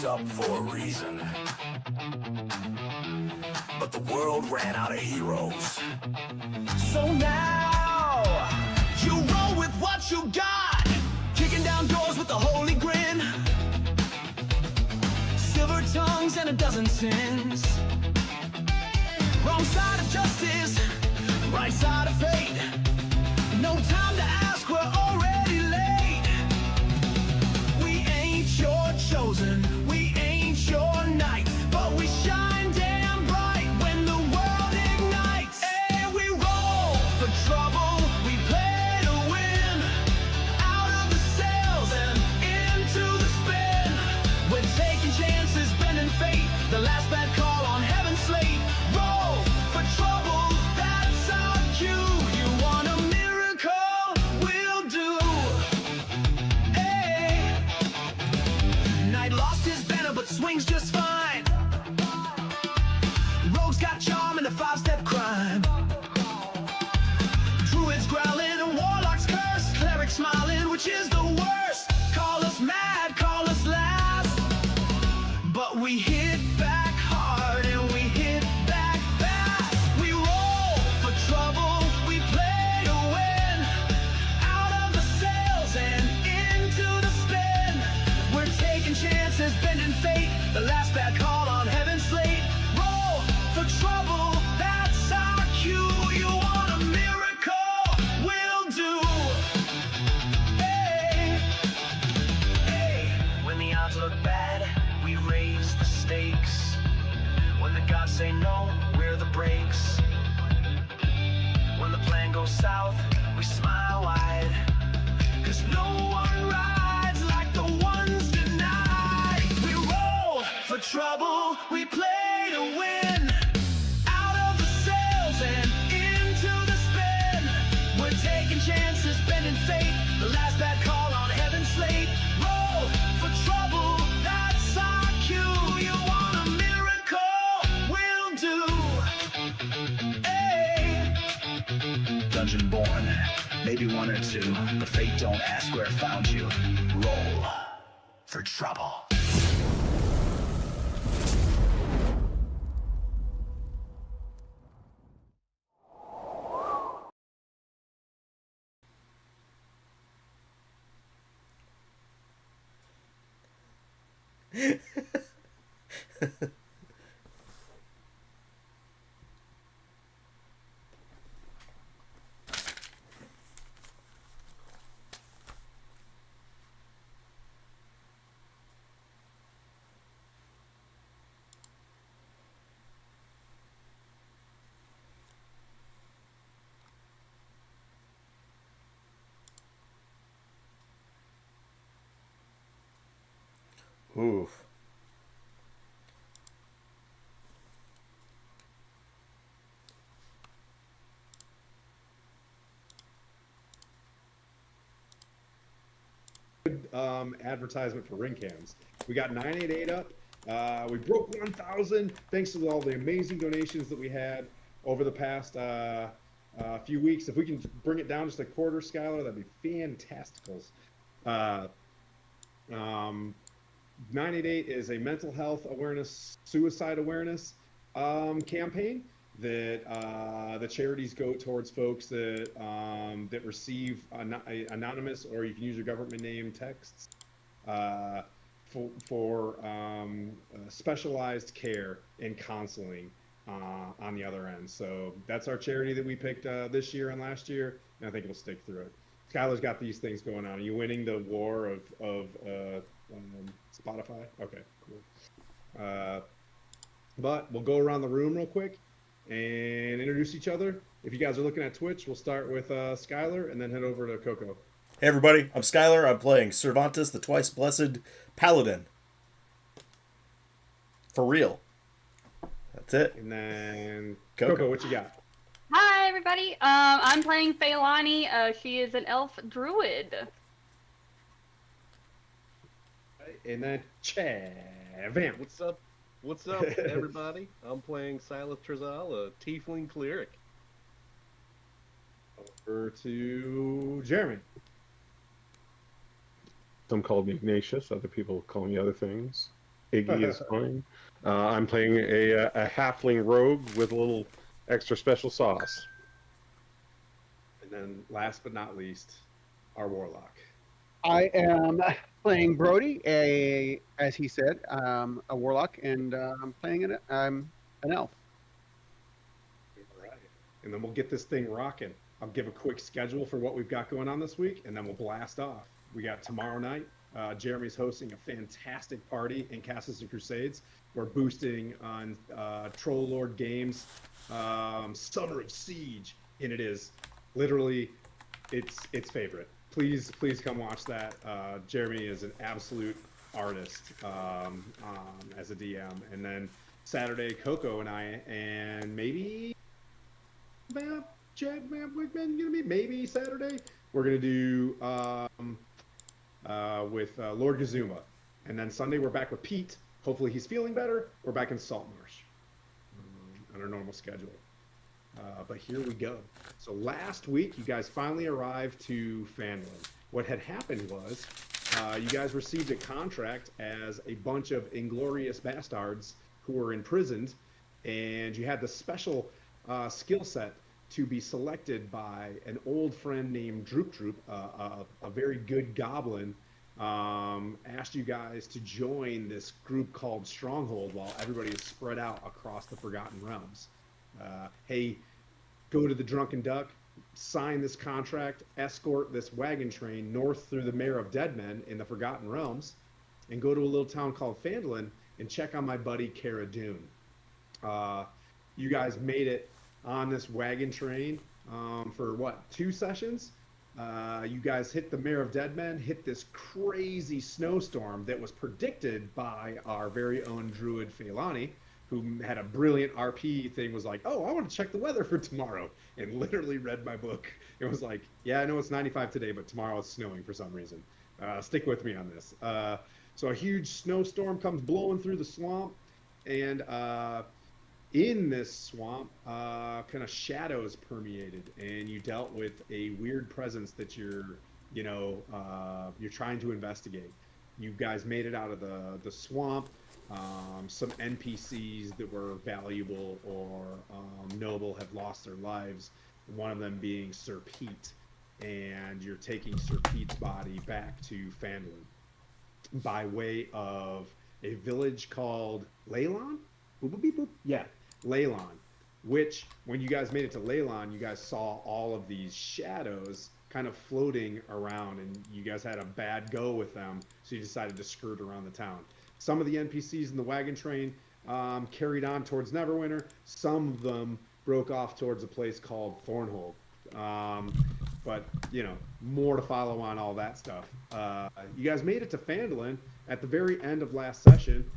up for a reason. But the world ran out of heroes. So now, you roll with what you got. Kicking down doors with a holy grin. Silver tongues and a dozen sins. Wrong side of justice, right side of fate. No time to ask, we're already late. We ain't your chosen, we ain't your knight, but we shine damn bright when the world ignites. Hey, we roll for trouble, we play to win. Out of the sails and into the spin. We're taking chances, bending fate. The last bad call on heaven's slate. Roll for trouble, that's our cue. You want a miracle? We'll do. Hey. Knight lost his banner but swings just fine. Rogue's got charm and a five-step crime. Druids growling and warlocks curse. Clerics smiling, which is the worst. Call us mad, call us last, but we hit back hard and we hit back fast. We roll for trouble, we play to win. Out of the sails and into the spin. We're taking chances, bending fate. The last bad call on heaven's slate. Roll for trouble, that's our cue. You want a miracle? We'll do. Hey, hey. When the odds look bad, we raise the stakes. When the gods say no, we're the brakes. When the plan goes south, we smile wide. 'Cause no one rides like the ones denied. We roll for trouble, we play to win. Out of the sails and into the spin. We're taking chances, bending fate. The last bad call on heaven's slate. Roll for trouble, that's our cue. You want a miracle? We'll do. Hey. Dungeon born, maybe one or two, but fate don't ask where it found you. Roll for trouble. Oof. Advertisement for ring cams. We got 988 up. We broke 1,000 thanks to all the amazing donations that we had over the past few weeks. If we can bring it down just a quarter, Skylar, that'd be fantasticals. 988 is a mental health awareness, suicide awareness campaign that the charities go towards folks that that receive anonymous, or you can use your government name, texts for specialized care and counseling on the other end. So that's our charity that we picked this year and last year, and I think it'll stick through it. Skylar's got these things going on. Are you winning the war of Spotify? Okay, cool. But we'll go around the room real quick and introduce each other. If you guys are looking at Twitch, we'll start with Skylar and then head over to Coco. Hey everybody, I'm Skylar. I'm playing Cervantes, the twice blessed paladin. For real. That's it. And then Coco, what you got? Hi everybody. I'm playing Feilani. She is an elf druid. And then Chavan. What's up? What's up, everybody? I'm playing Silas Terzal, a tiefling cleric. Over to Jeremy. Some call me Ignatius, other people call me other things. Iggy is fine. I'm playing a halfling rogue with a little extra special sauce. And then last but not least, our warlock. I am playing Brody, as he said, a warlock, and I'm playing I'm an elf. All right. And then we'll get this thing rocking. I'll give a quick schedule for what we've got going on this week, and then we'll blast off. We got tomorrow night. Jeremy's hosting a fantastic party in Castles and Crusades. We're boosting on Troll Lord Games Summer of Siege, and it is literally its favorite. Please come watch that. Jeremy is an absolute artist as a DM. And then Saturday, Coco and I, and maybe Chad Wigman gonna be maybe Saturday. We're gonna do with Lord Gazuma, and then Sunday we're back with Pete. Hopefully he's feeling better. We're back in Saltmarsh on our normal schedule. But here we go. So last week you guys finally arrived to Fanlin. What had happened was you guys received a contract as a bunch of inglorious bastards who were imprisoned, and you had the special skill set to be selected by an old friend named Droop Droop, a very good goblin, asked you guys to join this group called Stronghold while everybody is spread out across the Forgotten Realms. Hey, go to the Drunken Duck, sign this contract, escort this wagon train north through the Mare of Dead Men in the Forgotten Realms, and go to a little town called Phandalin and check on my buddy Cara Dune. You guys made it on this wagon train for what, 2 sessions? You guys hit the Mare of Dead Men, hit this crazy snowstorm that was predicted by our very own druid Feilani, who had a brilliant RP thing, was like, oh, I want to check the weather for tomorrow, and literally read my book. It was like, yeah, I know it's 95 today, but tomorrow it's snowing for some reason. Stick with me on this. So a huge snowstorm comes blowing through the swamp, and in this swamp, kind of shadows permeated, and you dealt with a weird presence that you're trying to investigate. You guys made it out of the swamp. Some NPCs that were valuable or noble have lost their lives, one of them being Sir Pete, and you're taking Sir Pete's body back to Phandalin by way of a village called Leylon? Boop, boop, boop, boop. Yeah, Leylon, which when you guys made it to Leylon, you guys saw all of these shadows kind of floating around, and you guys had a bad go with them, so you decided to skirt around the town. Some of the NPCs in the wagon train carried on towards Neverwinter. Some of them broke off towards a place called Thornhold. But, more to follow on all that stuff. You guys made it to Phandalin at the very end of last session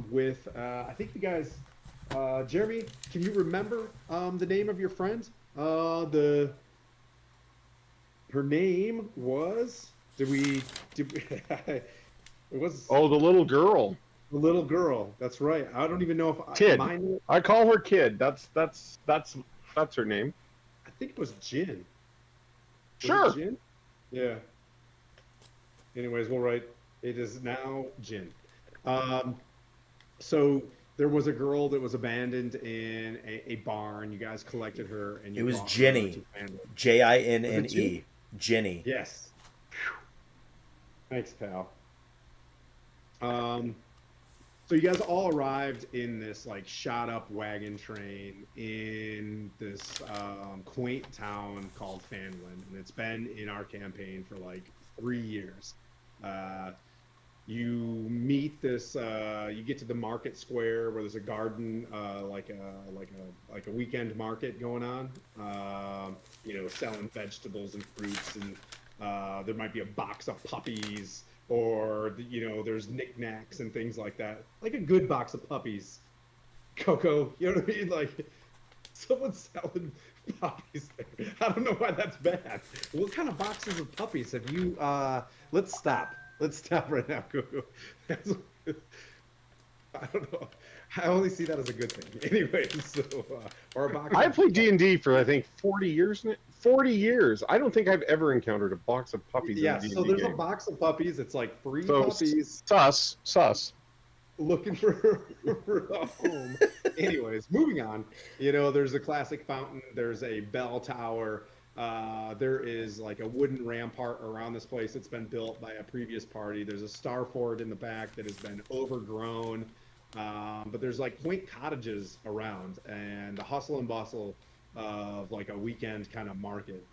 with, I think you guys, Jeremy, can you remember the name of your friend? Her name was, it was Oh, the little girl. the little girl. That's right. I don't even know if Kid. mine. I call her Kid. That's her name. I think it was Jin. Was it Sure. Jin? Yeah. Anyways, we'll write. It is now Jin. So there was a girl that was abandoned in a barn. You guys collected her, and you It was brought her Jenny. to Phandalin. Jinne. Jenny. Yes. Thanks, pal. So you guys all arrived in this like shot up wagon train in this quaint town called Phandalin, and it's been in our campaign for like 3 years. You meet this. You get to the market square where there's a garden, like a weekend market going on. Selling vegetables and fruits, and there might be a box of puppies, or there's knickknacks and things like that. Like a good box of puppies. Coco, you know what I mean? Like someone's selling puppies there. I don't know why that's bad. What kind of boxes of puppies have you? Let's stop. Let's stop right now, Coco. I don't know. I only see that as a good thing. Anyway, so or a box. I played D&D for I think 40 years. 40 years. I don't think I've ever encountered a box of puppies. Yeah, in a D&D so there's game. a box of puppies. It's like 3 So puppies. sus. looking for a home. Anyways, moving on. You know, there's a classic fountain. There's a bell tower. There is like a wooden rampart around this place that's been built by a previous party. There's a star fort in the back that has been overgrown. But there's like quaint cottages around and the hustle and bustle of like a weekend kind of market.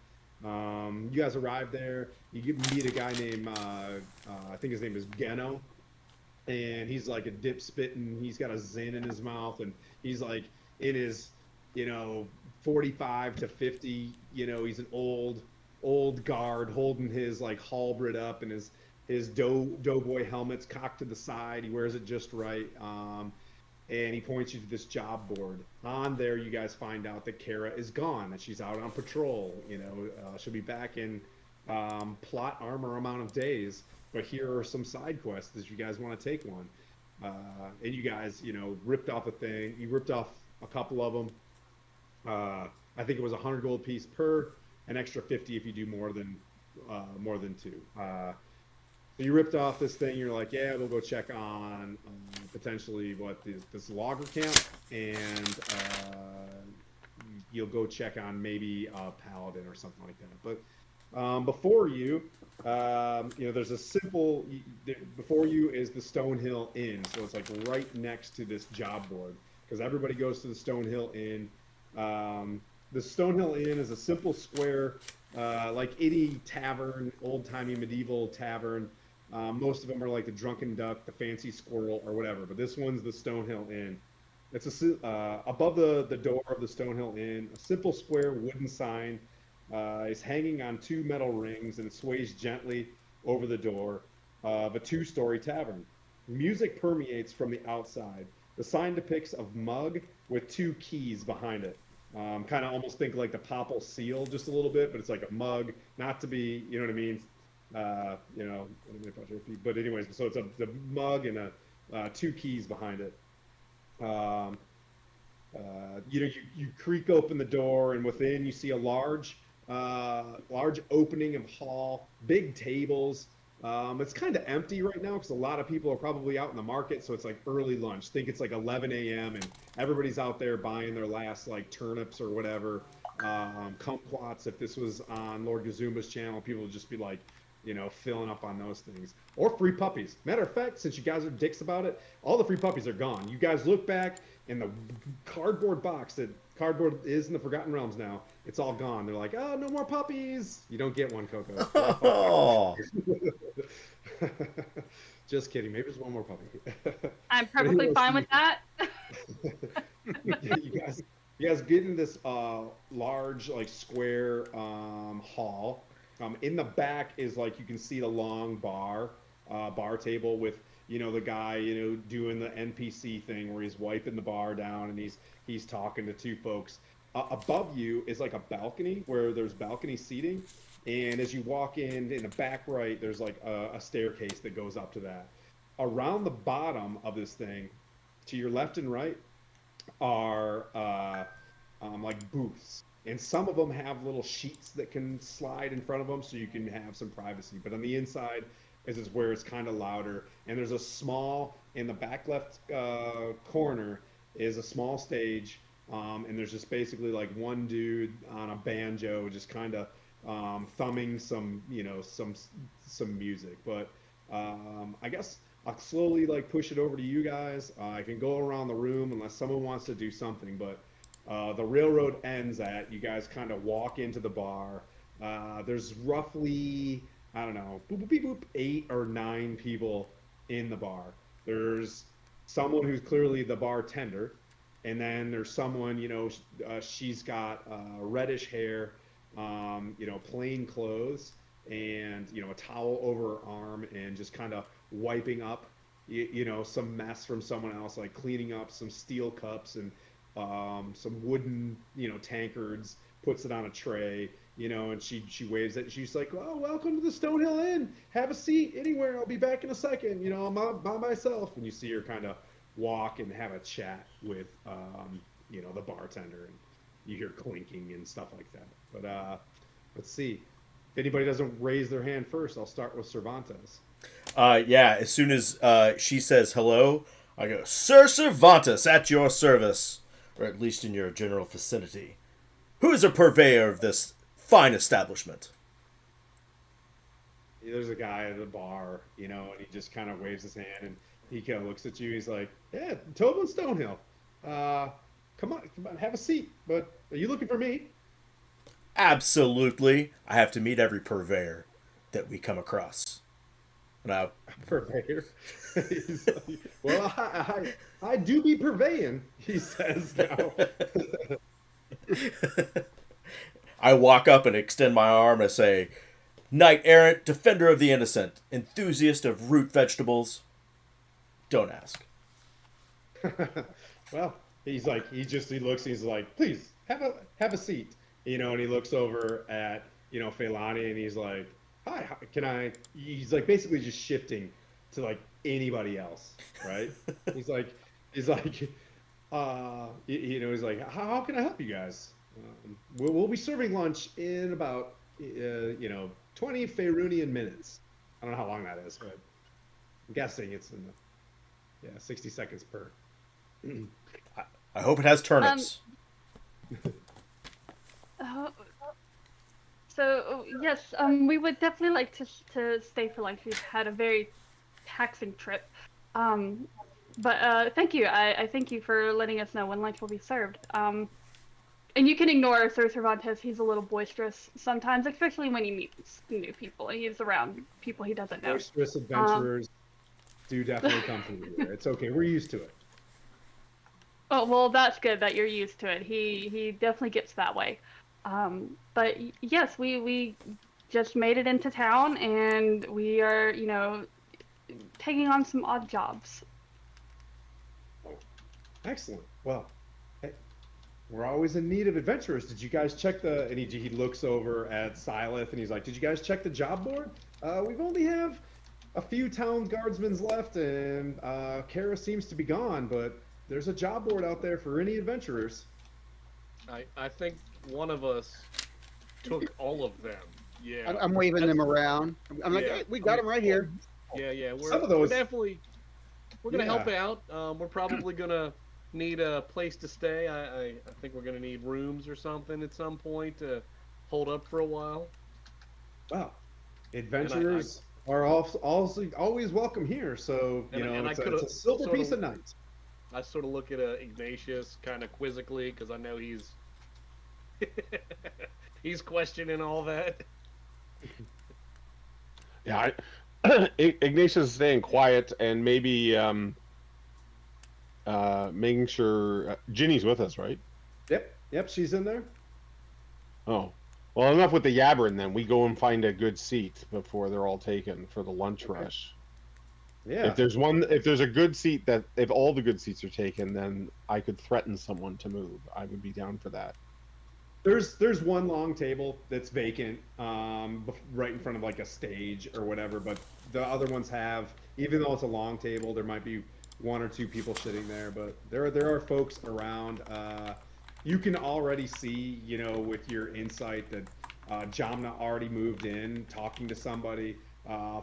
You guys arrive there. Meet a guy named I think his name is Geno, and he's like a dip spitting. He's got a zin in his mouth, and he's like in his, you know, 45 to 50. You know, he's an old guard holding his like halberd up, and his doughboy helmet's cocked to the side. He wears it just right. And he points you to this job board. On there, you guys find out that Cara is gone, that she's out on patrol. You know, she'll be back in plot armor amount of days. But here are some side quests if you guys want to take one. And you guys, you know, ripped off a thing. You ripped off a couple of them. I think it was 100 gold piece per, an extra 50 if you do more than two. So you ripped off this thing. You're like, yeah, we'll go check on potentially this logger camp, and you'll go check on maybe a paladin or something like that. But before you, you know, there's a simple. Before you is the Stonehill Inn, so it's like right next to this job board because everybody goes to the Stonehill Inn. The Stonehill Inn is a simple square, like any tavern, old-timey medieval tavern. Most of them are like the Drunken Duck, the Fancy Squirrel, or whatever. But this one's the Stonehill Inn. It's above the door of the Stonehill Inn. A simple square wooden sign is hanging on two metal rings, and it sways gently over the door of a two-story tavern. Music permeates from the outside. The sign depicts a mug with two keys behind it. Kind of almost think like the papal seal just a little bit, but it's like a mug, not to be, you know what I mean? You know, but anyways, so it's the mug and two keys behind it. You know, you creak open the door, and within you see a large opening of hall, big tables. It's kind of empty right now because a lot of people are probably out in the market, so it's like early lunch. Think it's like 11 a.m. and everybody's out there buying their last like turnips or whatever. Kumquats, if this was on Lord Gazumba's channel, people would just be like, you know, filling up on those things. Or free puppies. Matter of fact, since you guys are dicks about it, all the free puppies are gone. You guys look back in the cardboard box that cardboard is in the Forgotten Realms now. It's all gone. They're like, oh, no more puppies. You don't get one, Coco. Oh. Just kidding. Maybe there's one more puppy. I'm perfectly fine with that. You guys get in this large, like, square hall. In the back is, like, you can see the long bar table with, you know, the guy, you know, doing the NPC thing where he's wiping the bar down and he's talking to two folks. Above you is like a balcony where there's balcony seating, and as you walk in the back right, there's like a staircase that goes up to that. Around the bottom of this thing, to your left and right, are like booths, and some of them have little sheets that can slide in front of them so you can have some privacy. But on the inside is where it's kind of louder, and there's a small, in the back left corner is a small stage. And there's just basically like one dude on a banjo just kind of thumbing some, you know, some music. But I guess I'll slowly like push it over to you guys. I can go around the room unless someone wants to do something. But the railroad ends at, you guys kind of walk into the bar. There's roughly, I don't know, boop, boop, beep, boop, 8 or 9 people in the bar. There's someone who's clearly the bartender. And then there's someone, you know, she's got reddish hair, you know, plain clothes, and, you know, a towel over her arm, and just kind of wiping up, you know, some mess from someone else, like cleaning up some steel cups and some wooden, you know, tankards, puts it on a tray, you know, and she waves it. And she's like, oh, welcome to the Stonehill Inn. Have a seat anywhere. I'll be back in a second. You know, I'm by myself. And you see her kind of walk and have a chat with, you know, the bartender, and you hear clinking and stuff like that. But let's see. If anybody doesn't raise their hand first, I'll start with Cervantes. Yeah, as soon as she says hello, I go, Sir Cervantes, at your service, or at least in your general vicinity. Who is a purveyor of this fine establishment? There's a guy at the bar, and he just kind of waves his hand and he kind of looks at you. He's like, "Yeah, Tobin Stonehill. Come on, have a seat. But are you looking for me?" Absolutely. I have to meet every purveyor that we come across. And Purveyor. He's like, well, I do be purveying, he says now. I walk up and extend my arm and say, Knight errant, defender of the innocent, enthusiast of root vegetables. Don't ask. Well, he looks, he's like, please have a seat, and he looks over at, Feilani, and he's like, hi, can I, he's like basically just shifting to like anybody else, right? he's like, he's like, how can I help you guys? We'll be serving lunch in about, 20 Faerunian minutes. I don't know how long that is, but I'm guessing it's in the 60 seconds per. I hope it has turnips. So yes, we would definitely like to stay for lunch. We've had a very taxing trip, but thank you. I thank you for letting us know when lunch will be served. And you can ignore Sir Cervantes. He's a little boisterous sometimes, especially when he meets new people. He's around people he doesn't know. Boisterous adventurers do definitely come from here. It's okay. We're used to it. Oh well, that's good that you're used to it. He definitely gets that way. But yes, we just made it into town, and we are, taking on some odd jobs. Excellent. Well, hey, we're always in need of adventurers. Did you guys check and he looks over at Silith, and he's like, did you guys check the job board? We've only have a few town guardsmen left, and Cara seems to be gone, but there's a job board out there for any adventurers. I think one of us took all of them. Yeah. I'm waving them around. I'm like, Yeah. hey, we got them right here. Yeah. Some of those- We're gonna help out. We're probably gonna need a place to stay. I think we're gonna need rooms or something at some point to hold up for a while. Wow. Adventurers are always welcome here, so it's a silver piece of night. I sort of look at Ignatius kind of quizzically because I know he's he's questioning all that. Yeah, Ignatius is staying quiet and maybe making sure Ginny's with us, right? Yep, she's in there. Oh, well, enough with the yabbering then. We go and find a good seat before they're all taken for the lunch rush. Yeah. If there's a good seat if all the good seats are taken, then I could threaten someone to move. I would be down for that. There's one long table that's vacant, right in front of like a stage or whatever, but the other ones have, even though it's a long table, there might be one or two people sitting there, but there are folks around. You can already see, with your insight that Jamna already moved in, talking to somebody.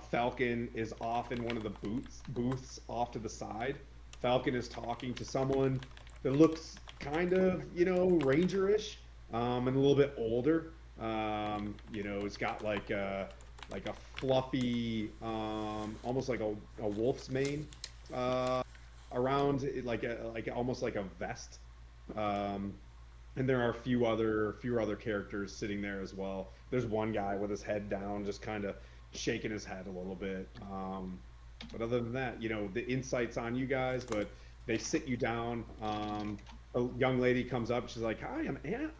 Falcon is off in one of the booths off to the side. Falcon is talking to someone that looks kind of, ranger-ish, and a little bit older. It's got like a fluffy, almost like a wolf's mane around it, like almost like a vest. And there are a few other characters sitting there as well. There's one guy with his head down, just kind of shaking his head a little bit. But other than that, the insight's on you guys, but they sit you down. A young lady comes up. She's like, "Hi,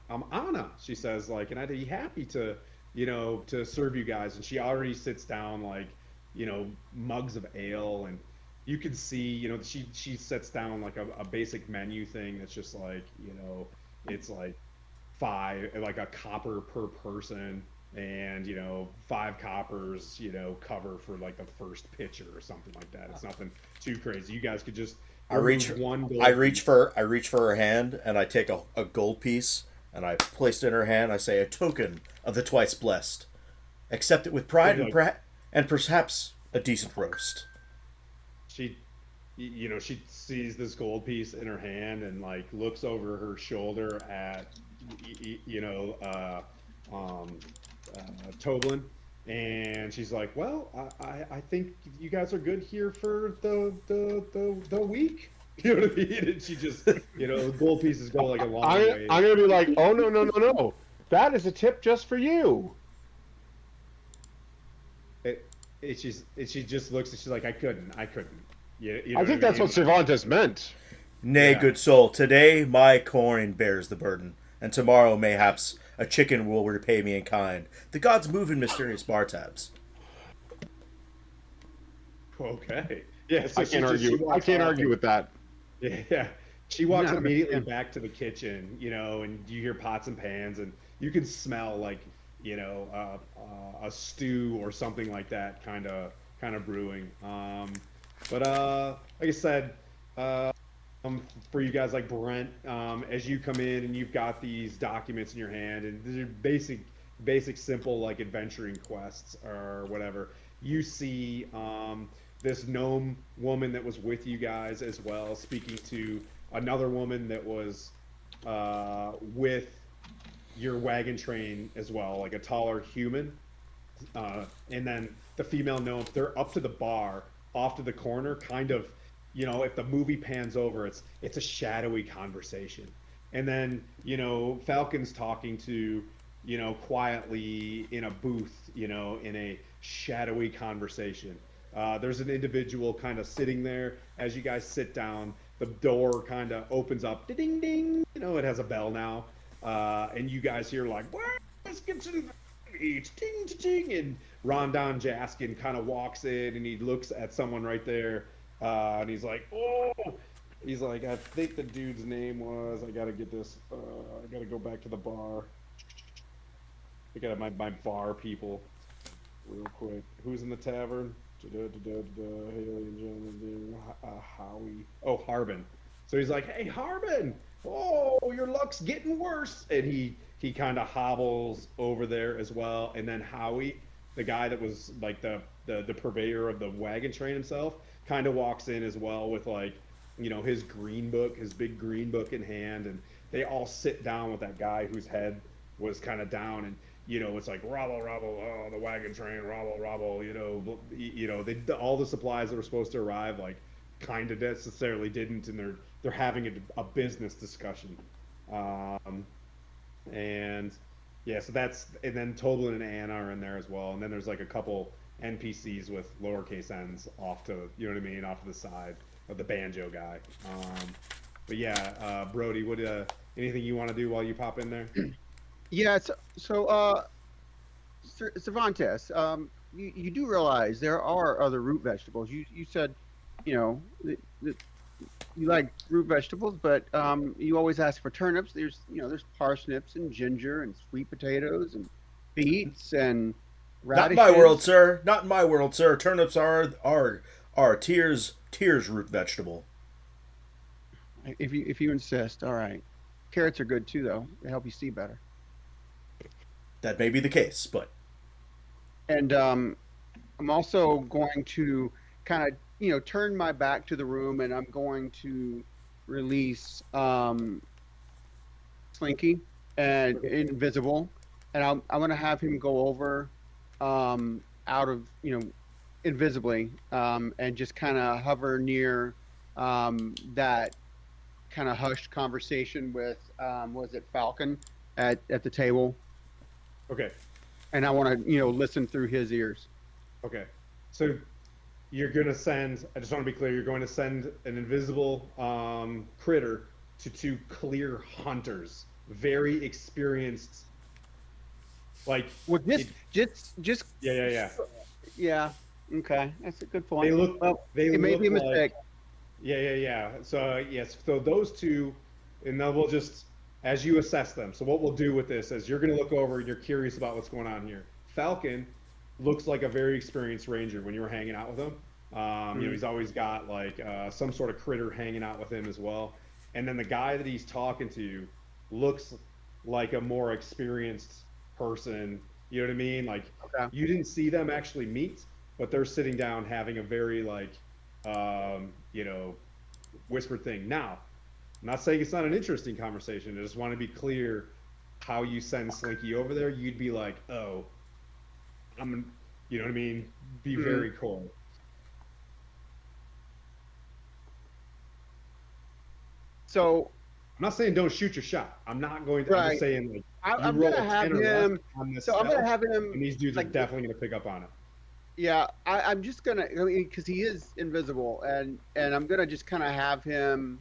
I'm Anna." She says, and I'd be happy to, to serve you guys. And she already sits down, mugs of ale, and you can see, she sets down like a basic menu thing that's just it's like a copper per person. And 5 coppers cover for like the first pitcher or something like that. It's nothing too crazy. You guys could just I reach for her hand, and I take a gold piece and I place it in her hand. I say, a token of the twice blessed. Accept it with pride and perhaps a decent roast. She you know, she sees this gold piece in her hand and like looks over her shoulder at you know Toblin, and she's like, "Well, I think you guys are good here for the week." You know what I mean? And she just, you know, gold pieces go like a long way. I'm gonna be like, oh no no no no, that is a tip just for you. She just looks and she's like, I couldn't. You know I think what I that's what mean? Cervantes meant. Nay, Yeah. good soul, today my coin bears the burden, and tomorrow mayhaps a chicken will repay me in kind. The gods move in mysterious bar tabs. Okay. Yeah. So I can't argue. I walks can't off argue and, with that. yeah. She walks Not a big immediately fan. back to the kitchen, you know, and you hear pots and pans, and you can smell like, you know, a stew or something like that kind of brewing. But like I said, for you guys like Brent, as you come in and you've got these documents in your hand, and these are basic, simple like adventuring quests or whatever. You see this gnome woman that was with you guys as well, speaking to another woman that was with your wagon train as well, like a taller human. And then the female gnomes, they're up to the bar, off to the corner, kind of, you know, if the movie pans over, it's a shadowy conversation. And then, you know, Falcon's talking to, you know, quietly in a booth, you know, in a shadowy conversation. There's an individual kind of sitting there as you guys sit down. The door kind of opens up, ding ding. You know, it has a bell now, and you guys hear like, "Well, let's get to the beach, ding ding." And Rondon Jaskin kind of walks in and he looks at someone right there, and he's like, "Oh." He's like, I think the dude's name was. I gotta get this. I gotta go back to the bar. I got my bar people real quick. Who's in the tavern? Haley and Jen, Howie. Oh, Harbin. So he's like, "Hey, Harbin! Oh, your luck's getting worse." And he kind of hobbles over there as well. And then Howie, the guy that was like the purveyor of the wagon train himself, kind of walks in as well with like, you know, his green book, his big green book in hand, and they all sit down with that guy whose head was kind of down, and you know, it's like robble robble, oh, the wagon train, robble robble, you know, they all the supplies that were supposed to arrive like kind of necessarily didn't, and they're having a business discussion, and yeah, so that's, and then Toblin and Anna are in there as well, and then there's like a couple NPCs with lowercase n's off to, you know what I mean, off to the side of the banjo guy. But yeah, Brody, what anything you want to do while you pop in there? Yeah. Cervantes, you do realize there are other root vegetables. You said, you know, that you like root vegetables, but you always ask for turnips. There's parsnips and ginger and sweet potatoes and beets and Not in radishes. my world, sir. Not in my world, sir. Turnips are tears root vegetable. If you insist, all right. Carrots are good too, though. They help you see better. That may be the case, but And I'm also going to kind of, you know, turn my back to the room, and I'm going to release Slinky and Invisible, and I'm going to have him go over out of, you know, invisibly, and just kind of hover near that kind of hushed conversation with was it Falcon at the table, Okay. and I want to, you know, listen through his ears. Okay. So you're going to send, I just want to be clear, you're going to send an invisible critter to two clear hunters, very experienced, like, Well, it- just yeah. yeah. Okay, that's a good point. They look, Well, they it may look be a like, mistake. yeah. So yes, so those two, and then we'll just, as you assess them. So what we'll do with this is you're going to look over and you're curious about what's going on here. Falcon looks like a very experienced ranger when you were hanging out with him. You know, he's always got like some sort of critter hanging out with him as well. And then the guy that he's talking to looks like a more experienced person. You know what I mean? Like, Okay. you didn't see them actually meet, but they're sitting down having a very like whispered thing. Now, I'm not saying it's not an interesting conversation. I just want to be clear how you send Slinky over there. You'd be like, oh, you know what I mean? Be very coy. So I'm not saying don't shoot your shot. I'm not going to. I'm just Right. saying, like, you I'm roll gonna a have 10 or less him. on this So I'm gonna stealth, have him. and these dudes are like, definitely going to pick up on it. Yeah, I'm just gonna. I mean, because he is invisible, and I'm gonna just kind of have him.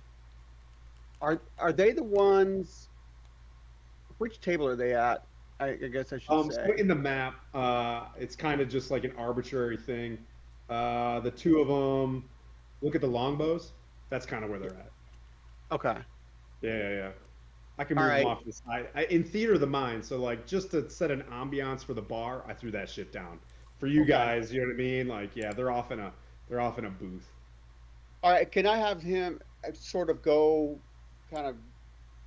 Are they the ones? Which table are they at? I guess I should So say. in the map, it's kind of just like an arbitrary thing. The two of them, look at the longbows. That's kind of where they're at. Okay. Yeah. I can All move them right. off to the side. In theater of the mind, so like just to set an ambiance for the bar, I threw that shit down. For you Okay. guys, you know what I mean? Like, yeah, they're off in a booth. All right. Can I have him sort of go kind of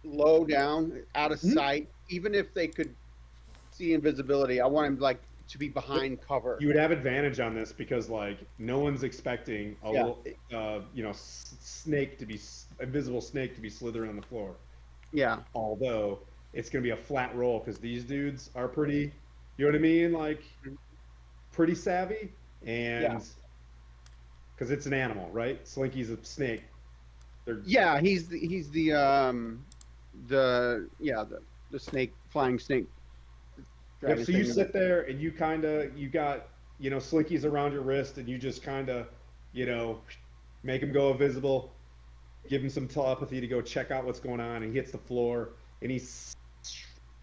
low down, out of Mhm. sight, even if they could see invisibility? I want him like to be behind cover. You would have advantage on this because like no one's expecting a Yeah. little, snake to be invisible snake to be slithering on the floor. Yeah. Although it's going to be a flat roll because these dudes are pretty, you know what I mean? Like pretty savvy, and because it's an animal, right? Slinky's a snake. They're Yeah. He's the snake, flying snake. Yep, Dragon so you thing. sit there and you got, slinkies around your wrist and you just kind of, make him go invisible, give him some telepathy to go check out what's going on. And he hits the floor and he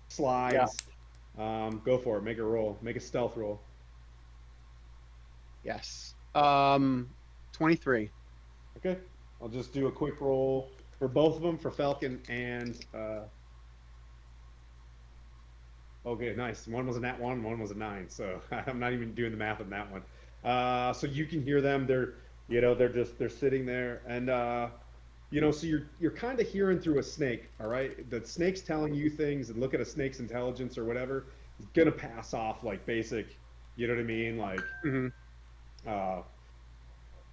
slides. Go for it. Make a roll. Make a stealth roll. Yes. 23. Okay. I'll just do a quick roll for both of them, for Falcon and okay, nice. One was a nat 1, one was a 9. So I'm not even doing the math on that one. So you can hear them. They're sitting there, and so you're kind of hearing through a snake. All right, the snake's telling you things, and look at a snake's intelligence or whatever. It's gonna pass off like basic. You know what I mean? Like,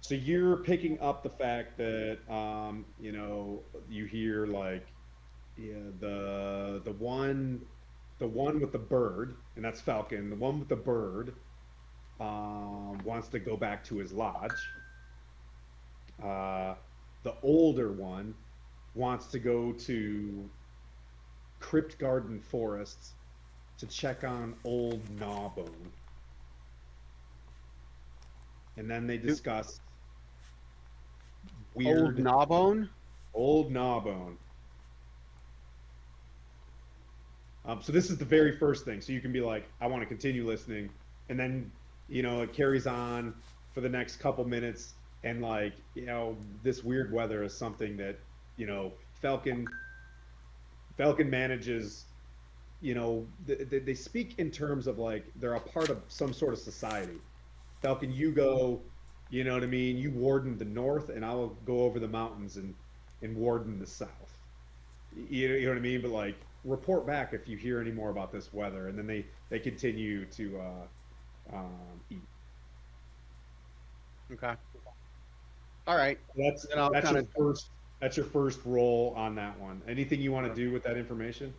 so you're picking up the fact that you hear like, yeah, the one with the bird, and that's Falcon. The one with the bird wants to go back to his lodge. The older one wants to go to Crypt Garden Forests to check on old Gnawbone. And then they discuss Old weird Gnawbone. old Gnawbone. So this is the very first thing. So you can be like, I want to continue listening, and then it carries on for the next couple minutes, and like this weird weather is something that Falcon manages. They speak in terms of like they're a part of some sort of society. Falcon, you go, you know what I mean? You warden the north, and I'll go over the mountains and warden the south. You know what I mean? But like, report back if you hear any more about this weather, and then they continue to eat. Okay. All right. That's Then I'll that's your kinda- first that's your first roll on that one. Anything you want to do with that information?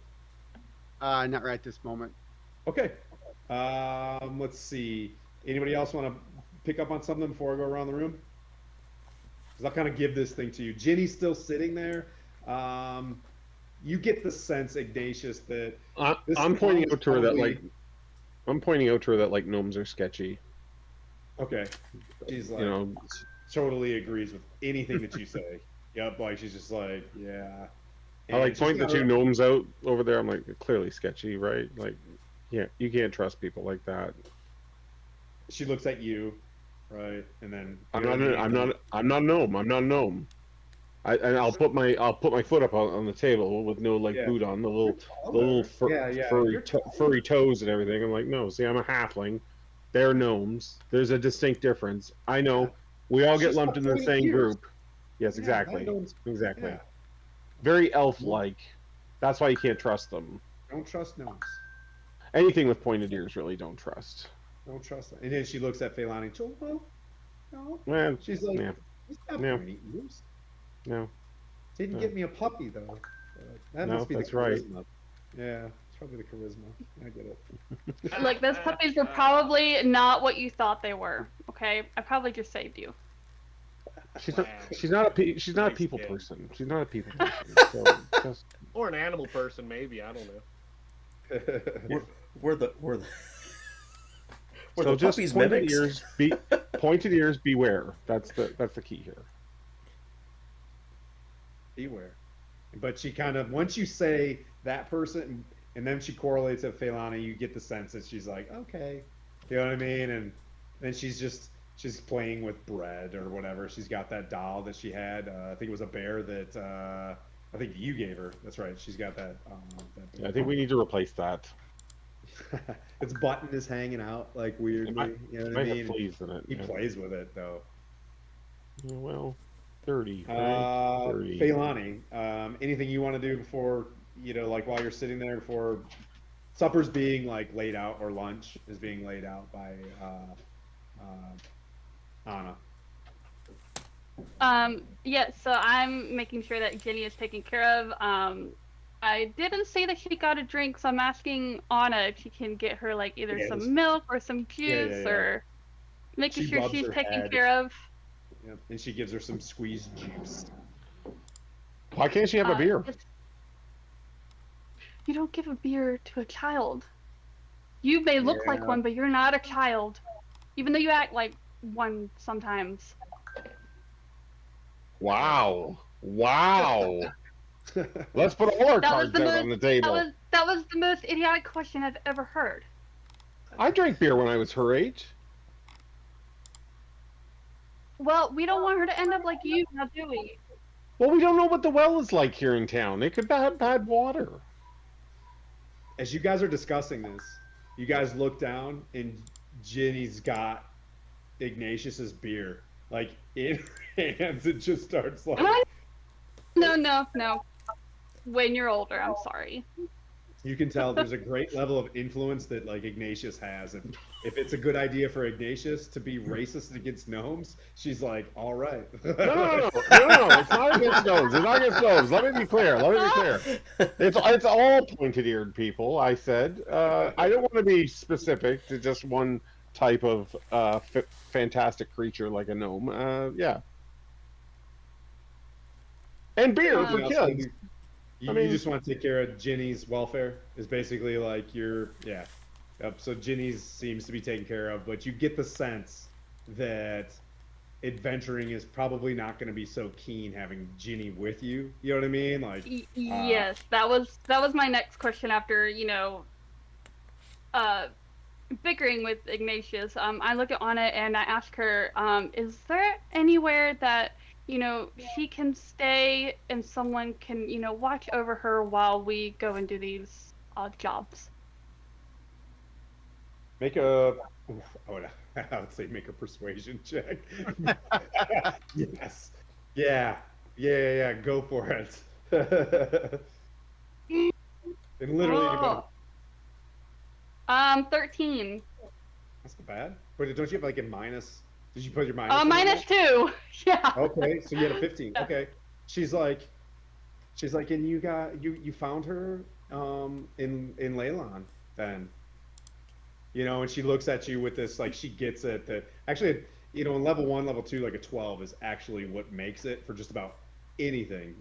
Not right this moment. Okay. Let's see. Anybody else want to pick up on something before I go around the room? Because I'll kind of give this thing to you. Ginny's still sitting there. You get the sense, Ignatius, that this I'm pointing town is out to her that probably- like I'm pointing out to her that like gnomes are sketchy. Okay. She's like, You know, totally agrees with anything that you say. Yep, like she's just like, yeah. I like And she's point the got two her- gnomes out over there. I'm like, clearly sketchy, right? Like, yeah, you can't trust people like that. She looks at you, right, and then I'm not a gnome. I'm not a gnome. And I'll put my foot up on the table with no like Yeah. boot on, the little Yeah, furry, you're furry toes and everything. I'm like, no, see, I'm a halfling. They're gnomes. There's a distinct difference. I know. Yeah. We all get She's lumped got into the 40 same years. group. Yes, Yeah, exactly. that gnome's- Exactly. yeah. Very elf-like. That's why you can't trust them. Don't trust gnomes. Anything with pointed ears, really, don't trust. Don't trust them. And then she looks at Feilani. No. Man, She's like, yeah. Stop No. pointing ears. No. Didn't No. get me a puppy though. That No, must be that's the right. charisma. Yeah, it's probably the charisma. I get it. Look, those puppies were probably not what you thought they were. Okay, I probably just saved you. She's Wow. not. She's not a. She's not a Nice people kid. person. She's not a people person. So just Or an animal person, maybe. I don't know. Were the so just puppies pointed mimics? ears. Pointed ears. Beware. That's the key here. Beware. But she kind of, once you say that person, and then she correlates it with Feilani, you get the sense that she's like, okay, you know what I mean? And then she's playing with bread or whatever. She's got that doll that she had. I think it was a bear that I think you gave her. That's right. She's got that. That I think we need to replace that. its button is hanging out like weirdly. It might, you know it what I might have mean? fleas in it. He yeah. plays with it though. Yeah, well, 30. Right? 30. Feilani, anything you want to do before, like while you're sitting there before supper's being like laid out or lunch is being laid out by Anna? Yeah, so I'm making sure that Jenny is taken care of. I didn't see that she got a drink, so I'm asking Anna if she can get her like either Yeah, some milk or some juice yeah. or making She sure rubs she's her taken head. care of. Yep. And she gives her some squeezed juice. Why can't she have a beer? You don't give a beer to a child. You may look like Yeah. one, but you're not a child. Even though you act like one sometimes. Wow. Wow. Let's put all our That was cards the out most, on the table. that was the most idiotic question I've ever heard. I drank beer when I was her age. Well, we don't want her to end up like you, now do we? Well, we don't know what the well is like here in town. It could have bad water. As you guys are discussing this, you guys look down and Ginny's got Ignatius's beer like in her hands. It just starts like. No. When you're older, I'm sorry. You can tell there's a great level of influence that like Ignatius has, and if it's a good idea for Ignatius to be racist against gnomes, she's like, all right. No. It's not against those. It's not against those. Let me be clear. It's all pointed-eared people. I said. I don't want to be specific to just one type of fantastic creature like a gnome. Yeah. And beer for Anything else, kids. You, I mean- you just want to take care of Ginny's welfare is basically like yeah. Yep. So Ginny's seems to be taken care of, but you get the sense that adventuring is probably not going to be so keen having Ginny with you. You know what I mean? Like, Yes, that was my next question after, bickering with Ignatius. I look at Anna and I ask her, is there anywhere that, she can stay and someone can, watch over her while we go and do these odd jobs? make a. I would say make a persuasion check. Yes. Yeah. Go for it. And literally, Oh. 13. that's not bad. But don't you have like a minus? Did you put your minus? in Minus there? 2. Yeah. Okay, so you had a 15. Okay. She's like, and you found her in Leylon then. And she looks at you with this, like, she gets it that actually, in level 1, level 2, like a 12 is actually what makes it for just about anything.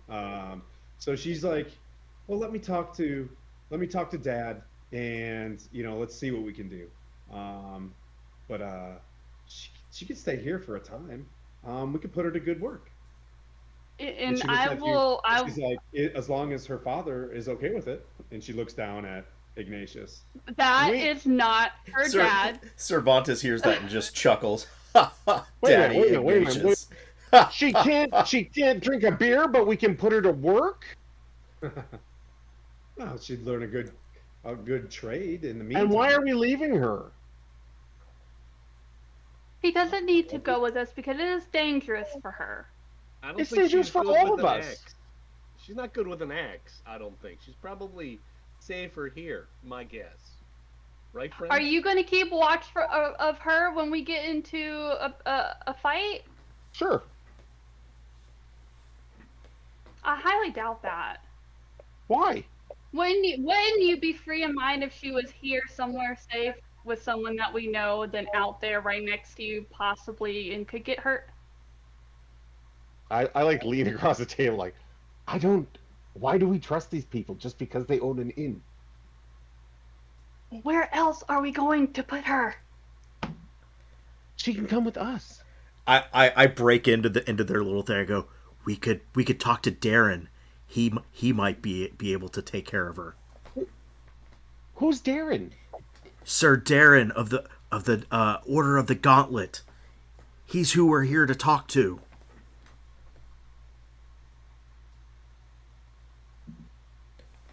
So she's like, well, let me talk to Dad, and let's see what we can do. But she could stay here for a time. We could put her to good work. And she looks I at you, will. and she's like, as long as her father is okay with it, and she looks down at Ignatius. That Wait. is not her dad. Cervantes hears that and just chuckles. Wait a Daddy minute, wait a minute. Ignatius. She can't drink a beer, but we can put her to work. Well, she'd learn a good trade in the meantime. And why are we leaving her? He doesn't need to go with us because it is dangerous for her. I don't It's think dangerous she's for good all with of an us. axe. She's not good with an axe, I don't think. She's probably safer here, my guess. Right, friend? Are you going to keep watch of her when we get into a fight? Sure. I highly doubt that. Why? Wouldn't you be free in mind if she was here somewhere safe with someone that we know than out there right next to you possibly and could get hurt? I like lean across the table like, I don't. Why do we trust these people just because they own an inn? Where else are we going to put her? She can come with us. I break into their little thing. I go, we could talk to Darren. He might be able to take care of her. Who's Darren? Sir Darren of the Order of the Gauntlet. He's who we're here to talk to.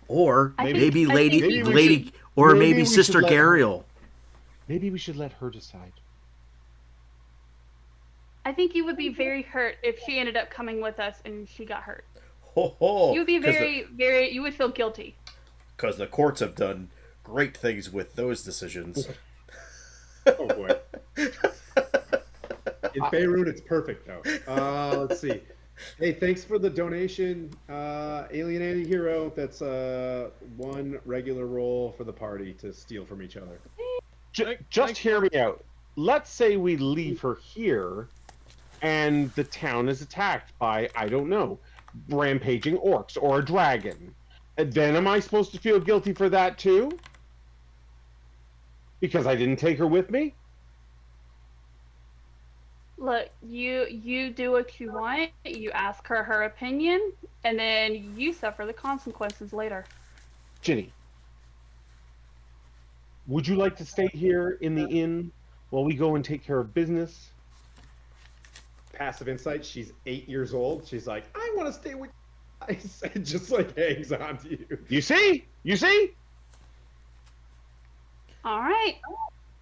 Or maybe maybe Sister Gariel. Maybe we should let her decide. I think you would be very hurt if she ended up coming with us and she got hurt. Ho, ho, You would be very, you would feel guilty. Because the courts have done great things with those decisions. Oh boy. In Beirut, it's perfect though. Let's see. Hey, thanks for the donation, Alien Anti-Hero. That's one regular roll for the party to steal from each other. Just hear me out. Let's say we leave her here, and the town is attacked by, I don't know, rampaging orcs or a dragon. And then am I supposed to feel guilty for that too? Because I didn't take her with me? Look, you do what you want. You ask her her opinion, and then you suffer the consequences later. Ginny, would you like to stay here in the inn while we go and take care of business? Passive insight. She's 8 years old. She's like, I want to stay with you guys. And just like hangs on to you. You see? You see? All right,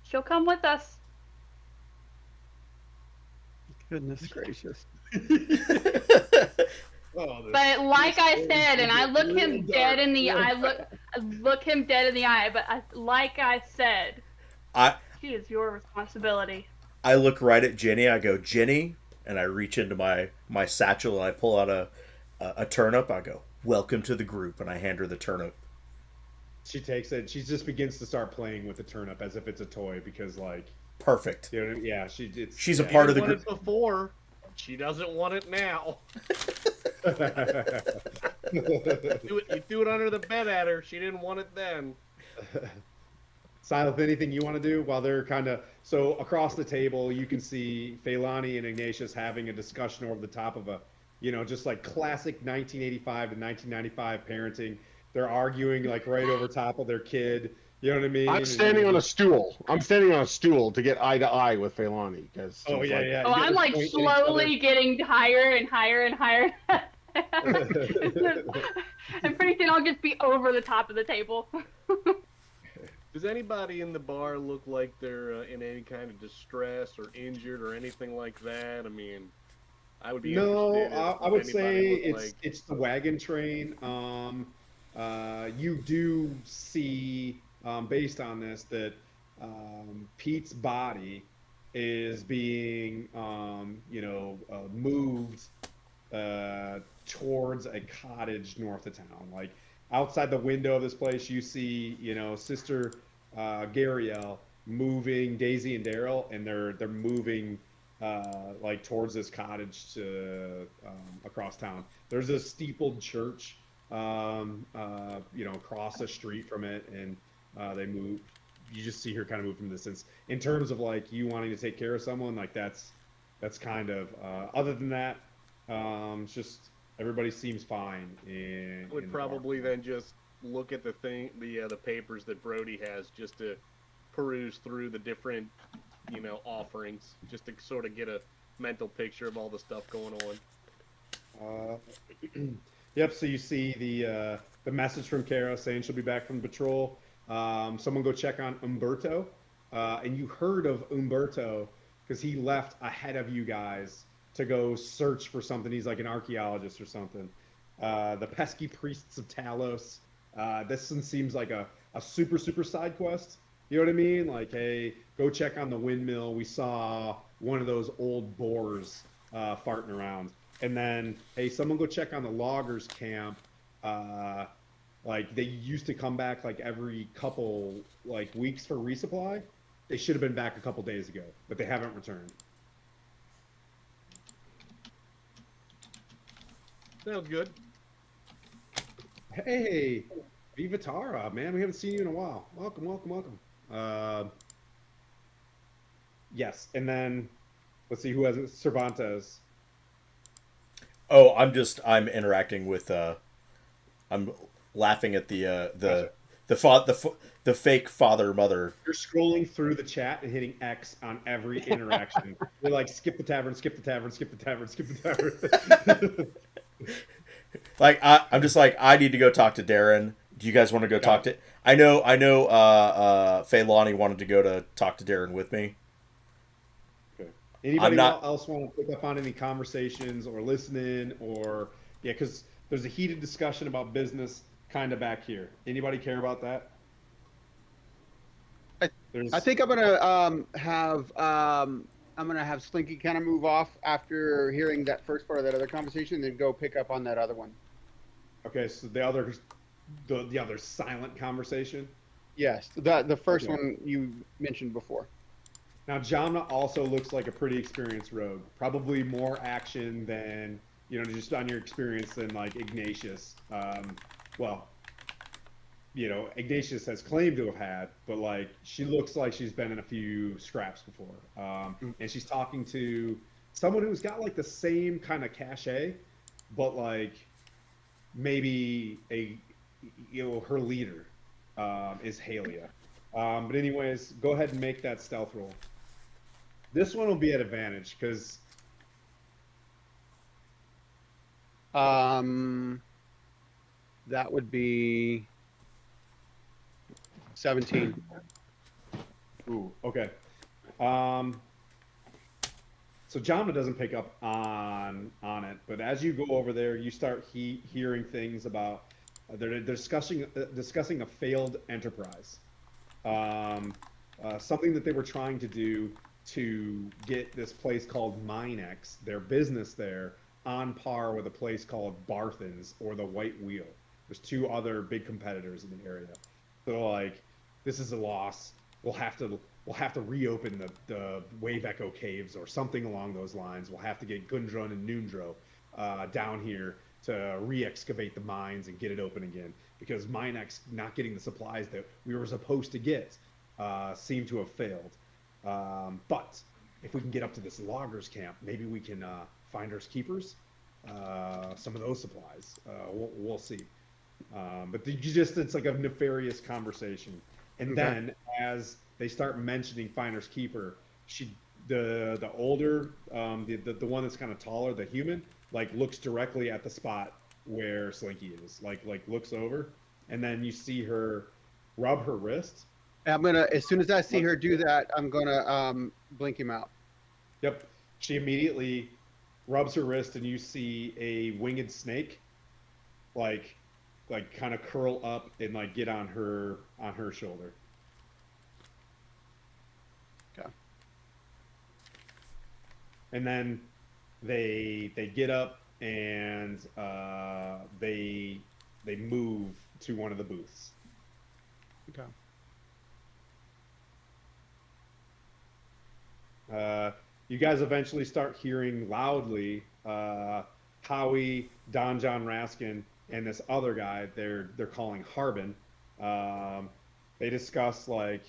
she'll come with us. Goodness gracious. Oh, But like I said, and I look him dead in the eye. Look him dead in the eye. But like I said, she is your responsibility. I look right at Jenny. I go, Jenny, and I reach into my satchel and I pull out a turnip. I go, welcome to the group, and I hand her the turnip. She takes it. She just begins to start playing with the turnip as if it's a toy because, like, Perfect. you know, yeah, She's a part of the She group. wanted it before. She doesn't want it now. You threw it under the bed at her. She didn't want it then. Silent, anything you want to do while they're kind of so across the table, you can see Feilani and Ignatius having a discussion over the top of a, just like classic 1985 to 1995 parenting. They're arguing like right over top of their kid. You know what I mean? I'm standing on a stool. I'm standing on a stool to get eye to eye with Feilani. Oh yeah, yeah. Oh, I'm like slowly getting higher and higher and higher. And pretty soon I'll just be over the top of the table. Does anybody in the bar look like they're in any kind of distress or injured or anything like that? I mean, I would be No, interested I if would say anybody looked it's the wagon train. You do see, based on this, that Pete's body is being, moved towards a cottage north of town. Like outside the window of this place, you see, Sister Gariel moving Daisy and Daryl, and they're moving like towards this cottage to across town. There's a steepled church, across the street from it, and they move. You just see her kind of move from distance. In terms of like you wanting to take care of someone, like that's kind of. Other than that, it's just everybody seems fine. I would probably then just look at the papers that Brody has just to peruse through the different, offerings, just to sort of get a mental picture of all the stuff going on. Yep. So you see the message from Cara saying she'll be back from patrol. Someone go check on Umberto, and you heard of Umberto because he left ahead of you guys to go search for something. He's like an archaeologist or something. The pesky priests of Talos. This one seems like a super side quest. You know what I mean? Like, hey, go check on the windmill. We saw one of those old boars farting around. And then, hey, someone go check on the loggers camp. Like they used to come back like every couple like weeks for resupply. They should have been back a couple days ago, but they haven't returned. Sounds good. Hey, Viva Tara, man, we haven't seen you in a while. Welcome, welcome, welcome. Yes, and then let's see who has it. Cervantes. Oh, I'm interacting with I'm laughing at Gotcha. the fake father mother. You're scrolling through the chat and hitting X on every interaction. You're like, skip the tavern, skip the tavern, skip the tavern, skip the tavern. Like I'm just like, I need to go talk to Darren. Do you guys want to go talk to? I know. Faylani wanted to go to talk to Darren with me. Okay. Anybody not- else want to pick up on any conversations or listening or yeah? Because there's a heated discussion about business kind of back here. Anybody care about that? I think I'm gonna have Slinky kind of move off after hearing that first part of that other conversation, then go pick up on that other one. Okay, so the other silent conversation. Yes, the first Okay. one you mentioned before. Now, Jamna also looks like a pretty experienced rogue. Probably more action than, just on your experience than like Ignatius. Well, Ignatius has claimed to have had, but like she looks like she's been in a few scraps before. And she's talking to someone who's got like the same kind of cachet, but like maybe her leader is Halia. But anyways, go ahead and make that stealth roll. This one will be at advantage because That would be 17. ooh, okay. So Jamna doesn't pick up on it, but as you go over there, you start hearing things about they're discussing a failed enterprise, something that they were trying to do to get this place called Minex, their business there, on par with a place called Barthen's or the White Wheel. There's two other big competitors in the area. So like, this is a loss. We'll have to reopen the Wave Echo caves or something along those lines. We'll have to get Gundrun and Nundro down here to re-excavate the mines and get it open again, because Minex not getting the supplies that we were supposed to get seem to have failed. But if we can get up to this loggers camp, maybe we can finders keepers some of those supplies. We'll see. But it's like a nefarious conversation. And then as they start mentioning finders keeper, the older, the one that's kind of taller, the human, like looks directly at the spot where Slinky is, like looks over, and then you see her rub her wrist. I'm gonna, as soon as I see her do that, I'm gonna blink him out. Yep. She immediately rubs her wrist, and you see a winged snake, like kind of curl up and like get on her shoulder. Okay. And then they get up and they move to one of the booths. Okay. You guys eventually start hearing loudly Howie, Don John Raskin, and this other guy they're calling Harbin. They discuss like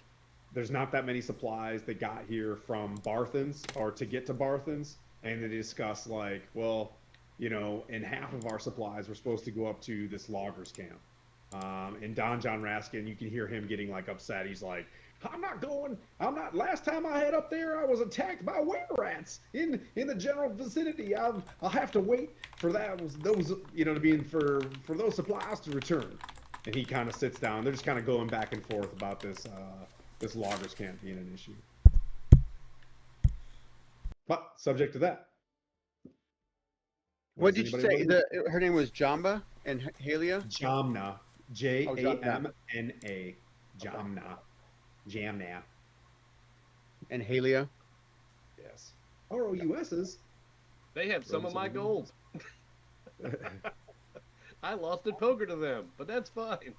there's not that many supplies that got here from Barthen's or to get to Barthen's, and they discuss like, well, in half of our supplies we're supposed to go up to this loggers camp. And Don John Raskin, you can hear him getting like upset. He's like, I'm not going. Last time I had up there, I was attacked by were rats in the general vicinity. I'll have to wait for those for those supplies to return. And he kind of sits down. They're just kind of going back and forth about this loggers camp being an issue. But subject to that. What did you say? Her name was Jamba and Halia? Jamna. Jamna. Jamna. Jamna. And Halia? Yes. ROUS's. They have some Run of my some gold. I lost at poker to them, but that's fine.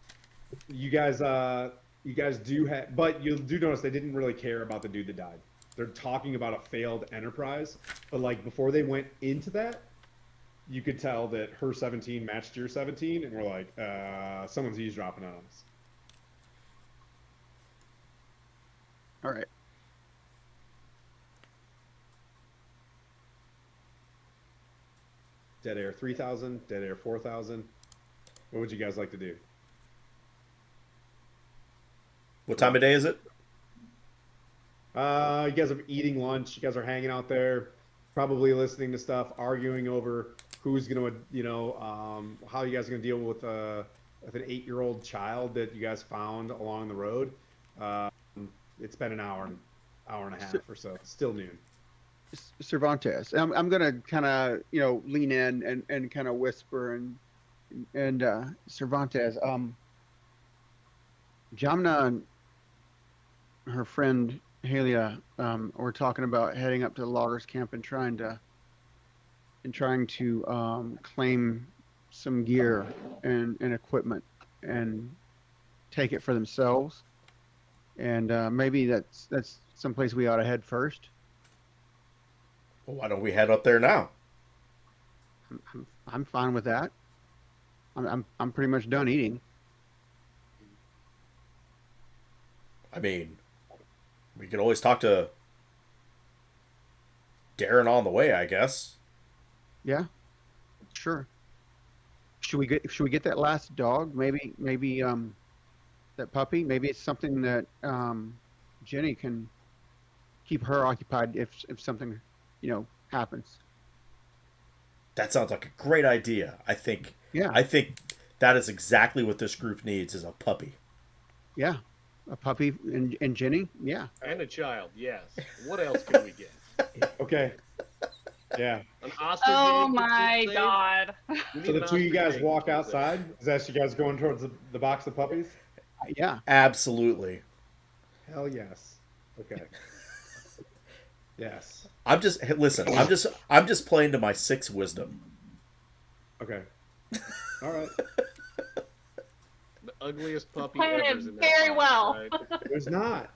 You guys do have, but you do notice they didn't really care about the dude that died. They're talking about a failed enterprise, but like before they went into that, you could tell that her 17 matched your 17, and we're like, someone's eavesdropping on us. All right. Dead air 3,000, dead air 4,000. What would you guys like to do? What time of day is it? You guys are eating lunch. You guys are hanging out there, probably listening to stuff, arguing over who's gonna, how you guys are gonna deal with an 8-year-old child that you guys found along the road. It's been an hour and a half or so. It's still noon. Cervantes. I'm gonna kind of lean in and kind of whisper and Cervantes. Jamna and her friend Halia were talking about heading up to the loggers camp and trying to claim some gear and equipment and take it for themselves. And maybe that's someplace we ought to head first. Well, why don't we head up there now? I'm fine with that. I'm pretty much done eating. I mean, we could always talk to Darren on the way, I guess. Yeah, sure. Should we get that last dog? Maybe that puppy. Maybe it's something that Jenny can keep her occupied if something happens. That sounds like a great idea. I think Yeah. that is exactly what this group needs, is a puppy. Yeah, a puppy and Jenny. Yeah. And a child, yes. What else can we get? Okay. Yeah. An ostrich Oh egg to my keep safe? god. We So need the an two of you ostrich guys egg to walk keep safe. outside. Is that you guys going towards the box of puppies? Yeah. Absolutely. Hell yes. Okay. Yes. I'm just playing to my 6 wisdom. Okay. All right. The ugliest puppy Playing ever it is in that very box, well. right? There's not.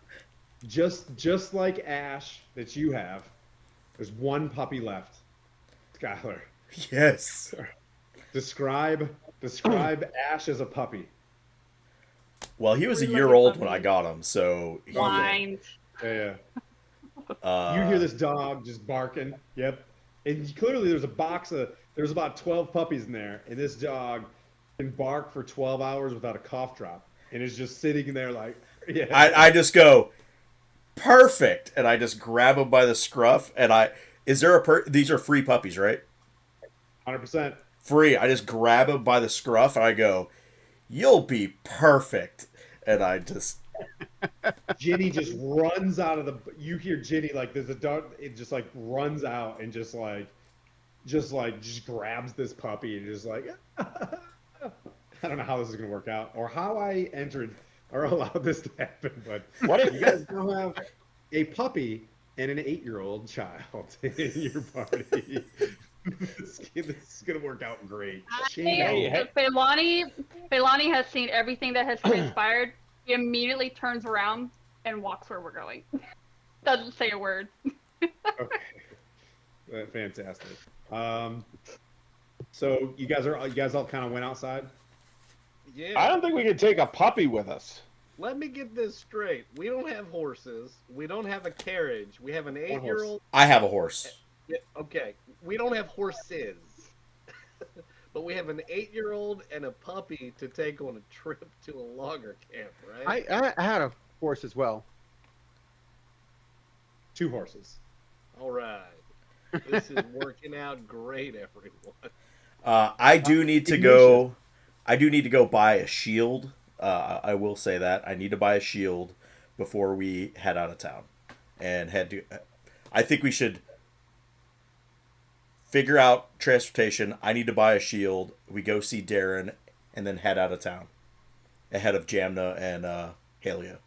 Just like Ash that you have, there's one puppy left. Skylar, Yes. describe Ash as a puppy. Well, he was a Three-legged year old puppy. when I got him, so he, Blind. Yeah. uh, You hear this dog just barking. Yep. And clearly there's about 12 puppies in there, and this dog can bark for 12 hours without a cough drop, and is just sitting there like, yeah. I just go, perfect, and I just grab him by the scruff, and these are free puppies, right? 100%. Free. I just grab him by the scruff, and I go, you'll be perfect, and I just Ginny just runs out of you hear Ginny like there's a dog, it just like runs out and just grabs this puppy and just like I don't know how this is gonna work out or how I entered or allowed this to happen, but What if you guys now have a puppy and an 8-year-old child in your party. This is gonna work out great. Feilani has seen everything that has transpired. He immediately turns around and walks where we're going. Doesn't say a word. Okay. Fantastic. So you guys all kind of went outside. Yeah. I don't think we could take a puppy with us. Let me get this straight. We don't have horses. We don't have a carriage. We have an 8-year-old. I have a horse. Yeah, okay. We don't have horses. But we have an 8-year-old and a puppy to take on a trip to a logger camp, right? I had a horse as well. 2 horses. All right. This is working out great, everyone. I do need to go. I do need to go buy a shield. I will say that I need to buy a shield before we head out of town, and head to. I think we should figure out transportation. I need to buy a shield. We go see Darren, and then head out of town, ahead of Jamna and Halia.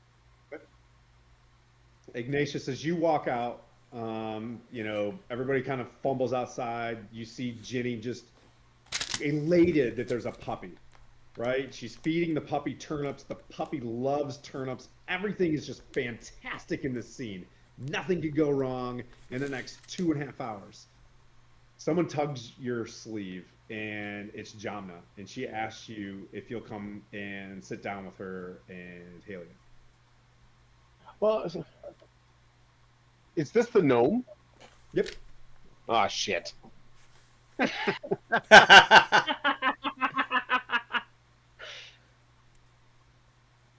Ignatius, as you walk out You know, everybody kind of fumbles outside. You see Ginny just elated that there's a puppy, right? She's feeding the puppy turnips. The puppy loves turnips. Everything is just fantastic in this scene. Nothing could go wrong in the next 2.5 hours. Someone tugs your sleeve, and it's Jamna, and she asks you if you'll come and sit down with her and Halia. Well, is this the gnome? Yep. Ah, shit.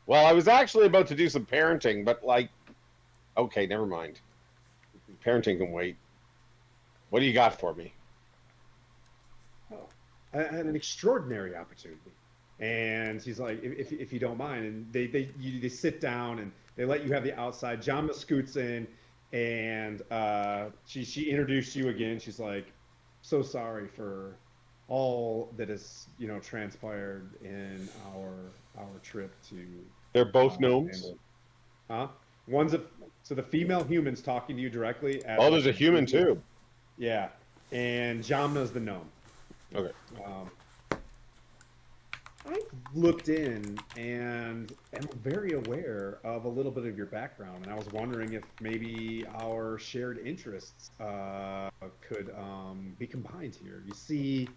Well, I was actually about to do some parenting, but like, okay, never mind. Parenting can wait. What do you got for me? Oh, I had an extraordinary opportunity. And he's like, if you don't mind, and they sit down and they let you have the outside. Jamna scoots in, and she introduced you again. She's like, so sorry for all that has transpired in our trip to They're both gnomes. Istanbul. Huh? One's a so the female human's talking to you directly. As Oh, like there's a human too. Yeah, and Jamna's the gnome. Okay. I looked in and am very aware of a little bit of your background, and I was wondering if maybe our shared interests could be combined here. You see,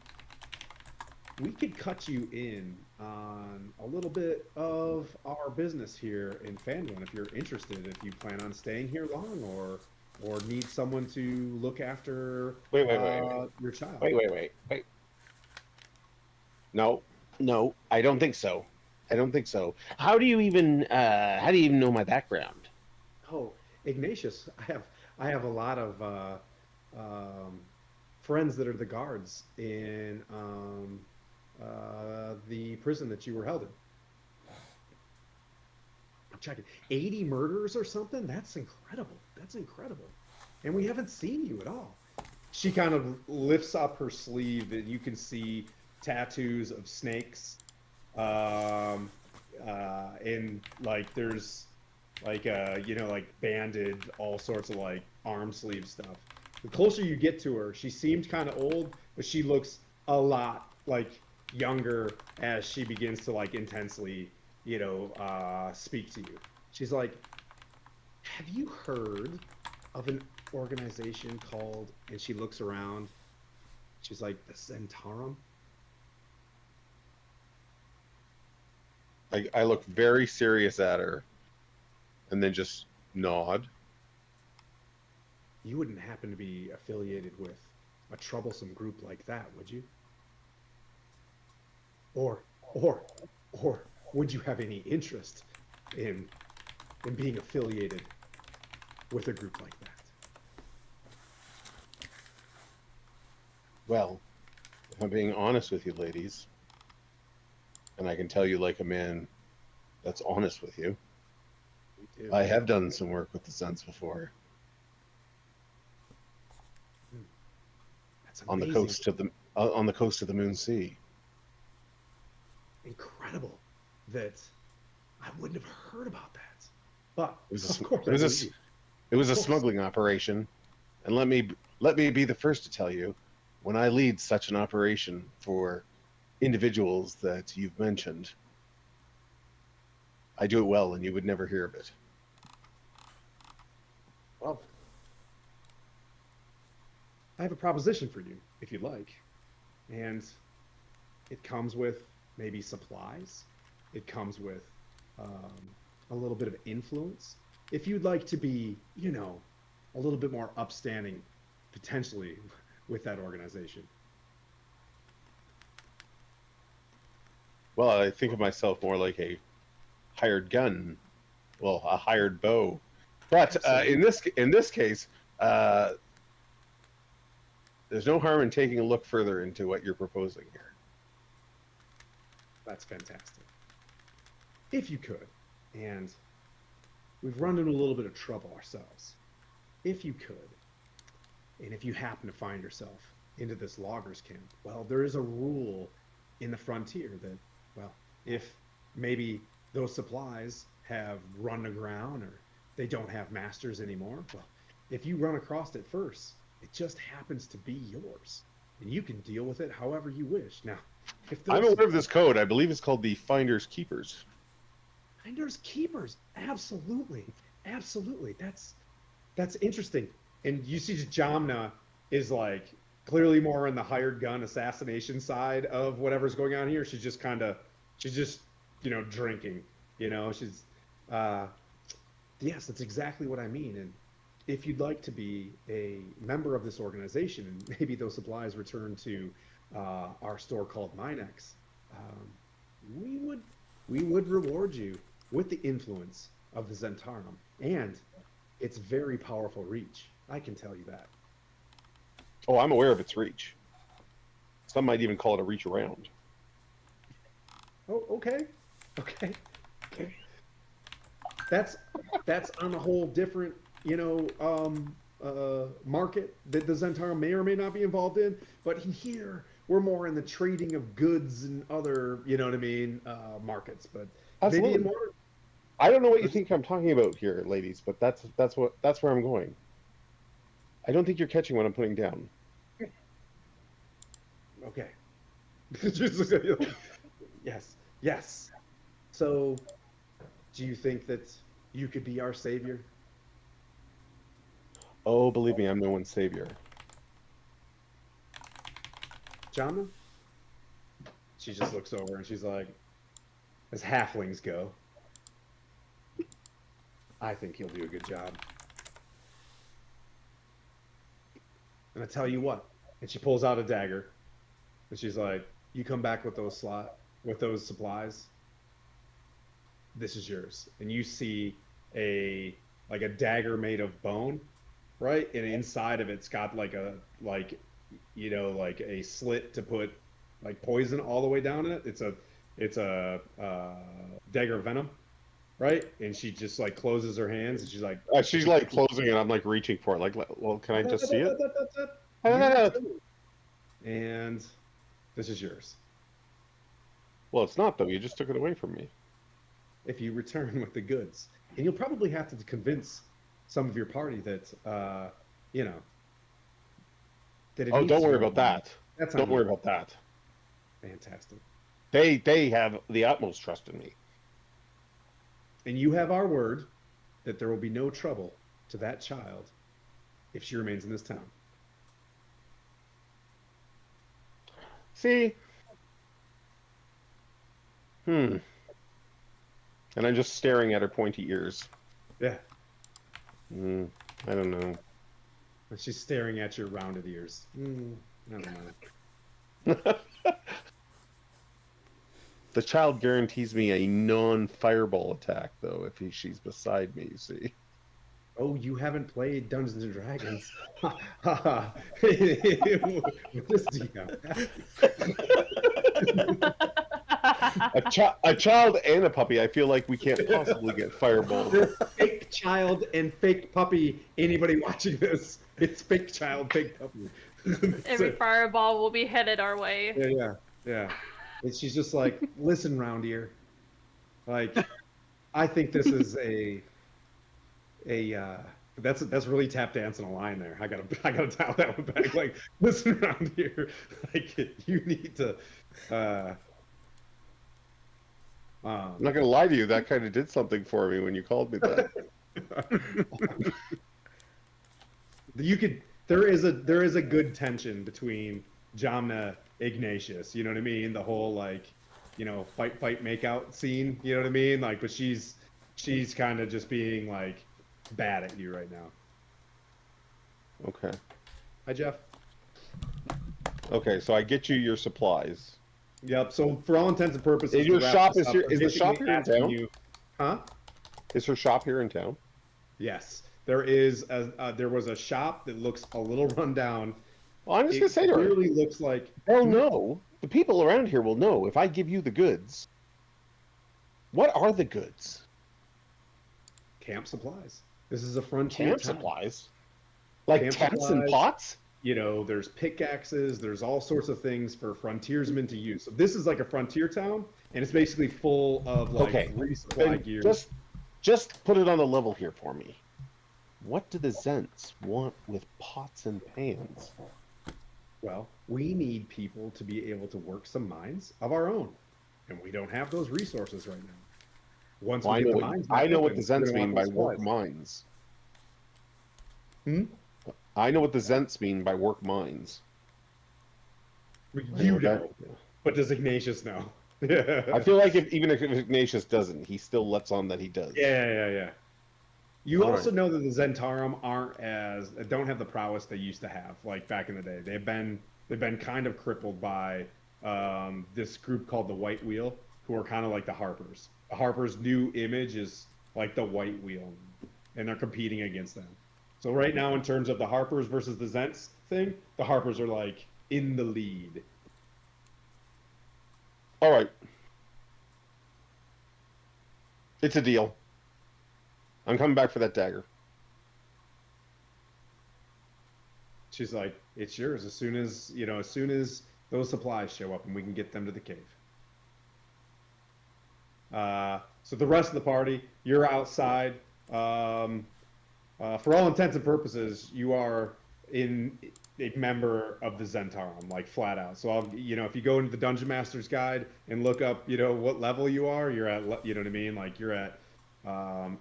we could cut you in on a little bit of our business here in Fandom if you're interested, if you plan on staying here long or need someone to look after Wait. your child. Wait. No, I don't think so. How do you even know my background? Oh, Ignatius, I have a lot of friends that are the guards in the prison that you were held in. I'm checking. 80 murders or something? That's incredible. And we haven't seen you at all. She kind of lifts up her sleeve and you can see tattoos of snakes. And like there's like like banded all sorts of like arm sleeve stuff. The closer you get to her, she seemed kind of old, but she looks a lot like younger as she begins to like intensely speak to you. She's like, have you heard of an organization called, and she looks around, she's like, the Zentarum? I look very serious at her, and then just nod. You wouldn't happen to be affiliated with a troublesome group like that, would you? Or would you have any interest in being affiliated with a group like that? Well, if I'm being honest with you, ladies, and I can tell you like a man that's honest with you, We do. I have done some work with the Suns before That's on the amazing. coast of the Moon Sea. Incredible that I wouldn't have heard about that. But It was of a, course it was I a, believe you. it was a Of course. smuggling operation, and let me be the first to tell you, when I lead such an operation for individuals that you've mentioned, I do it well, and you would never hear of it. Well, I have a proposition for you, if you'd like. And it comes with maybe supplies. It comes with a little bit of influence. If you'd like to be, a little bit more upstanding, potentially, with that organization. Well, I think of myself more like a hired gun, well, a hired bow. But in this case, there's no harm in taking a look further into what you're proposing here. That's fantastic. If you could, and we've run into a little bit of trouble ourselves. If you could, and if you happen to find yourself into this loggers camp, well, there is a rule in the frontier that, well, if maybe those supplies have run aground or they don't have masters anymore, well, if you run across it first, it just happens to be yours, and you can deal with it however you wish. Now, if I'm those aware of this code. I believe it's called the Finders Keepers. Finders keepers, absolutely, absolutely. That's interesting. And you see, Jamna is like clearly more on the hired gun assassination side of whatever's going on here. She's just, drinking. She's, yes, that's exactly what I mean. And if you'd like to be a member of this organization, and maybe those supplies return to our store called Minex, we would reward you with the influence of the Zentarum and its very powerful reach. I can tell you that. Oh, I'm aware of its reach. Some might even call it a reach around. Oh, okay. Okay. Okay. That's on a whole different, market that the Zentarum may or may not be involved in. But here, we're more in the trading of goods and other, markets. But maybe Absolutely. in more. I don't know what you think I'm talking about here, ladies, but that's where I'm going. I don't think you're catching what I'm putting down. Okay. Yes. Yes. So, do you think that you could be our savior? Oh, believe me, I'm no one's savior. Jana? She just looks over and she's like, as halflings go, I think he'll do a good job. And I tell you what, and she pulls out a dagger, and she's like, "You come back with those supplies. This is yours." And you see a dagger made of bone, right? And inside of it's got like a slit to put like poison all the way down in it. It's a dagger of venom. Right, and she just like closes her hands, and she's like closing it. I'm like reaching for it. Like, well, can I just see it? And this is yours. Well, it's not though. You just took it away from me. If you return with the goods, and you'll probably have to convince some of your party that that it Oh, needs don't to worry go about that. That's Don't on worry you. about that. Fantastic. They have the utmost trust in me. And you have our word that there will be no trouble to that child if she remains in this town. See? And I'm just staring at her pointy ears. Yeah. I don't know. And she's staring at your rounded ears. I don't know. The child guarantees me a non-fireball attack, though, if she's beside me, you see. Oh, you haven't played Dungeons and Dragons. What does DM have? A child and a puppy, I feel like we can't possibly get fireballed. There's fake child and fake puppy. Anybody watching this, it's fake child, fake puppy. Every fireball will be headed our way. Yeah. And she's just like, listen, round ear. Like, I think this is that's really tap dancing a line there. I gotta dial that one back. Like, listen, round here. Like, you need to. I'm not gonna lie to you, that kind of did something for me when you called me that. There is a good tension between Jamna Ignatius, you know what I mean? The whole fight make out scene, you know what I mean? Like, but she's kind of just being like bad at you right now. Okay. Hi, Jeff. Okay, so I get you your supplies. Yep. So for all intents and purposes, Is your to wrap shop this is up, your I'm is the shop basically here in asking town? you- Huh? Is her shop here in town? Yes. There was a shop that looks a little rundown. Well, I'm just gonna say to her, clearly looks like they'll know. The people around here will know if I give you the goods. What are the goods? camp supplies. This is a frontier Camp town. supplies? Like Camp tents and supplies. pots? There's pickaxes, there's all sorts of things for frontiersmen to use. So this is like a frontier town, and it's basically full of like Okay. resupply Then gear. just put it on a level here for me. What do the Zents want with pots and pans? Well, we need people to be able to work some mines of our own, and we don't have those resources right now. Once Well, we I get know the what mines I back know what open, the we're Zents gonna mean want by those work supplies. mines. Hmm? I know what the Zents mean by work mines. You know that? know, but does Ignatius know? I feel like even if Ignatius doesn't, he still lets on that he does. Yeah. You All also right. know that the Zentarum don't have the prowess they used to have, like back in the day. They've been kind of crippled by this group called the White Wheel, who are kind of like the Harpers. The Harpers' new image is like the White Wheel, and they're competing against them. So right now, in terms of the Harpers versus the Zents thing, the Harpers are like in the lead. All right. It's a deal. I'm coming back for that dagger. She's like, "It's yours as soon as those supplies show up and we can get them to the cave." So the rest of the party, you're outside. Um, for all intents and purposes, you are in a member of the Zentarum, like flat out. So if you go into the Dungeon Master's Guide and look up, what level you are, you're at, you know what I mean? Like you're at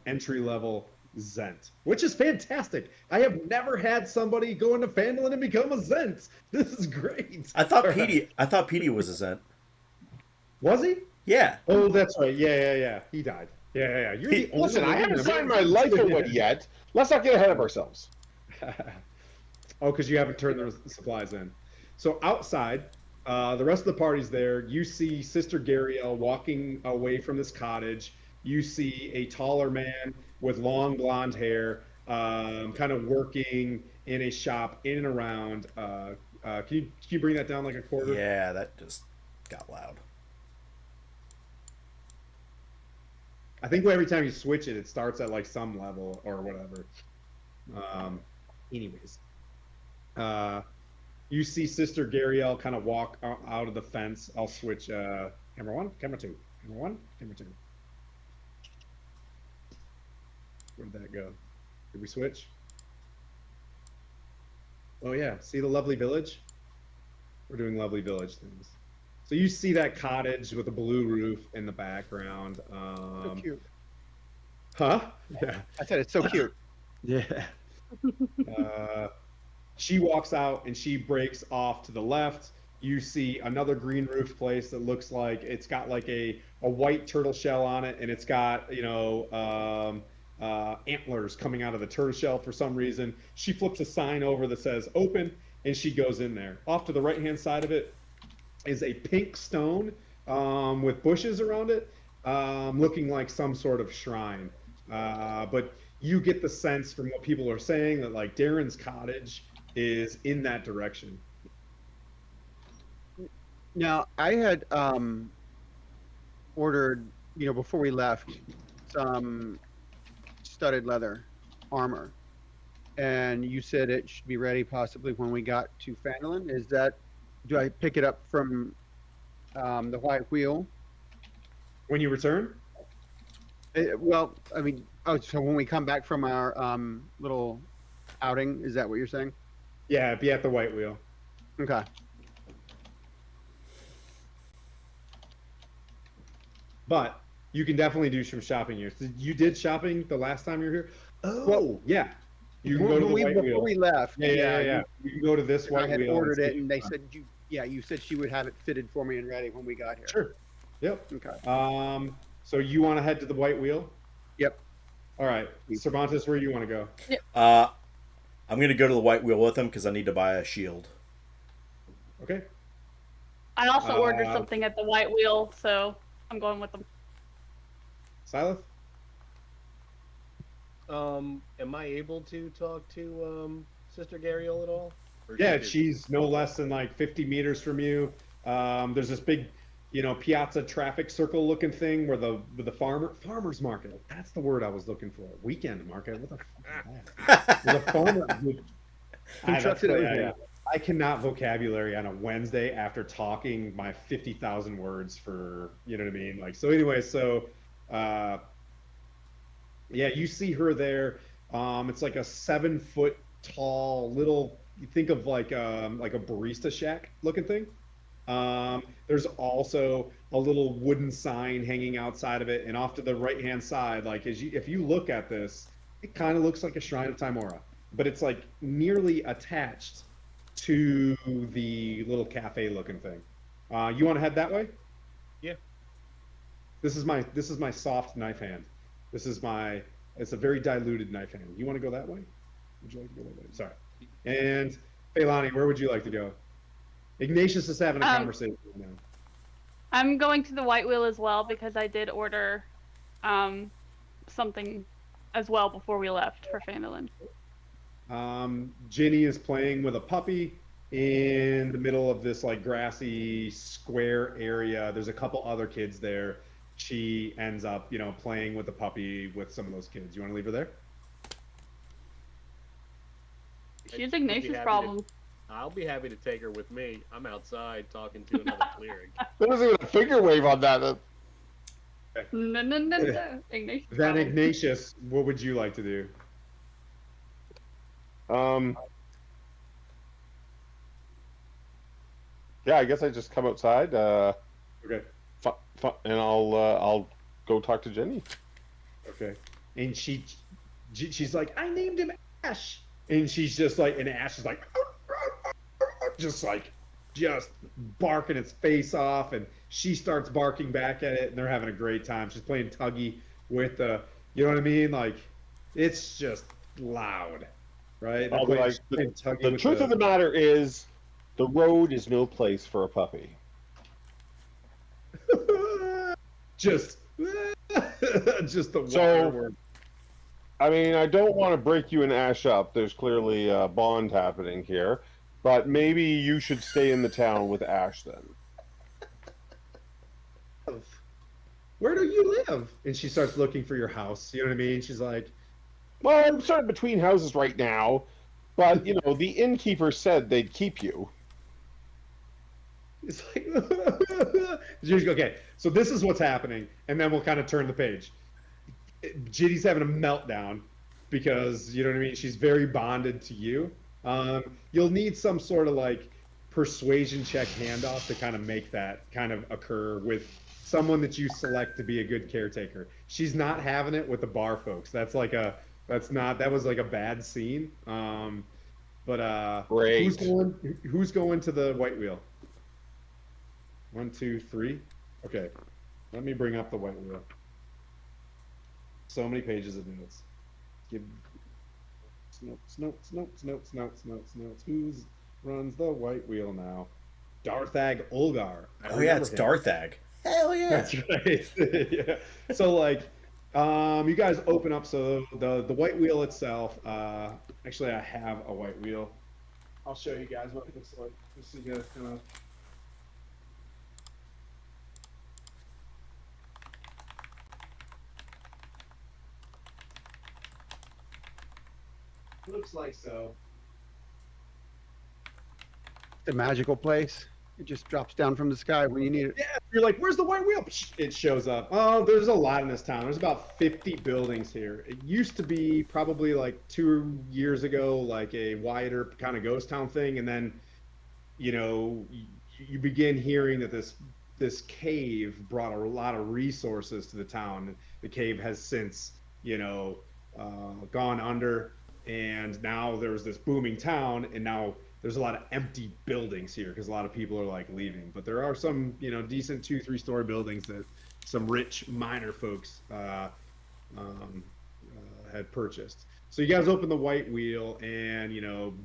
entry level Zent, which is fantastic. I have never had somebody go into Phandalin and become a Zent. This is great. I thought All right. Petey was a Zent. Was he? Yeah. Oh, that's right. Yeah. He died. Yeah. You're the only Listen, I one haven't that signed never- my life away yet. Let's not get ahead of ourselves. Oh, because you haven't turned the supplies in. So outside, the rest of the party's there. You see Sister Gariel walking away from this cottage. You see a taller man with long blonde hair, kind of working in a shop in and around. Can you bring that down like a quarter? Yeah, that just got loud. I think every time you switch it, it starts at like some level or whatever. Anyways, you see Sister Gariel kind of walk out of the fence. I'll switch camera one, camera two, camera one, camera two. Where did that go? Did we switch? Oh yeah, see the lovely village? We're doing lovely village things. So you see that cottage with a blue roof in the background. So cute. Huh? Yeah. I said it's so cute. Yeah. She walks out and she breaks off to the left. You see another green roof place that looks like it's got like a white turtle shell on it, and it's got antlers coming out of the turtle shell for some reason. She flips a sign over that says "Open," and she goes in there. Off to the right hand side of it is a pink stone with bushes around it, looking like some sort of shrine. But you get the sense from what people are saying that like Darren's cottage is in that direction. Now, I had ordered, before we left, some studded leather armor, and you said it should be ready possibly when we got to Phandalin. Do I pick it up from the White Wheel? When you return? Well, I mean, so when we come back from our little outing, is that what you're saying? Yeah, be at the White Wheel. Okay. But you can definitely do some shopping here. So you did shopping the last time you were here? Oh, Well, yeah. You can go to the White Before Wheel. we left, Yeah. You can go to this I White had Wheel. ordered see it, and they it's said you said she would have it fitted for me and ready when we got here. Sure. Yep. Okay. So you want to head to the White Wheel? Yep. All right. Cervantes, where do you want to go? I'm gonna go to the White Wheel with him because I need to buy a shield. Okay. I also ordered Uh, something at the White Wheel, so I'm going with them. Silas? Am I able to talk to Sister Gariel at all? Or Yeah, just- she's no less than like 50 meters from you. There's this big, piazza traffic circle looking thing where the farmer's market. That's the word I was looking for. Weekend market. What the fuck is that? There's a farmer. Constructed everything. I cannot vocabulary on a Wednesday after talking my 50,000 words for, you know what I mean? Like, so anyway, yeah, you see her there. It's like a 7 foot tall little. You think of like a barista shack looking thing. There's also a little wooden sign hanging outside of it, and off to the right hand side, like if you look at this, it kind of looks like a shrine of Timora, but it's like nearly attached to the little cafe looking thing. You want to head that way? Yeah. This is my soft knife hand. This is my it's a very diluted knife hand. You want to go that way? Would you like to go that way? Sorry. And Feilani, where would you like to go? Ignatius is having a conversation right now. I'm going to the White Wheel as well because I did order something as well before we left for Fandolin. Ginny is playing with a puppy in the middle of this like grassy square area. There's a couple other kids there. She ends up, playing with the puppy with some of those kids. You want to leave her there? She's Ignatius' problem. I'll be happy to take her with me. I'm outside talking to another clearing. There's even a figure wave on that. No. Ignatius' Then problem. Ignatius, what would you like to do? Yeah, I guess I just come outside. Okay. And I'll go talk to Jenny. Okay. And she's like, I named him Ash. And she's just like, and Ash is like, just barking its face off. And she starts barking back at it, and they're having a great time. She's playing tuggy with you know what I mean? Like, it's just loud, right? I'll be like, the truth of the matter is, the road is no place for a puppy. just the So, word. I mean, I don't want to break you and Ash up. There's clearly a bond happening here. But maybe you should stay in the town with Ash then. Where do you live? And she starts looking for your house. You know what I mean? She's like, Well, I'm sort of between houses right now. But, the innkeeper said they'd keep you. it's like, okay, so this is what's happening. And then we'll kind of turn the page. Ginny's having a meltdown because, you know what I mean? She's very bonded to you. You'll need some sort of like persuasion check handoff to kind of make that kind of occur with someone that you select to be a good caretaker. She's not having it with the bar folks. That was like a bad scene. Great. Who's going to the White Wheel? 1, 2, 3. Okay. Let me bring up the White Wheel. So many pages of notes. Notes. Who runs the White Wheel now? Darthag Ulgar. Oh yeah, it's Darthag. Hell yeah. That's right. Yeah. So you guys open up. So the White Wheel itself. Actually, I have a White Wheel. I'll show you guys what it looks like. Just so you guys kind of. Looks like so. The magical place. It just drops down from the sky when you need it. Yeah, you're like, where's the White Wheel? It shows up. Oh, there's a lot in this town. There's about 50 buildings here. It used to be probably like 2 years ago, like a wider kind of ghost town thing, and then, you begin hearing that this cave brought a lot of resources to the town. The cave has since, gone under. And now there's this booming town, and now there's a lot of empty buildings here because a lot of people are like leaving. But there are some, decent 2-3 story buildings that some rich miner folks had purchased. So you guys open the White Wheel, and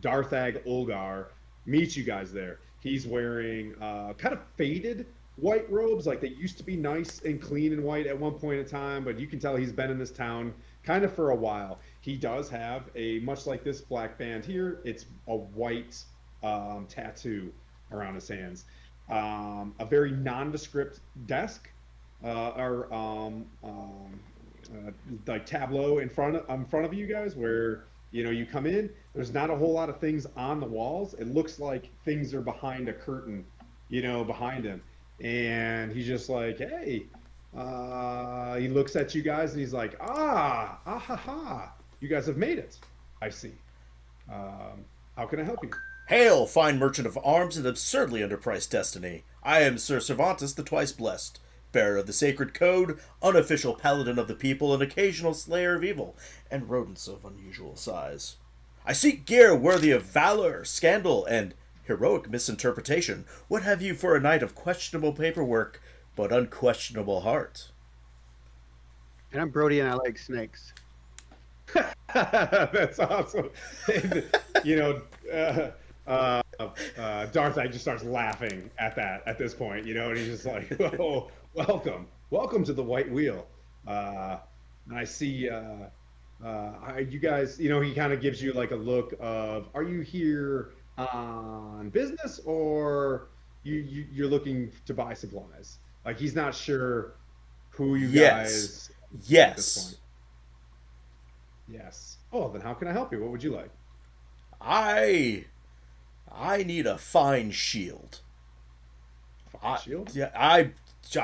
Darthag Ulgar meets you guys there. He's wearing kind of faded white robes, like they used to be nice and clean and white at one point in time, but you can tell he's been in this town kind of for a while. He does have much like this black band here, it's a white tattoo around his hands. A very nondescript desk, like tableau in front of you guys, where you come in. There's not a whole lot of things on the walls. It looks like things are behind a curtain, behind him. And he's just like, hey. He looks at you guys and he's like, ha ha. you guys have made it. I see. How can I help you? Hail, fine merchant of arms and absurdly underpriced destiny. I am Sir Cervantes the Twice Blessed, bearer of the sacred code, unofficial paladin of the people, and occasional slayer of evil, and rodents of unusual size. I seek gear worthy of valor, scandal, and heroic misinterpretation. What have you for a knight of questionable paperwork, but unquestionable heart? And I'm Brody, and I like snakes. That's awesome. And, you know, Darth just starts laughing at this point, you know, and he's just like, "Oh, welcome to the White Wheel." And I see, you guys, you know, he kind of gives you like a look of, are you here on business or you're looking to buy supplies? Like he's not sure who you guys at this Yes. point. Yes. Oh, then how can I help you? What would you like? I need a fine shield. Shield? Yeah, I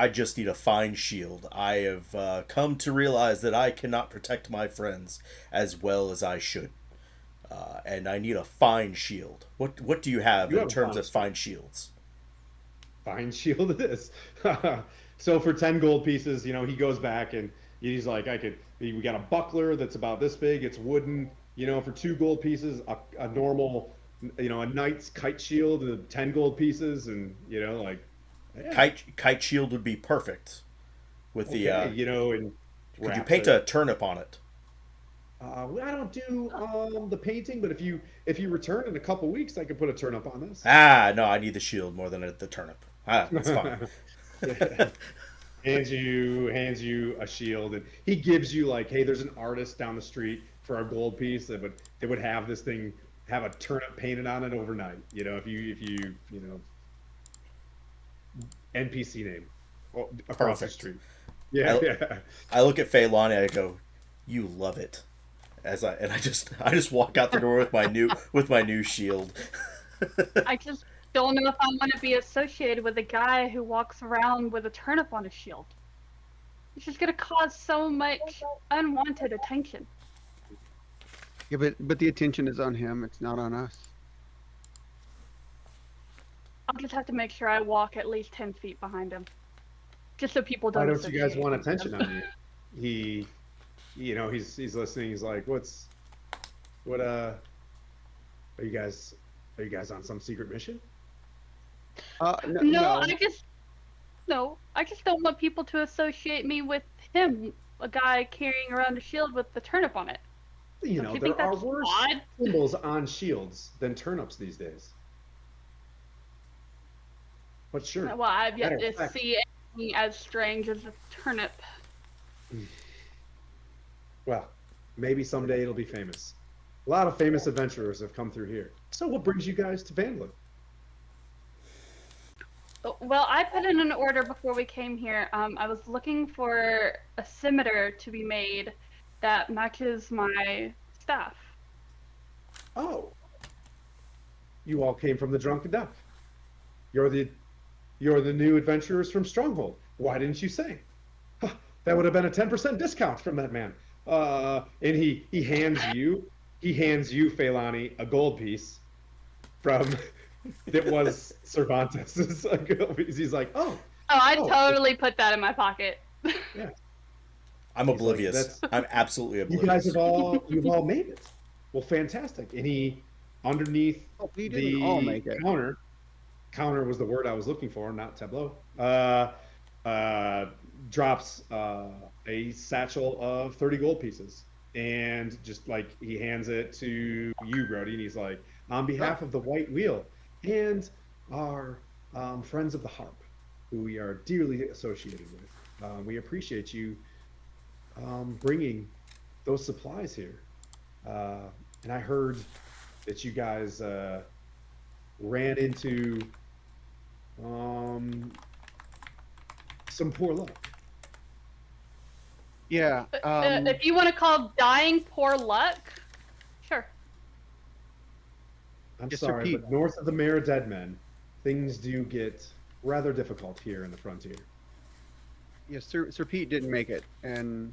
just need a fine shield. I have come to realize that I cannot protect my friends as well as I should, and I need a fine shield. What do you have You in have a terms fine of fine shields? Fine shield it is. So for 10 gold pieces, you know, he goes back and he's like, we got a buckler that's about this big. It's wooden, you know, for 2 gold pieces, a normal, you know, a knight's kite shield, 10 gold pieces. And, you know, like, yeah, Kite shield would be perfect. With okay, the you know, and could you wraps paint it. a turnip on it? I don't do the painting, but if you return in a couple weeks, I could put a turnip on this. Ah, no, I need the shield more than the turnip. Ah, that's fine. hands you a shield, and he gives you like, hey, there's an artist down the street for a gold piece that would have this thing have a turnip painted on it overnight. You know, if you know, NPC name across the Perfect. street. Yeah, I- yeah. I look at Feilani and I go, "You love it," I just walk out the door with my new shield. I just don't know if I want to be associated with a guy who walks around with a turnip on his shield. It's just gonna cause so much unwanted attention. Yeah, but the attention is on him. It's not on us. I'll just have to make sure I walk at least 10 feet behind him, just so people Why don't. don't you guys associate want me with attention him. on you? He, you know, he's listening. He's like, what are you guys on some secret mission? No, I just don't want people to associate me with him, a guy carrying around a shield with the turnip on it. You Don't know, you there think are that's worse odd? symbols on shields than turnips these days. But sure. Well, I've yet Matter of to fact- see anything as strange as a turnip. Well, maybe someday it'll be famous. A lot of famous adventurers have come through here. So what brings you guys to Vandalin? Well, I put in an order before we came here. I was looking for a scimitar to be made that matches my staff. Oh. You all came from the Drunken Duck. You're the new adventurers from Stronghold. Why didn't you say? Huh, that would have been a 10% discount from that man. And he hands you Feilani a gold piece from that was Cervantes' gold piece. He's like, oh, Oh, I Oh. totally put that in my pocket. yeah. I'm He's like, oblivious. I'm absolutely You oblivious. guys you've all made it. Well, fantastic. And he underneath Oh, we didn't all make it. counter was the word I was looking for, not tableau. Drops a satchel of 30 gold pieces, and just like he hands it to you, Brody, and he's like, on behalf of the White Wheel and our friends of the Harp, who we are dearly associated with, we appreciate you bringing those supplies here. And I heard that you guys ran into some poor luck. Yeah. If you want to call dying poor luck, sure. I'm Yes, Sir sorry, Pete. but north of the Mare of Dead Men, things do get rather difficult here in the frontier. Yeah, Sir Pete didn't make it, and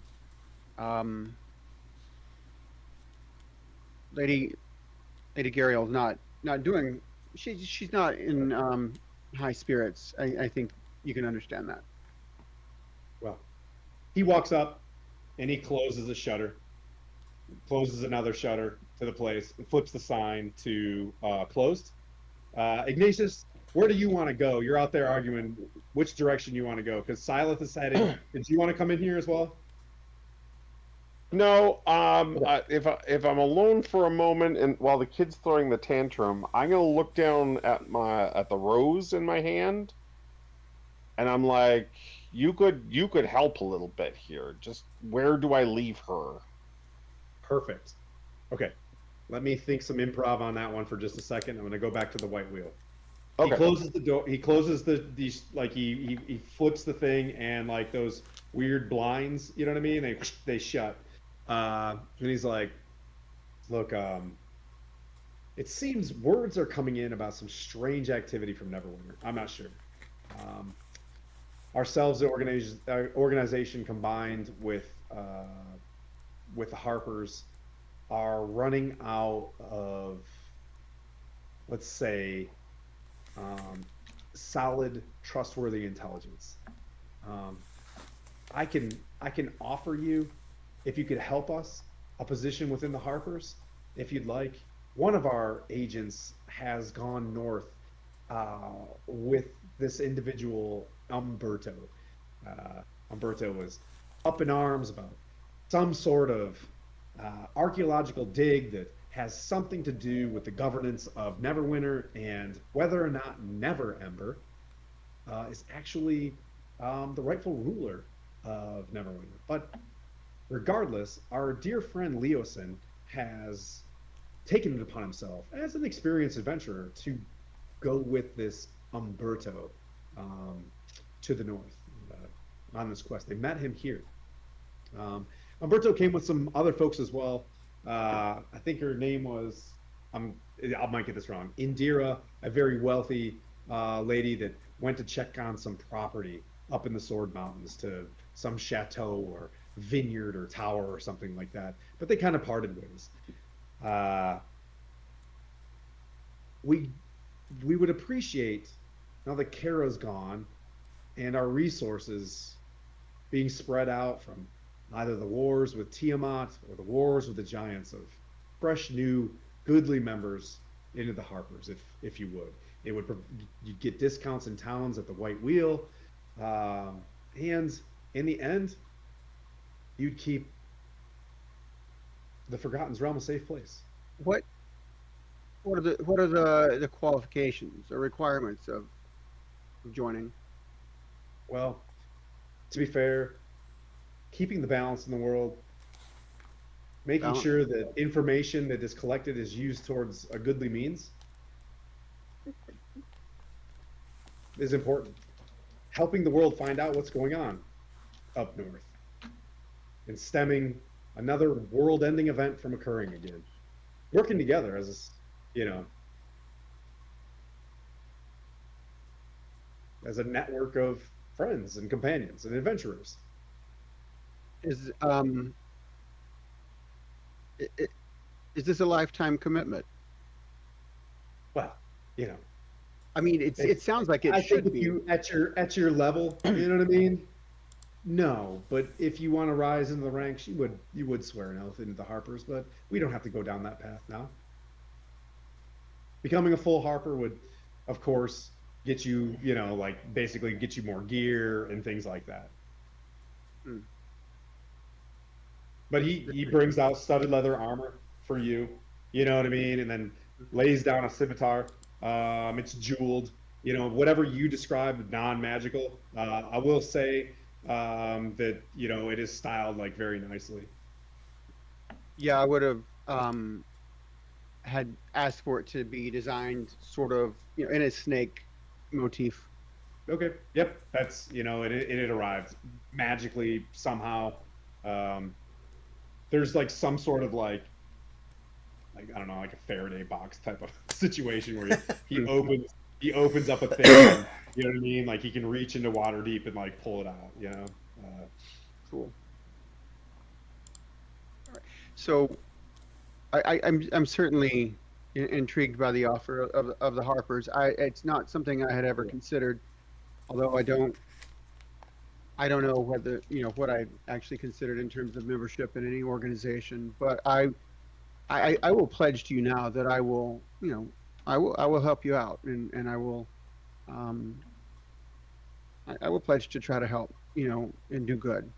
Lady Gariel's not doing. She's not in high spirits. I think you can understand that. Well, he walks up and he closes a shutter, closes another shutter to the place, and flips the sign to closed. Ignatius, where do you want to go? You're out there arguing which direction you want to go because Silas is heading. Did you want to come in here as well? No, if I'm alone for a moment and while the kid's throwing the tantrum, I'm gonna look down at the rose in my hand, and I'm like, you could help a little bit here. Just where do I leave her? Perfect. Okay. Let me think some improv on that one for just a second. I'm going to go back to the white wheel. He Okay. closes the door. He closes these like he flips the thing and like those weird blinds. You know what I mean? They shut. And he's like, "Look, it seems words are coming in about some strange activity from Neverwinter. I'm not sure. Ourselves, the organization combined with the Harpers, are running out of, let's say, solid, trustworthy intelligence. I can offer you, if you could help us, a position within the Harpers, if you'd like. One of our agents has gone north with this individual, Umberto. Umberto was up in arms about some sort of archaeological dig that has something to do with the governance of Neverwinter and whether or not Never Ember is actually the rightful ruler of Neverwinter. But regardless, our dear friend Leosin has taken it upon himself as an experienced adventurer to go with this Umberto to the north on this quest. They met him here. Umberto came with some other folks as well. I think her name was, I might get this wrong, Indira, a very wealthy lady that went to check on some property up in the Sword Mountains to some chateau or vineyard or tower or something like that. But they kind of parted ways. We would appreciate, now that Cara's gone and our resources being spread out from either the wars with Tiamat or the wars with the giants, of fresh new goodly members into the Harpers, if you would. You'd get discounts in towns at the White Wheel, and in the end, you'd keep the Forgotten's Realm a safe place. What are the qualifications or requirements of joining? Well, to be fair, keeping the balance in the world, making Balance. sure that information that is collected is used towards a goodly means is important. Helping the world find out what's going on up north and stemming another world-ending event from occurring again. Working together as as a network of friends and companions and adventurers. Is is this a lifetime commitment? Well, I mean, it sounds like it I should think if be. you at your level, you know what I mean? No, but if you want to rise into the ranks, you would swear an oath into the Harpers, but we don't have to go down that path now. Becoming a full Harper would, of course, get you, like basically get you more gear and things like that. Hmm. But he brings out studded leather armor for you, you know what I mean, and then lays down a scimitar. It's jeweled, whatever you described non-magical. I will say that it is styled like very nicely. Yeah, I would have had asked for it to be designed sort of, in a snake motif. Okay. Yep. That's it had arrived magically somehow. There's like some sort of like I don't know, like a Faraday box type of situation where he opens up a thing, and, you know what I mean? Like he can reach into water deep and like pull it out, Cool. All right. So I'm certainly intrigued by the offer of the Harpers. It's not something I had ever considered, although I don't know whether, what I actually considered in terms of membership in any organization, but I will pledge to you now that I will, I will help you out, and um, I will pledge to try to help, and do good,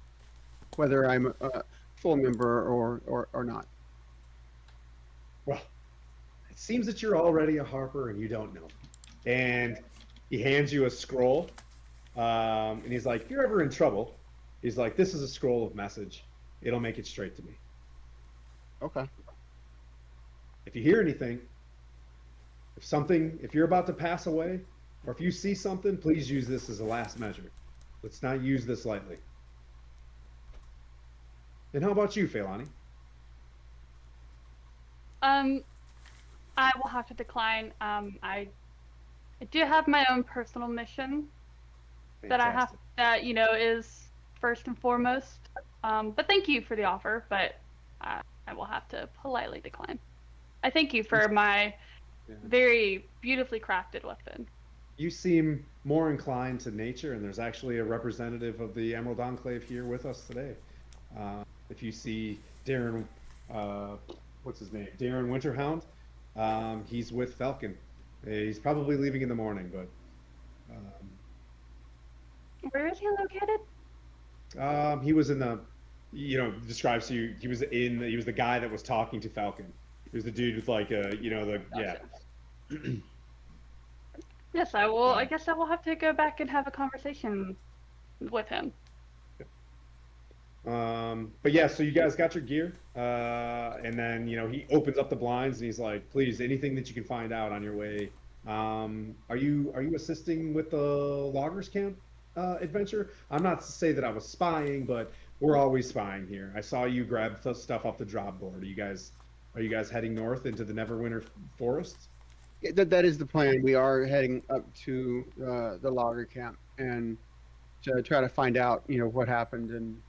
whether I'm a full member or not. Well, it seems that you're already a Harper and you don't know. And he hands you a scroll, and he's like, if you're ever in trouble, he's like, this is a scroll of message. It'll make it straight to me. Okay. If you hear anything, if you're about to pass away, or if you see something, please use this as a last measure. Let's not use this lightly. And how about you, Feilani? I will have to decline. I do have my own personal mission that I have, is first and foremost. But thank you for the offer, but I will have to politely decline. I thank you for my very beautifully crafted weapon. You seem more inclined to nature, and there's actually a representative of the Emerald Enclave here with us today. If you see Darren, what's his name? Darren Winterhound. He's with Falcon. He's probably leaving in the morning, but Where is he located? he was in the, describes to you. He was the guy that was talking to Falcon. He was the dude with like Gotcha. Yes, I will. I guess I will have to go back and have a conversation with him. But yeah, so you guys got your gear, and then he opens up the blinds and he's like, "Please, anything that you can find out on your way." Are you assisting with the loggers camp adventure? I'm not to say that I was spying, but we're always spying here. I saw you grab the stuff off the drop board. Are you guys heading north into the Neverwinter Forest? That is the plan. We are heading up to the logger camp and to try to find out, what happened. And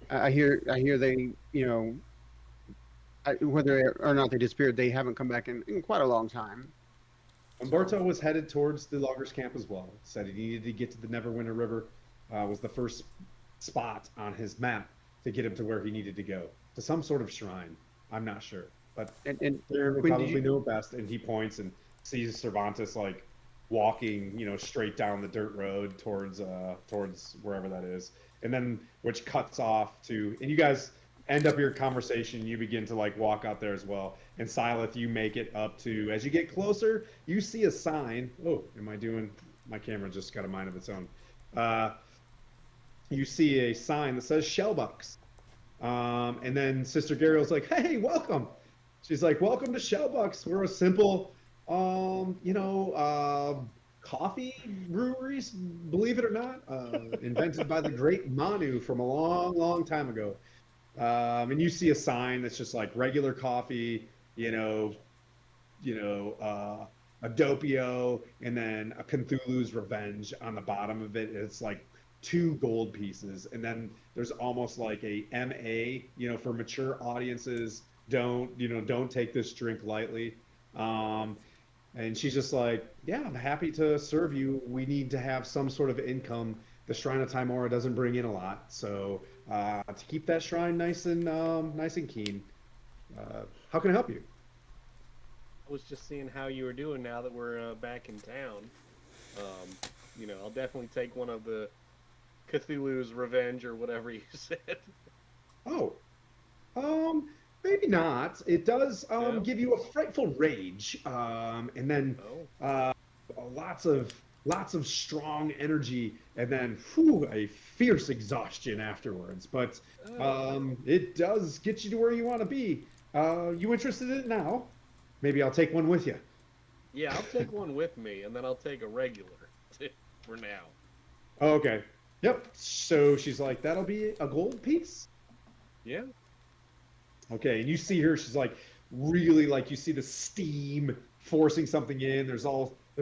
I hear they, whether or not they disappeared, they haven't come back in quite a long time. Umberto was headed towards the loggers camp as well. Said he needed to get to the Neverwinter River. Was the first spot on his map to get him to where he needed to go, to some sort of shrine. I'm not sure, but And Darren would when did probably you- know best. And he points and sees Cervantes like walking, straight down the dirt road towards wherever that is, and then which cuts off to, and you guys end up your conversation. You begin to like walk out there as well. And Silith, you make it up to, as you get closer, you see a sign. Oh, my camera just got a mind of its own. You see a sign that says Shellbucks. And then Sister Gariel's like, "Hey, welcome." She's like, "Welcome to Shellbucks. We're a simple, coffee breweries, believe it or not, invented by the great Manu from a long, long time ago." And you see a sign that's just like regular coffee, a Doppio, and then a Cthulhu's Revenge on the bottom of it. It's like 2 gold pieces, and then there's almost like a MA, for mature audiences. Don't take this drink lightly. And she's just like, "Yeah, I'm happy to serve you. We need to have some sort of income. The Shrine of Timora doesn't bring in a lot, so to keep that shrine nice and keen. How can I help you?" I was just seeing how you were doing now that we're back in town. I'll definitely take one of the Cthulhu's Revenge or whatever you said. Oh, maybe not. It does No? give you a frightful rage, and then lots of strong energy, and then a fierce exhaustion afterwards. But it does get you to where you want to be. You interested in it now? Maybe I'll take one with you. Yeah, I'll take one with me, and then I'll take a regular for now. Okay. Yep. So she's like, "That'll be a gold piece?" Yeah. Okay, and you see her, she's like really like, you see the steam forcing something in. There's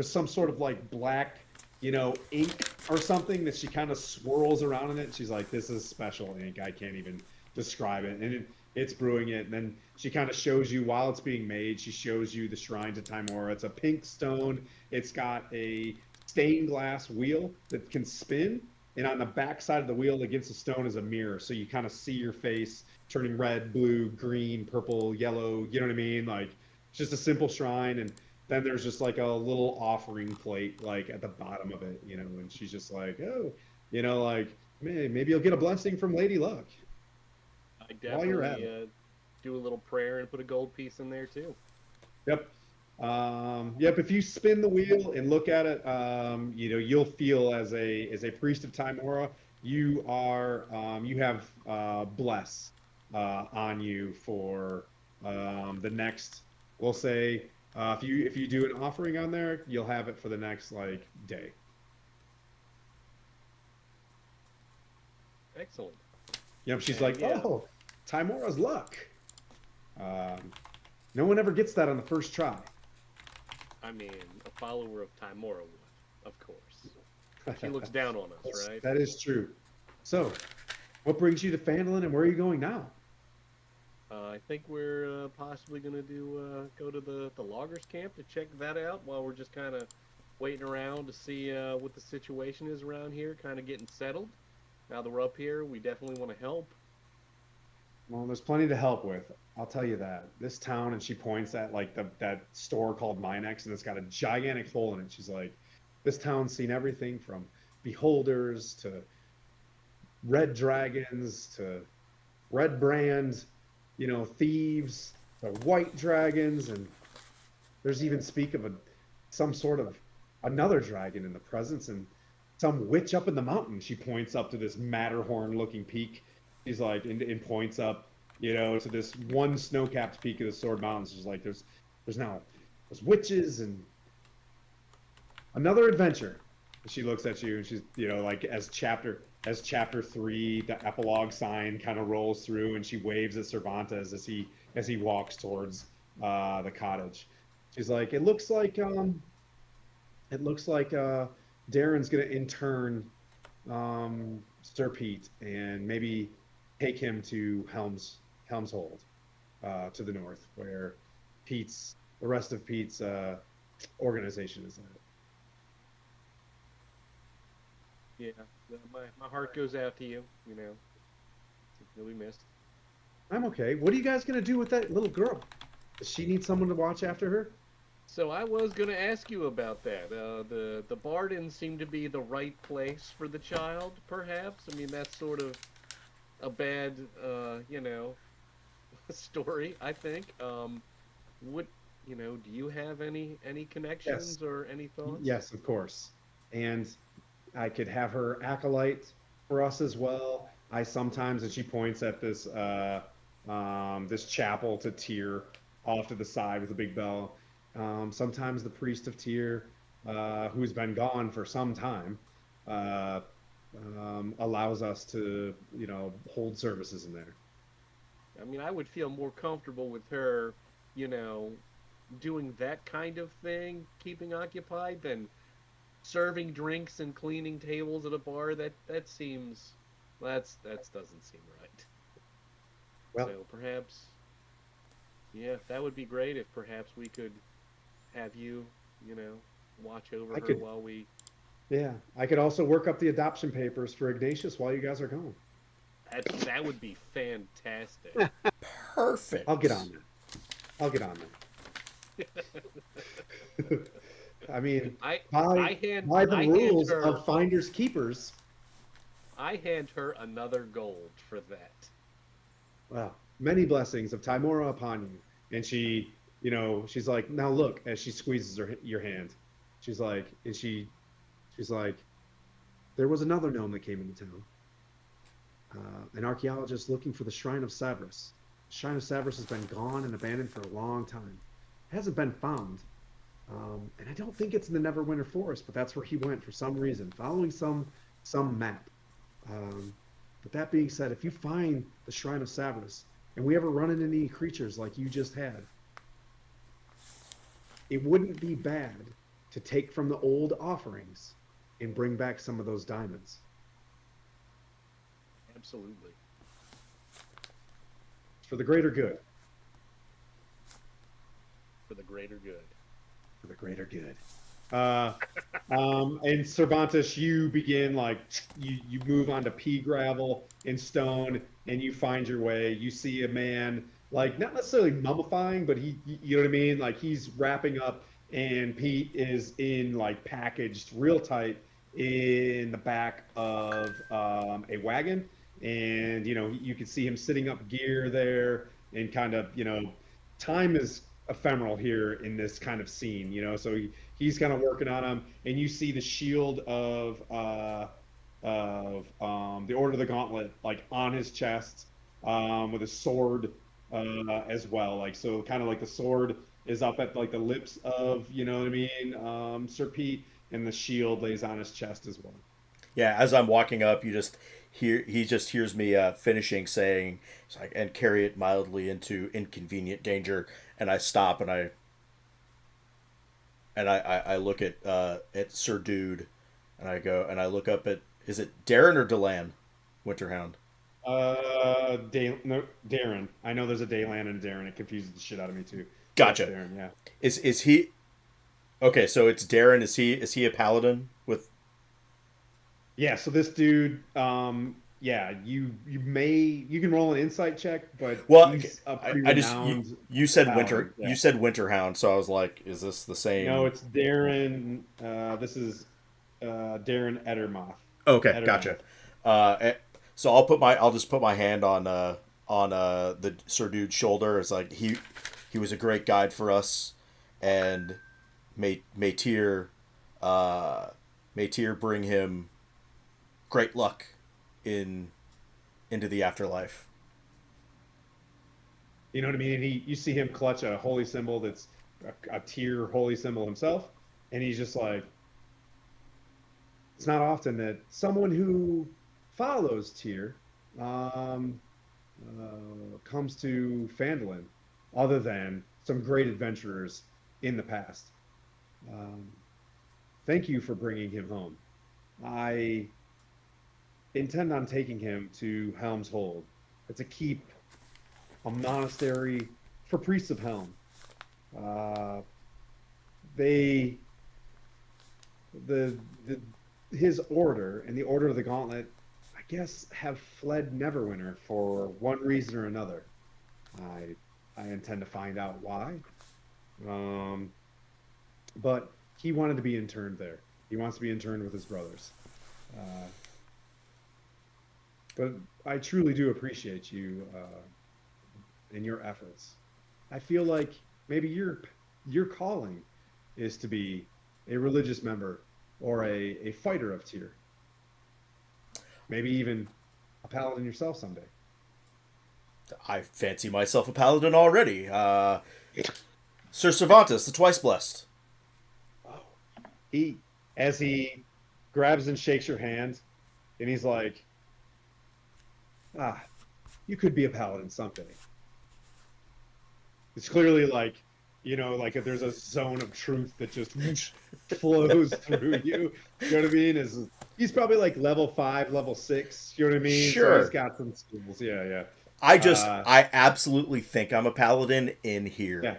some sort of like black, ink or something that she kind of swirls around in it. She's like, "This is special ink. I can't even describe it. And it's brewing it. And then she kind of shows you while it's being made, she shows you the shrine to Timora. It's a pink stone. It's got a stained glass wheel that can spin. And on the back side of the wheel against the stone is a mirror. So you kind of see your face turning red, blue, green, purple, yellow. You know what I mean? Like, it's just a simple shrine. And then there's just like a little offering plate, like at the bottom of it, you know, and she's just like, oh, you know, like, maybe you'll get a blessing from Lady Luck. I While you're at definitely do a little prayer and put a gold piece in there too. Yep. Yep. If you spin the wheel and look at it, you know, you'll feel as a priest of Timora, you are you have bless on you for the next. We'll say if you do an offering on there, you'll have it for the next like day. Excellent. Yep. She's And, like, yeah. oh, Timora's luck. No one ever gets that on the first try. I mean, a follower of Timora would, of course. She looks down on us, right? That is true. So, what brings you to Fandolin, and where are you going now? I think we're possibly going to go to the loggers camp to check that out while we're just kind of waiting around to see what the situation is around here, kind of getting settled. Now that we're up here, we definitely want to help. Well, there's plenty to help with. I'll tell you that. This town, and she points at like that store called Minex, and it's got a gigantic hole in it. She's like, this town's seen everything from beholders to red dragons to red brand, you know, thieves to white dragons, and there's even speak of some sort of another dragon in the presence, and some witch up in the mountain. She points up to this Matterhorn-looking peak. She's like, and points up, you know, to this one snow-capped peak of the Sword Mountains. She's like, there's witches and another adventure. And she looks at you, and she's, you know, like as chapter 3, the epilogue sign kind of rolls through, and she waves at Cervantes as he walks towards the cottage. She's like, it looks like Darren's gonna intern Sir Pete and maybe take him to Helmshold, to the north, where the rest of Pete's organization is at. Yeah, my heart goes out to you, you know. Really missed. I'm okay. What are you guys gonna do with that little girl? Does she need someone to watch after her? So I was going to ask you about that. The bar didn't seem to be the right place for the child, perhaps. I mean, that's sort of a bad, you know, story, I think. You know, do you have any connections or any thoughts? Yes, of course. And I could have her acolyte for us as well. I sometimes, and she points at this this chapel to Tyr off to the side with a big bell. Sometimes the priest of Tyr, who's been gone for some time, allows us to, you know, hold services in there. I mean, I would feel more comfortable with her, you know, doing that kind of thing, keeping occupied, than serving drinks and cleaning tables at a bar. That seems, that doesn't seem right. Well, So perhaps, yeah, that would be great if perhaps we could have you, you know, watch over her while we. yeah, I could also work up the adoption papers for Ignatius while you guys are gone. That would be fantastic. Perfect. I'll get on that. I mean, I by hand the rules her of finders keepers. I hand her another gold for that. Well, many blessings of Timora upon you. And she, you know, she's like, now look, as she squeezes your hand, she's like, there was another gnome that came into town. An archaeologist looking for the Shrine of Savras. The Shrine of Savras has been gone and abandoned for a long time. It hasn't been found. And I don't think it's in the Neverwinter Forest, but that's where he went for some reason, following some map. But that being said, if you find the Shrine of Savras, and we ever run into any creatures like you just had, it wouldn't be bad to take from the old offerings and bring back some of those diamonds. Absolutely. It's for the greater good. For the greater good. For the greater good. And Cervantes, you begin like you move onto pea gravel and stone, and you find your way. You see a man like not necessarily mummifying, but you know what I mean? Like he's wrapping up, and Pete is in like packaged real tight in the back of a wagon, and you know you can see him sitting up gear there, and kind of time is ephemeral here in this kind of scene, so he's kind of working on him, and you see the shield of the Order of the Gauntlet like on his chest, with a sword as well, like so kind of like the sword is up at like the lips of what I mean, Sir Pete, and the shield lays on his chest as well. Yeah, as I'm walking up, he just hears me finishing saying, it's like, and carry it mildly into inconvenient danger, and I stop and I look at Sir Dude, and I go and I look up at, is it Darren or Delan, Winterhound? No, Darren. I know there's a Daylan and a Darren. It confuses the shit out of me too. Gotcha. That's Darren, yeah. Is he? Okay, so it's Darren. Is he a paladin with? Yeah. So this dude, yeah, you can roll an insight check, but Well, he's a pretty I just renowned you said paladin, yeah. you said Winterhound, so I was like, is this the same? No, it's Darren. This is Darren Edermoth. Okay, Edermoth. gotcha. So I'll just put my hand on the Sir Dude's shoulder. It's like he was a great guide for us, and may Tyr bring him great luck into the afterlife. You know what I mean? And you see him clutch a holy symbol that's a Tyr holy symbol himself, and he's just like, it's not often that someone who follows Tyr comes to Phandalin, other than some great adventurers in the past. Thank you for bringing him home. I intend on taking him to Helm's Hold. It's a keep, a monastery for priests of Helm. His order and the Order of the Gauntlet, I guess, have fled Neverwinter for one reason or another. I intend to find out why. But he wanted to be interned there. He wants to be interned with his brothers. But I truly do appreciate you and your efforts. I feel like maybe your calling is to be a religious member or a fighter of Tyr. Maybe even a paladin yourself someday. I fancy myself a paladin already. Sir Cervantes, the twice blessed. As he grabs and shakes your hand, and he's like, you could be a paladin someday. It's clearly like, like if there's a zone of truth that just whoosh, flows through you. You know what I mean? He's probably like level 5, level 6. You know what I mean? Sure. So he's got some skills. Yeah. I absolutely think I'm a paladin in here. Yeah.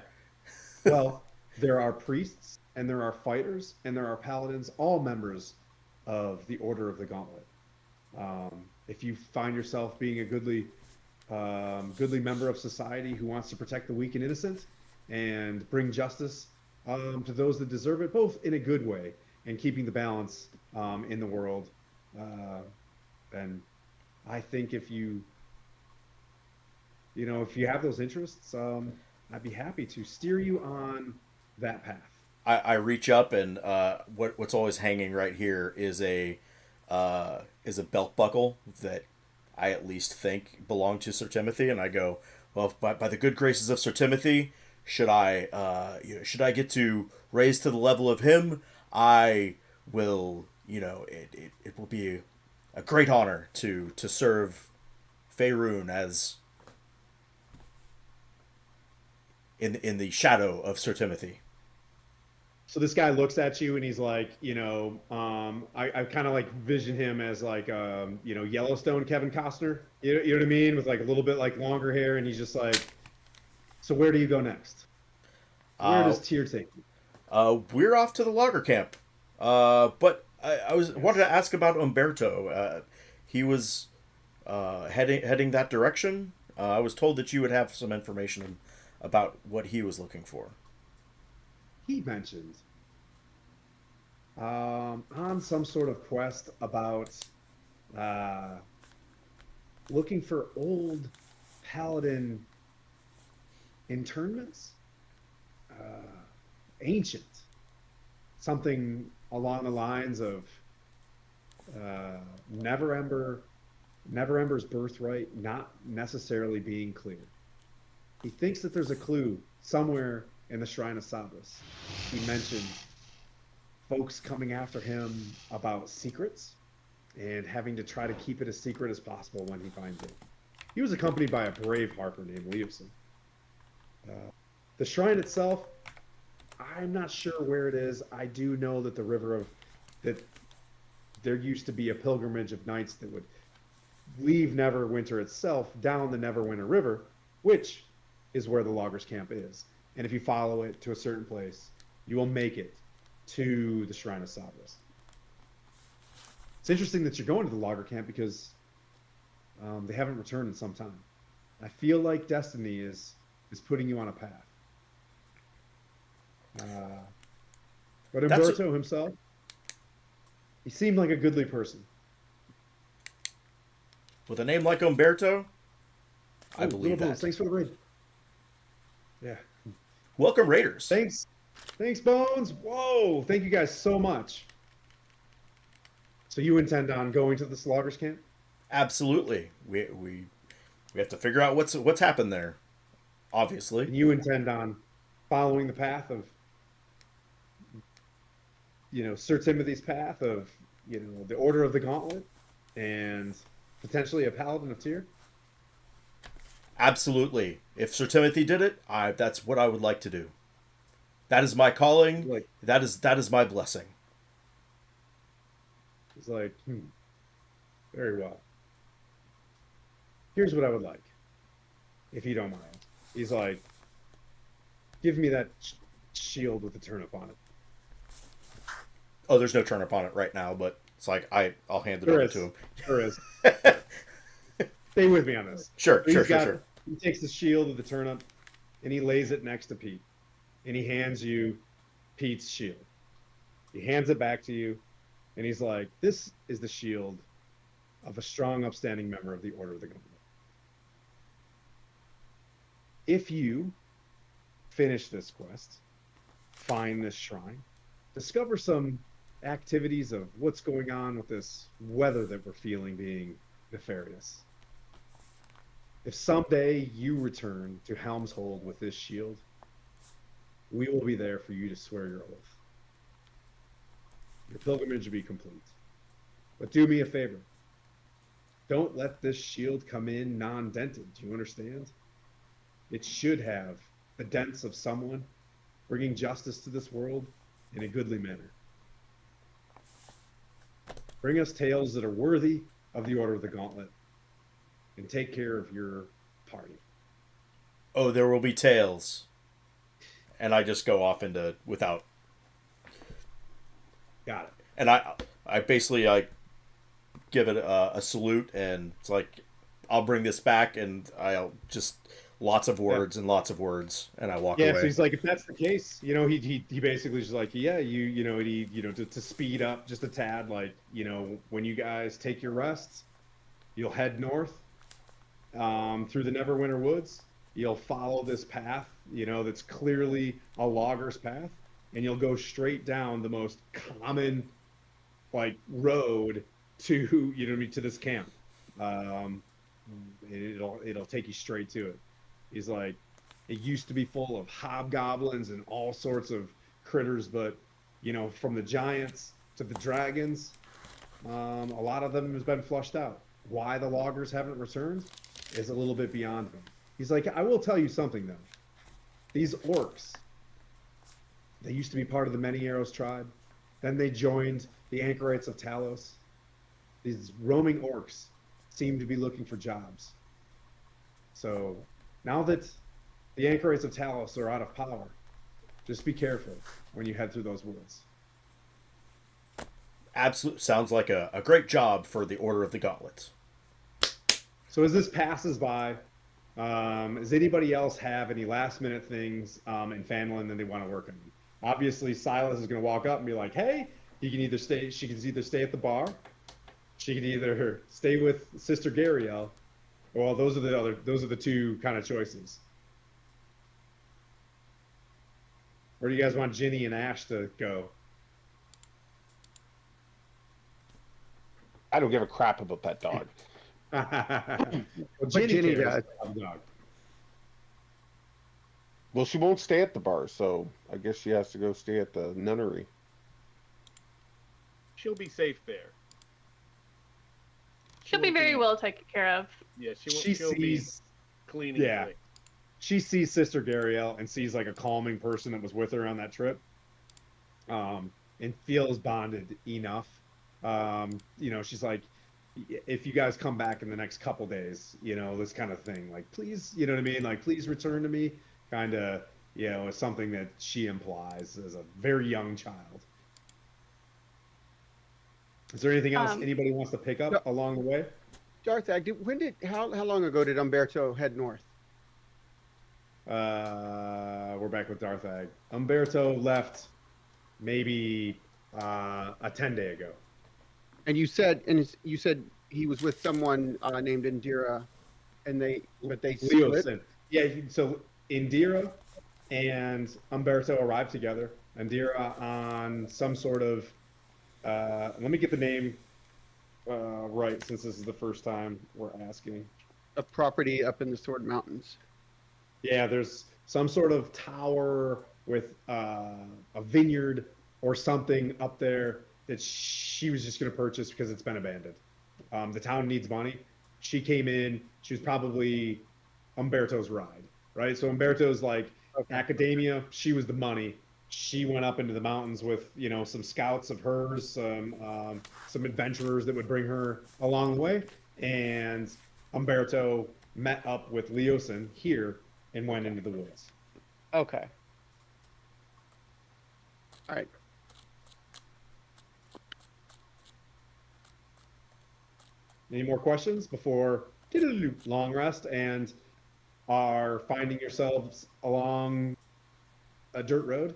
Well, there are priests, and there are fighters, and there are paladins, all members of the Order of the Gauntlet. If you find yourself being a goodly member of society who wants to protect the weak and innocent and bring justice to those that deserve it, both in a good way and keeping the balance in the world, then I think if you have those interests, I'd be happy to steer you on that path. I reach up, and what's always hanging right here is a belt buckle that I at least think belonged to Sir Timothy, and I go, well, by the good graces of Sir Timothy, should I get to raise to the level of him, I will, it will be a great honor to serve Faerun as in the shadow of Sir Timothy. So this guy looks at you and he's like, I kind of like vision him as like, Yellowstone Kevin Costner. You know what I mean? With like a little bit like longer hair, and he's just like, so where do you go next? Where Uh, does Tyr take you? we're off to the logger camp. But I wanted to ask about Umberto. He was heading that direction. I was told that you would have some information about what he was looking for. He mentioned on some sort of quest about looking for old paladin internments, ancient, something along the lines of Neverember's birthright not necessarily being clear. He thinks that there's a clue somewhere in the Shrine of Sabras. He mentioned folks coming after him about secrets and having to try to keep it as secret as possible when he finds it. He was accompanied by a brave harper named Leofson. The shrine itself, I'm not sure where it is. I do know that that there used to be a pilgrimage of knights that would leave Neverwinter itself down the Neverwinter River, which is where the loggers camp is. And if you follow it to a certain place, you will make it to the Shrine of Sabras. It's interesting that you're going to the logger camp because they haven't returned in some time. I feel like destiny is putting you on a path. But Umberto himself, he seemed like a goodly person. With a name like Umberto, I Little believe Bones, that. thanks for the raid. Yeah. Welcome, Raiders. Thanks, Bones. Whoa, thank you guys so much. So you intend on going to the loggers camp? Absolutely. We have to figure out what's happened there. Obviously. And you intend on following the path of, Sir Timothy's path of, the Order of the Gauntlet and potentially a Paladin of Tyr? Absolutely. If Sir Timothy did it, that's what I would like to do. That is my calling. That is my blessing. It's like, very well. Here's what I would like, if you don't mind. He's like, give me that shield with the turnip on it. Oh, there's no turnip on it right now, but it's like I'll hand it over to him. There is. Stay with me on this. Sure. He takes the shield of the turnip and he lays it next to Pete. And he hands you Pete's shield. He hands it back to you and he's like, this is the shield of a strong, upstanding member of the Order of the Gauntlet. If you finish this quest, find this shrine, discover some activities of what's going on with this weather that we're feeling being nefarious. If someday you return to Helm's Hold with this shield, we will be there for you to swear your oath. Your pilgrimage will be complete. But do me a favor. Don't let this shield come in non-dented. Do you understand? It should have the dents of someone bringing justice to this world in a goodly manner. Bring us tales that are worthy of the Order of the Gauntlet and take care of your party. Oh, there will be tales. And I just go off into without. Got it. And I basically give it a salute, and it's like, I'll bring this back, and I'll just lots of words and lots of words, and I walk away. Yeah, so he's like, if that's the case, he basically just like, yeah, to speed up just a tad, like, when you guys take your rests, you'll head north through the Neverwinter Woods. You'll follow this path, that's clearly a logger's path, and you'll go straight down the most common, road to, to this camp. It'll take you straight to it. He's like, it used to be full of hobgoblins and all sorts of critters, but, from the giants to the dragons, a lot of them has been flushed out. Why the loggers haven't returned is a little bit beyond me. He's like, I will tell you something, though. These orcs, They used to be part of the Many Arrows tribe. Then they joined the anchorites of Talos. These roaming orcs seem to be looking for jobs. So now that the anchorites of Talos are out of power, just be careful when you head through those woods. Absolute sounds like a great job for the Order of the Gauntlets. So as this passes by, does anybody else have any last minute things in Fanlin that they want to work on? Obviously, Silas is going to walk up and be like, "Hey, he can either stay. She can either stay at the bar. She can either stay with Sister Gariel. Well, those are the two kind of choices. Where do you guys want Ginny and Ash to go? I don't give a crap about that dog. Well, But Ginny Ginny cares does. about the dog. Well, she won't stay at the bar, so I guess she has to go stay at the nunnery. She'll be safe there. She'll be won't very well taken care of. Yeah, She she'll be sees, cleaning. yeah. things. She sees Sister Gariel and sees like a calming person that was with her on that trip, and feels bonded enough. She's like, if you guys come back in the next couple days, this kind of thing, like, please, you know what I mean? Like, please return to me, kind of, is something that she implies as a very young child. Is there anything else anybody wants to pick up along the way? Darthag, how long ago did Umberto head north? We're back with Darthag. Umberto left maybe a 10-day ago. And you said he was with someone named Indira, but they Leo split. said, yeah. So Indira and Umberto arrived together. Indira on some sort of. Let me get the name right, since this is the first time we're asking. A property up in the Sword Mountains. Yeah, there's some sort of tower with a vineyard or something up there that she was just going to purchase because it's been abandoned. The town needs money. She came in. She was probably Umberto's ride, right? So Umberto's like academia. She was the money. She went up into the mountains with some scouts of hers, some adventurers that would bring her along the way, and Umberto met up with Leosin here and went into the woods. Okay. All right. Any more questions before long rest and are finding yourselves along a dirt road?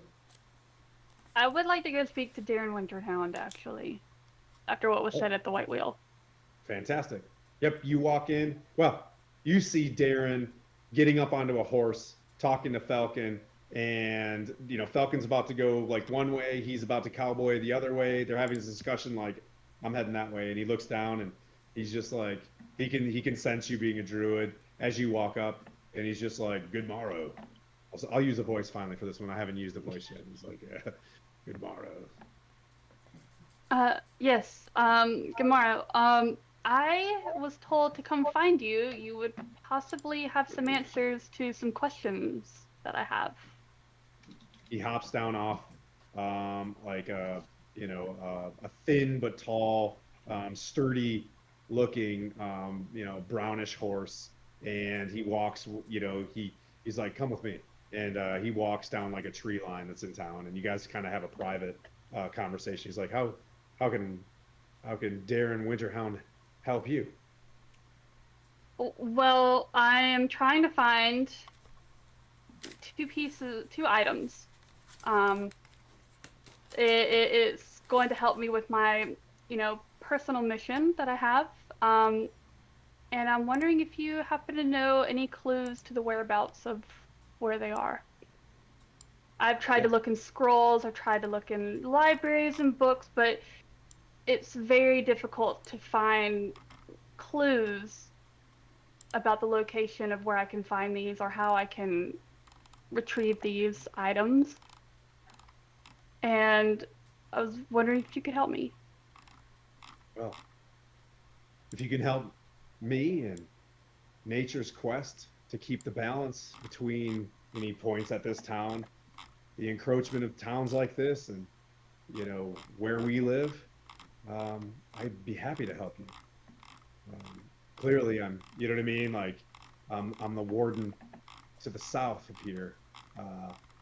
I would like to go speak to Darren Winterhound, actually, after what was said at the White Wheel. Fantastic. Yep, you walk in. Well, you see Darren getting up onto a horse, talking to Falcon, and Falcon's about to go like one way, he's about to cowboy the other way. They're having this discussion like, I'm heading that way, and he looks down and he's just like, he can sense you being a druid as you walk up, and he's just like, good morrow. I'll use a voice finally for this one. I haven't used a voice yet. He's like, yeah, good morrow. Yes, good morrow. I was told to come find you. You would possibly have some answers to some questions that I have. He hops down off like a thin but tall, sturdy looking brownish horse, and he walks. He's like, come with me, and he walks down like a tree line that's in town, and you guys kind of have a private conversation. He's like, how can Darren Winterhound help you? Well, I am trying to find two items. It's going to help me with my, personal mission that I have. And I'm wondering if you happen to know any clues to the whereabouts of where they are. I've tried to look in scrolls, I've tried to look in libraries and books, but it's very difficult to find clues about the location of where I can find these or how I can retrieve these items. And I was wondering if you could help me. Well, if you can help me in nature's quest to keep the balance between any points at this town, the encroachment of towns like this and, where we live, I'd be happy to help you. Clearly, you know what I mean? Like, I'm the warden to the south of here.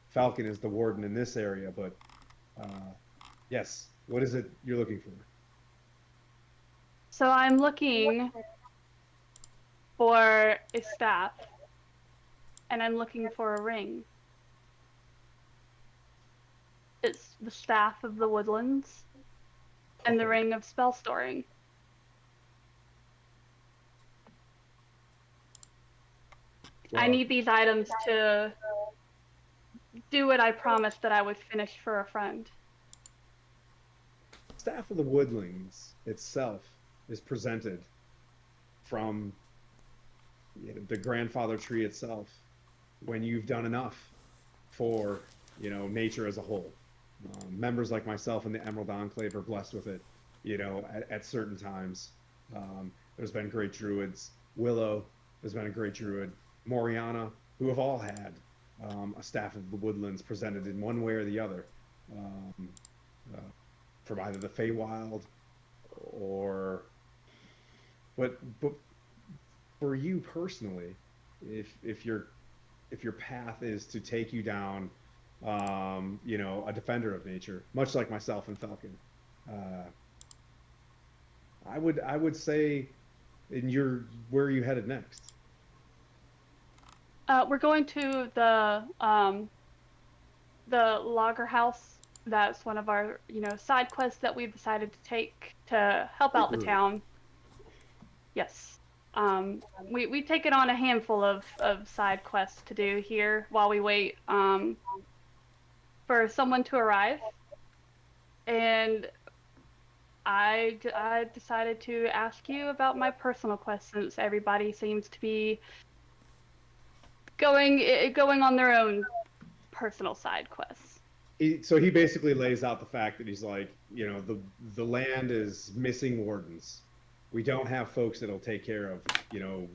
Falcon is the warden in this area, but yes, what is it you're looking for? So I'm looking for a staff, and I'm looking for a ring. It's the staff of the woodlands and the ring of spell storing. I Well, need these items to do what I promised that I would finish for a friend. Staff of the Woodlands itself is presented from the grandfather tree itself when you've done enough for nature as a whole. Members like myself in the Emerald Enclave are blessed with it, at certain times. There's been great druids. Willow has been a great druid. Moriana, who have all had a staff of the woodlands presented in one way or the other, from either the Feywild or, but for you personally, if your path is to take you down, a defender of nature, much like myself and Falcon, I would say, where are you headed next? We're going to the logger house. That's one of our, side quests that we've decided to take to help out the town. Yes. We've taken on a handful of side quests to do here while we wait for someone to arrive. And I decided to ask you about my personal quest since everybody seems to be going on their own personal side quests. So he basically lays out the fact that he's like, the land is missing wardens. We don't have folks that'll take care of,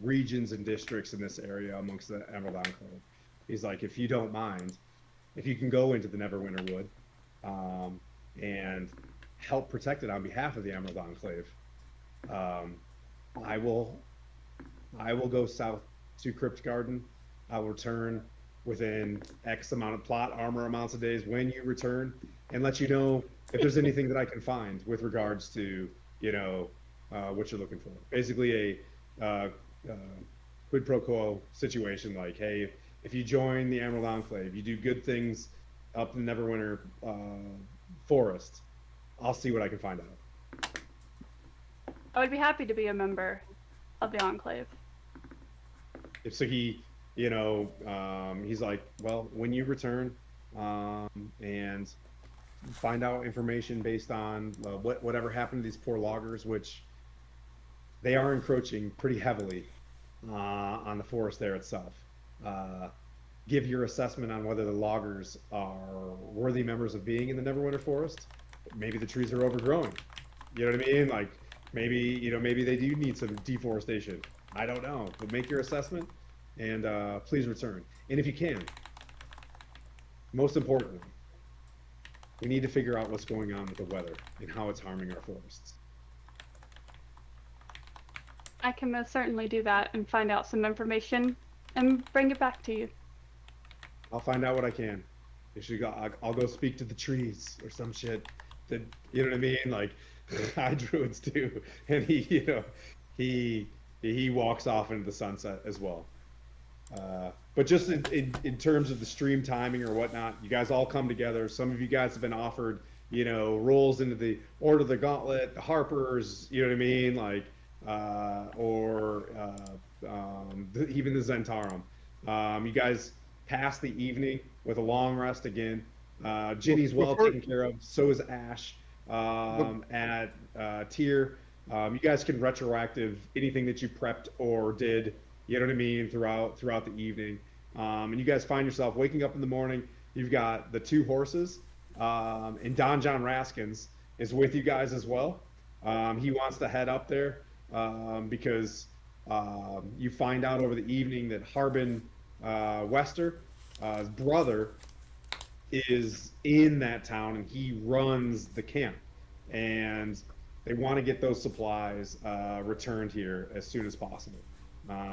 regions and districts in this area amongst the Emerald Enclave. He's like, if you don't mind, if you can go into the Neverwinter Wood, and help protect it on behalf of the Emerald Enclave, I will go south to Crypt Garden. I'll return within X amount of plot armor amounts of days when you return, and let you know if there's anything that I can find with regards to what you're looking for. Basically a quid pro quo situation, like, hey, if you join the Emerald Enclave, you do good things up in the Neverwinter forest, I'll see what I can find out. I would be happy to be a member of the Enclave. So he's like, well, when you return, and find out information based on whatever happened to these poor loggers, which they are encroaching pretty heavily on the forest there itself. Give your assessment on whether the loggers are worthy members of being in the Neverwinter Forest. Maybe the trees are overgrowing. You know what I mean? Like, maybe they do need some deforestation. I don't know. But make your assessment, and please return. And if you can, most importantly, we need to figure out what's going on with the weather and how it's harming our forests. I can most certainly do that and find out some information and bring it back to you. I'll find out what I can. I'll go speak to the trees or some shit. That, you know what I mean? Like, high druids do. And he walks off into the sunset as well. But just in terms of the stream timing or whatnot, you guys all come together. Some of you guys have been offered, roles into the Order of the Gauntlet, the Harpers, you know what I mean? Like, even the Zentarum. You guys pass the evening with a long rest again. Ginny's well taken care of. So is Ash at Tier. You guys can retroactive anything that you prepped or did, you know what I mean, throughout the evening. And you guys find yourself waking up in the morning. You've got the two horses, and Don John Raskins is with you guys as well. He wants to head up there because you find out over the evening that Harbin Wester, his brother, is in that town, and he runs the camp. And they want to get those supplies returned here as soon as possible.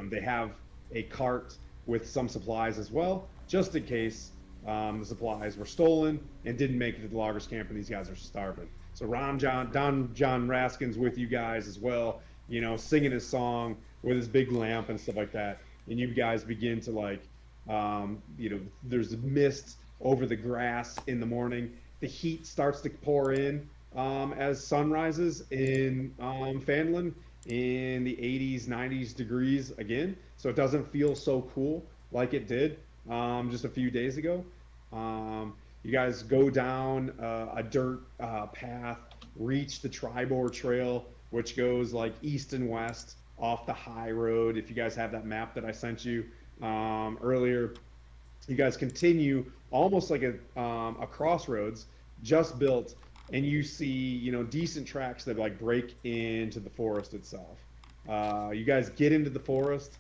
They have a cart with some supplies as well, just in case the supplies were stolen and didn't make it to the loggers camp, and these guys are starving. So Don John Raskin's with you guys as well, you know, singing his song with his big lamp and stuff like that. And you guys begin to like, you know, there's mist over the grass in the morning. The heat starts to pour in as sun rises in Fanlin in the 80s, 90s degrees again. So it doesn't feel so cool like it did just a few days ago. You guys go down a dirt path, reach the Tribor Trail, which goes like east and west off the high road. If you guys have that map that I sent you earlier, you guys continue almost like a crossroads just built, and you see, you know, decent tracks that like break into the forest itself. You guys get into the forest,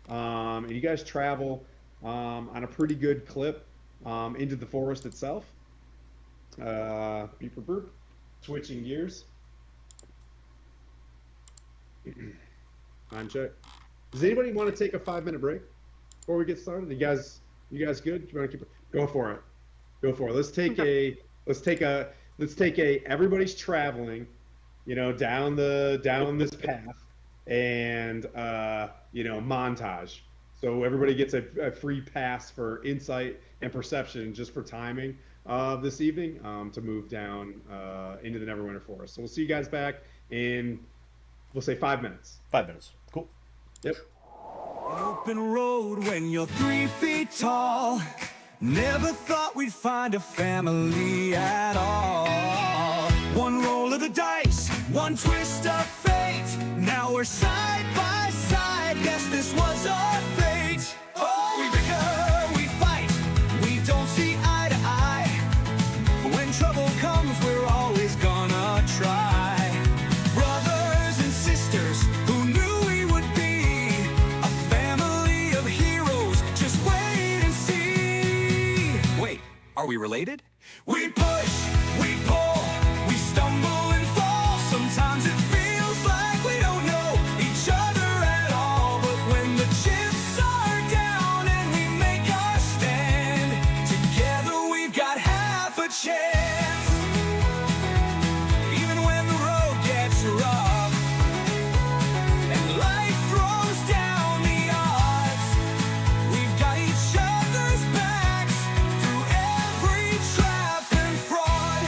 and you guys travel on a pretty good clip into the forest itself. Beep, burp, switching gears. Time check. Does anybody want to take a 5-minute break before we get started? You guys good? You want to keep it? Go for it. Go for it. Let's take a everybody's traveling, you know, down this path, and you know, montage. So everybody gets a free pass for insight and perception just for timing this evening to move down into the Neverwinter Forest. So we'll see you guys back in, we'll say 5 minutes. 5 minutes. Cool. Yep. An open road when you're 3 feet tall. Never thought we'd find a family at all. One roll of the dice, one twist of fate. Now we're side by side. Guess this was our fate. Oh, we bicker, we fight. We don't see eye to eye. But when trouble comes, we're always gonna try. Brothers and sisters who knew we would be a family of heroes. Just wait and see. Wait, are we related? We push, we pull, we stumble and fall. Sometimes it feels like we don't know each other at all. But when the chips are down and we make our stand, together we've got half a chance. Even when the road gets rough and life throws down the odds, we've got each other's backs through every trap and fraud.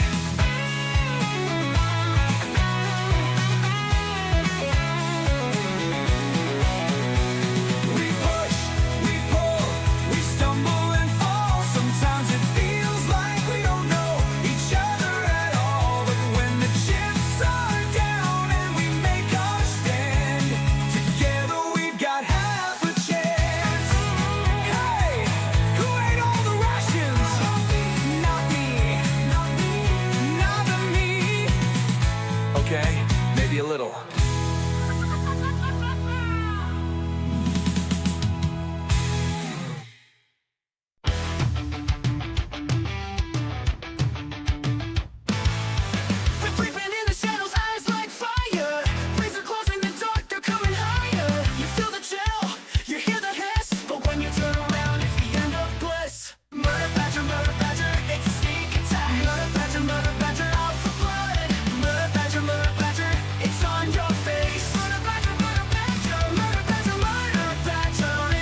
We push, we pull, we stumble and fall. Sometimes it feels like we don't know each other at all. But when the chips are down and we make our stand, together we've got half a chance. Hey, who ate all the rations? Not me, not me. Okay, maybe a little. We're creeping in the shadows, eyes like fire. Razor claws in the dark, they're coming higher. You feel the chill, you hear the hiss, but when you turn around, it's the end of bliss. Murder badger, it's a sneak attack. Murder badger, out for blood. Murder badger, it's on your face. Murder badger,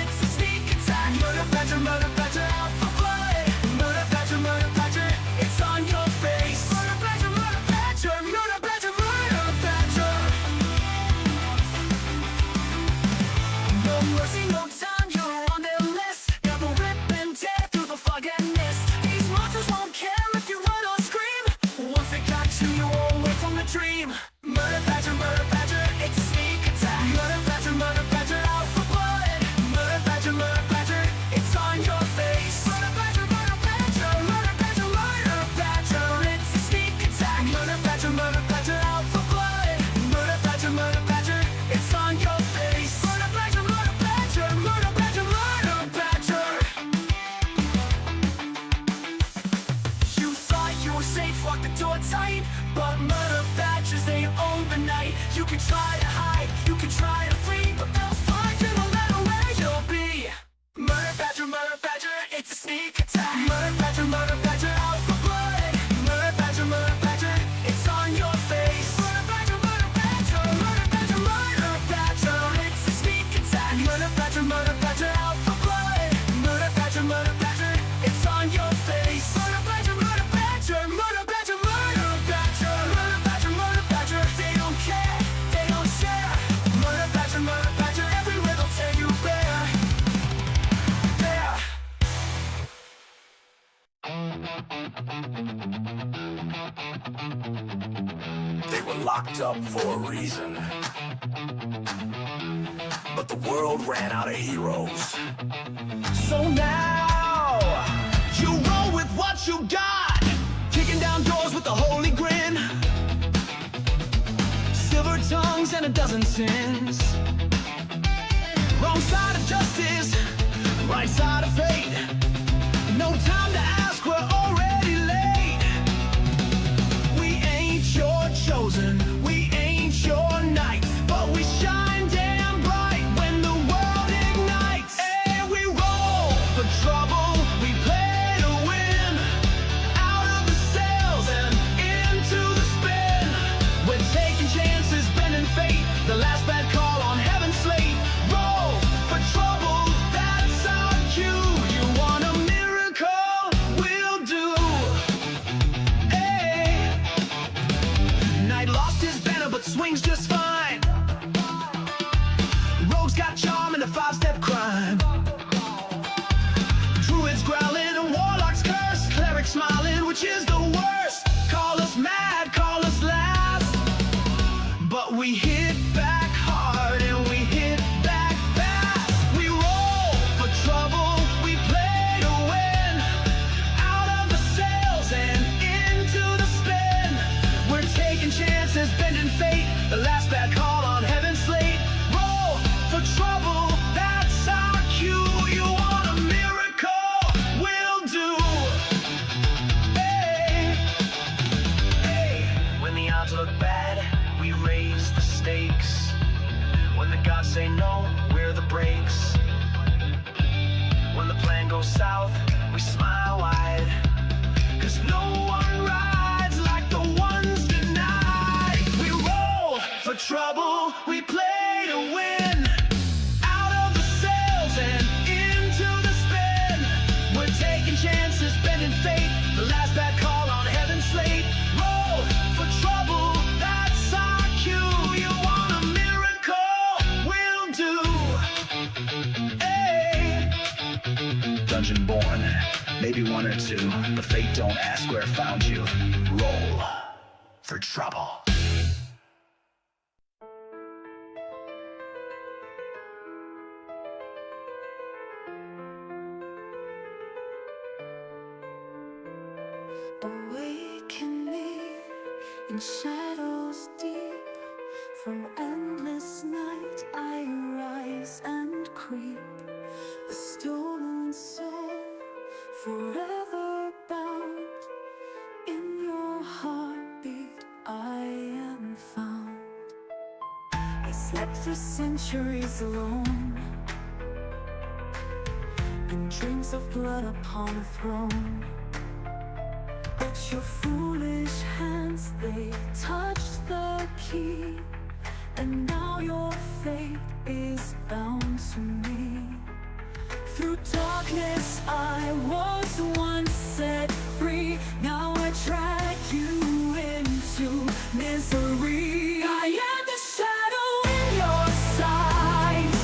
it's a sneak attack. Murder badger, out for blood. Murder badger, it's on your face. Murder badger, murder badger. No mercy, no time, you're on their list. They'll rip and tear through the fog and mist. These monsters won't care if you run or scream. Once they got you, you won't wake from the dream. Murder badger, it's a sneak attack. Murder badger, out for blood. Murder badger, it's on your face. murder badger, it's a sneak attack. Murder badger, out for blood. Murder badger, it's on your face. Murder badger, it's a sneak attack. Murder badger, out for blood. Murder badger, it's on your face. Murder badger, they don't care, they don't share. Murder badger, everywhere they'll tear you bare. There. They were locked up for a reason, but the world ran out of heroes. So now, you roll with what you got, kicking down doors with a holy grin, silver tongues and a dozen sins. Wrong side of justice, right side of fate. No time to ask, we're already late. We ain't your chosen, we ain't your knight, but we shine damn bright when the world ignites. And we roll for trouble, we play to win. Out of the cells and into the spin. We're taking chances, bending fate. The last bad call on heaven's slate. Roll for trouble, that's our cue. You want a miracle? We'll do. Hey. Knight lost his banner, but swings just fine. Rogue's got charm and a five-step crime. Druids growling and warlocks curse. Clerics smiling, which is the worst. Call us mad, call us last, but we hit back hard and we hit back fast. We roll for trouble, we play to win. Out of the cells and into the spin. We're taking chances, bending fate. The last bad call on heaven's slate. Roll for trouble, that's our cue. You want a miracle? We'll do. Hey, hey. When the odds look bad, we raise the stakes. When the gods say no, we're the brakes. When the plan goes south, we smile wide. 'Cause no one rides like the ones denied. We roll for trouble, we play to win. Out of the cells and into the spin. We're taking chances, bending fate. The last bad call on heaven's slate. Roll for trouble, that's our cue. You want a miracle? We'll do. Hey. Dungeon born, maybe one or two, but fate don't ask where it found you. Roll for trouble. Awaken me in shadows deep. From endless night I rise and creep. A stolen soul, forever bound. In your heartbeat I am found. I slept for centuries alone, and dreams of blood upon a throne. But your foolish hands, they touched the key, and now your fate is bound to me. Through darkness I was once set free. Now I drag you into misery. I am the shadow in your sight,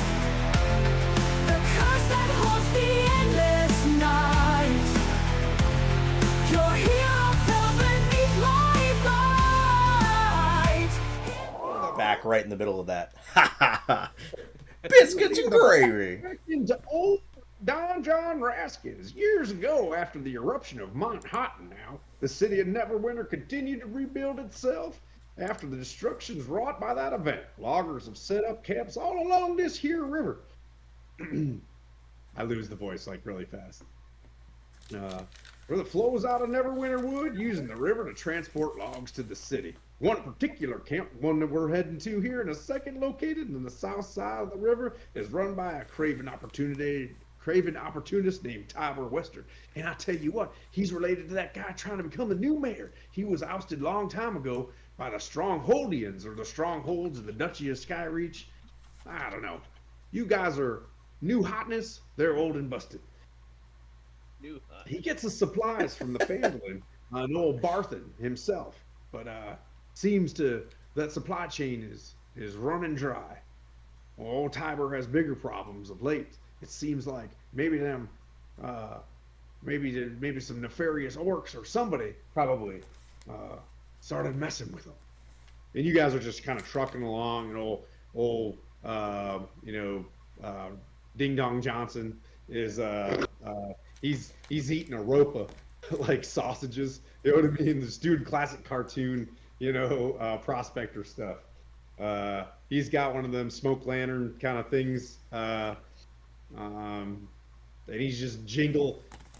the curse that haunts the endless night. Your hero fell beneath my bite. Back right in the middle of that. Ha ha ha. Biscuits and gravy. Into old Don John Raskins. Years ago, after the eruption of Mount Hottentow, the city of Neverwinter continued to rebuild itself after the destructions wrought by that event. Loggers have set up camps all along this here river. I lose the voice like really fast. Where the flows out of Neverwinter Wood, using the river to transport logs to the city. One particular camp, one that we're heading to here in a second, located on the south side of the river, is run by a craven craven opportunist named Tiber Western. And I tell you what, he's related to that guy trying to become the new mayor. He was ousted a long time ago by the Strongholdians, or the Strongholds of the Duchy of Skyreach. I don't know. You guys are new hotness. They're old and busted. New He gets his supplies from the Fandolin, an old Barthen himself. But seems to that supply chain is running dry. Old Tiber has bigger problems of late. It seems like maybe maybe some nefarious orcs or somebody probably started messing with them. And you guys are just kind of trucking along, and old Ding Dong Johnson is he's eating a rope of like sausages. You know what I mean? The student classic cartoon, prospector stuff. He's got one of them smoke lantern kind of things, and he's just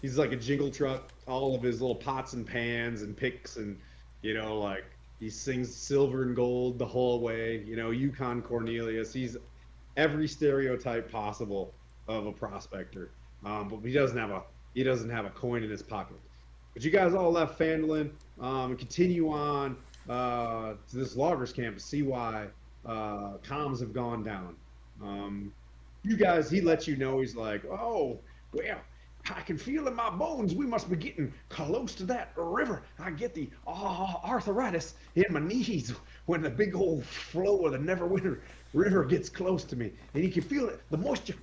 he's like a jingle truck, all of his little pots and pans and picks, and like he sings silver and gold the whole way, Yukon Cornelius. He's every stereotype possible of a prospector, but he doesn't have a coin in his pocket. But you guys all left Fandolin and continue on to this loggers camp to see why comms have gone down. You guys, he lets you know, he's like, oh, well, I can feel in my bones we must be getting close to that river. I get the arthritis in my knees when the big old flow of the Neverwinter River gets close to me. And you can feel it, the moisture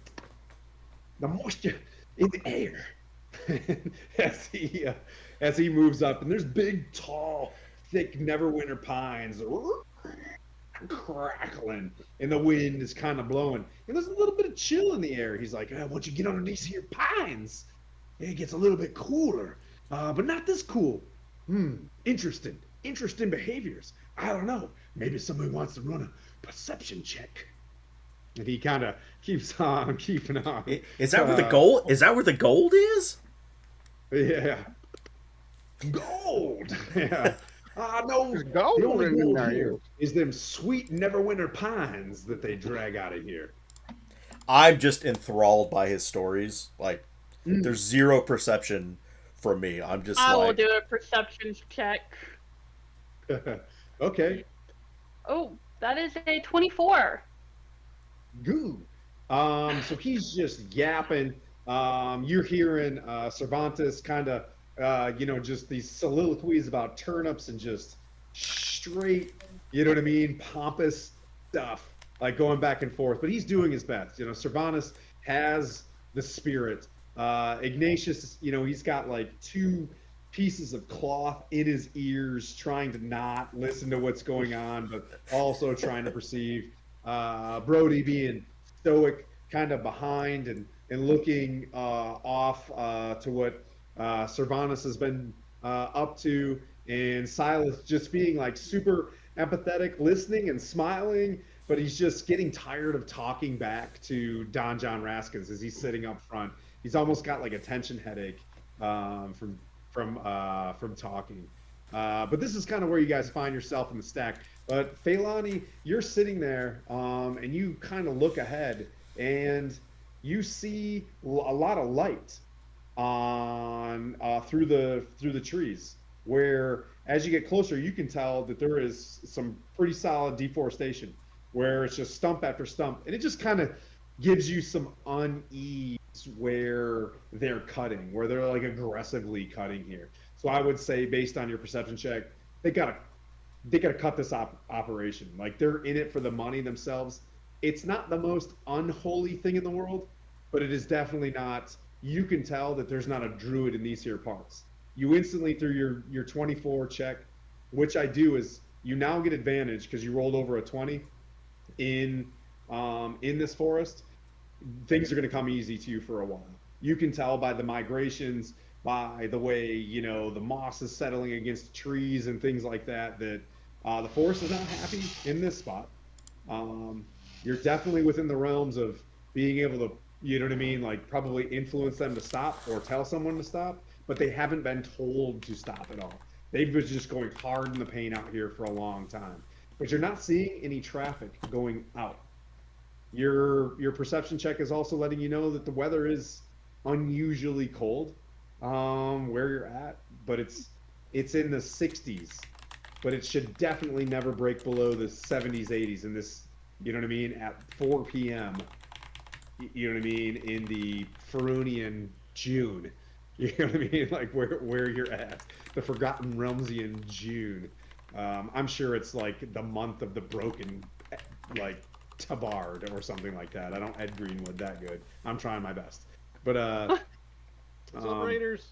in the air. as he moves up, and there's big, tall, thick Neverwinter pines crackling, and the wind is kind of blowing, and there's a little bit of chill in the air. He's like, once you get underneath here pines, it gets a little bit cooler, but not this cool. Interesting behaviors. I don't know, maybe somebody wants to run a perception check. And he kind of keeps on keeping on. Is that where the gold? Is that where the gold is? Yeah. Gold. Yeah. No. There's gold The only in gold there. here is them sweet Neverwinter pines that they drag out of here. I'm just enthralled by his stories. Like, there's zero perception from me. I'm just I will like, do a perception check. Okay. Oh, that is a 24. Good. So he's just yapping. You're hearing Cervantes kind of, just these soliloquies about turnips and just straight, pompous stuff, like going back and forth. But he's doing his best. Cervantes has the spirit. Ignatius, he's got like 2 pieces of cloth in his ears, trying to not listen to what's going on, but also trying to perceive. Brody being stoic, kind of behind and looking off to what Cervantes has been up to, and Silas just being like super empathetic, listening and smiling, but he's just getting tired of talking back to Don John Raskins as he's sitting up front. He's almost got like a tension headache from talking. But this is kind of where you guys find yourself in the stack. But Phailani, you're sitting there, and you kind of look ahead, and you see a lot of light on through the trees. Where as you get closer, you can tell that there is some pretty solid deforestation, where it's just stump after stump, and it just kind of gives you some unease where they're cutting, where they're like aggressively cutting here. So I would say, based on your perception check, they gotta cut this operation. Like, they're in it for the money themselves. It's not the most unholy thing in the world, but it is definitely not. You can tell that there's not a druid in these here parts. You instantly, through your 24 check, which I do, is you now get advantage because you rolled over a 20 in this forest. Things are going to come easy to you for a while. You can tell by the migrations, by the way, the moss is settling against the trees and things like that, that the forest is not happy in this spot. You're definitely within the realms of being able to, like probably influence them to stop or tell someone to stop, but they haven't been told to stop at all. They've been just going hard in the paint out here for a long time. But you're not seeing any traffic going out. Your perception check is also letting you know that the weather is unusually cold where you're at, but it's in the 60s, but it should definitely never break below the 70s, 80s in this, you know what I mean, at 4 p.m. You know what I mean, in the Ferunian June. You know what I mean, like where you're at, the Forgotten Realmsian June. I'm sure it's like the month of the broken, like Tabard or something like that. I don't Ed Greenwood that good. I'm trying my best, but What's up, Raiders?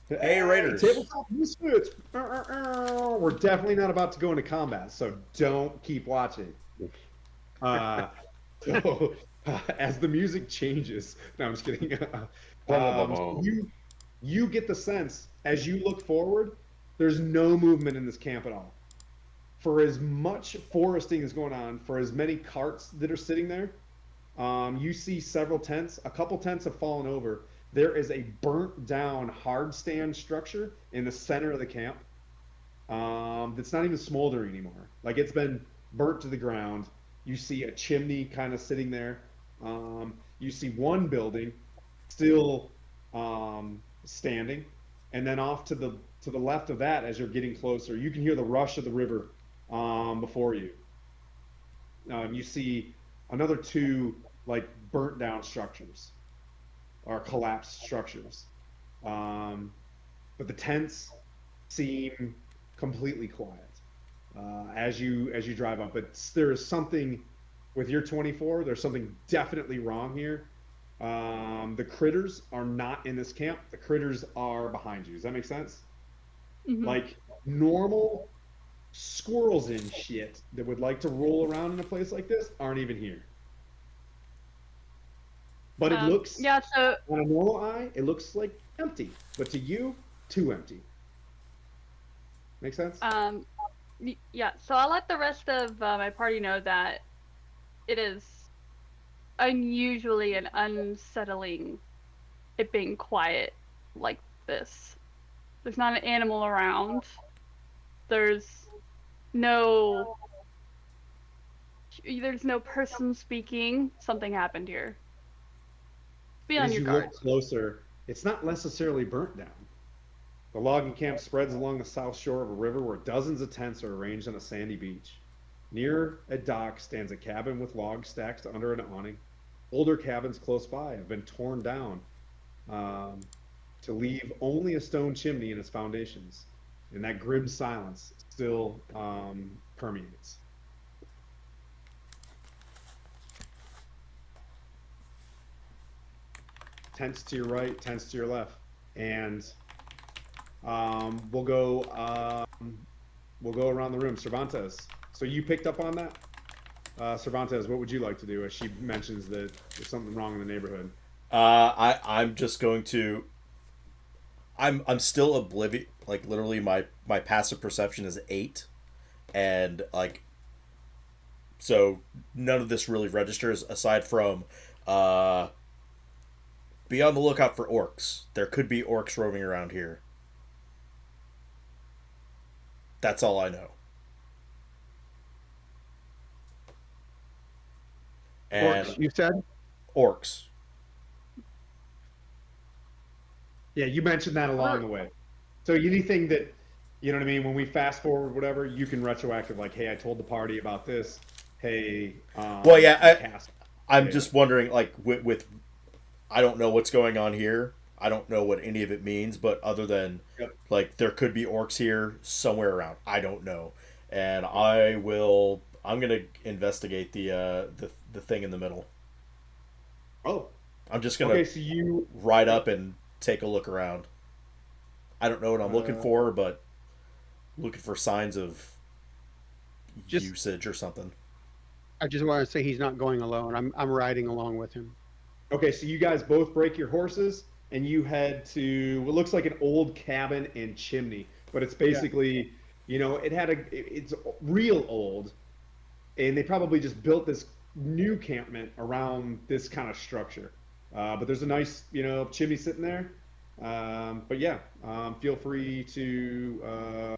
Hey, Raiders. Tabletop Misfits. We're definitely not about to go into combat, so don't keep watching. Uh, so as the music changes, no, I'm just kidding. You get the sense as you look forward, there's no movement in this camp at all. For as much foresting is going on, for as many carts that are sitting there, you see several tents. A couple tents have fallen over. There is a burnt down hard stand structure in the center of the camp that's not even smoldering anymore. Like it's been burnt to the ground. You see a chimney kind of sitting there. You see one building still standing, and then off to the left of that, as you're getting closer, you can hear the rush of the river before you. You see another two like burnt down structures or collapsed structures, but the tents seem completely quiet as you drive up. But there is something with your 24. There's something definitely wrong here. The critters are not in this camp. The critters are behind you. Does that make sense? Mhm. Like normal squirrels and shit that would like to roll around in a place like this aren't even here. But it looks, Yeah, so on a normal eye, it looks like empty. But to you, too empty. Make sense? yeah, so I'll let the rest of my party know that it is unusually and unsettling it being quiet like this. There's not an animal around. There's no person speaking. Something happened here. Be on As your you guard. look closer, it's not necessarily burnt down. The logging camp spreads along the south shore of a river where dozens of tents are arranged on a sandy beach. Near a dock stands a cabin with logs stacked under an awning. Older cabins close by have been torn down to leave only a stone chimney in its foundations, and that grim silence still permeates. Tents to your right, tents to your left, and we'll go around the room. Cervantes, so you picked up on that. Cervantes, what would you like to do as she mentions that there's something wrong in the neighborhood? I'm just going to. I'm still oblivious. Like literally, my passive perception is 8, and like, so none of this really registers aside from be on the lookout for orcs. There could be orcs roaming around here. That's all I know. And Orcs, you said? orcs. Yeah, you mentioned that along the way. So anything that, you know what I mean, when we fast forward, whatever, you can retroactive, like, hey, I told the party about this. Hey, Well, yeah, cast. I'm just wondering, like, with I don't know what's going on here. I don't know what any of it means, but other than Yep. like there could be orcs here somewhere around. I don't know, and I'm gonna investigate the thing in the middle. Oh, I'm just gonna okay. So you ride up and take a look around. I don't know what I'm looking for, but looking for signs of Just- usage or something. I just want to say he's not going alone. I'm riding along with him. Okay, so you guys both break your horses and you head to what looks like an old cabin and chimney, but it's basically, you know, it's real old, and they probably just built this new campment around this kind of structure. But there's a nice, you know, chimney sitting there. But yeah, feel free to.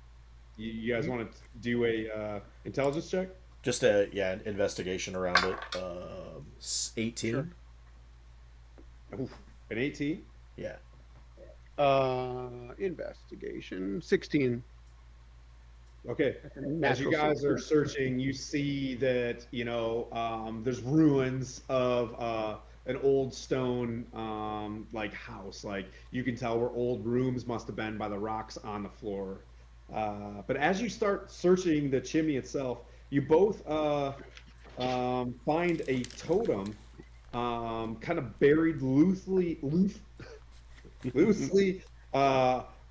You guys want to do a intelligence check? Just an investigation around it. 18. Sure. Oof. An 18. Yeah. Investigation 16. Okay. That's a As you natural guys are 16. searching, you see that there's ruins of an old stone like house. Like you can tell where old rooms must have been by the rocks on the floor. But as you start searching the chimney itself, you both find a totem kind of buried loosely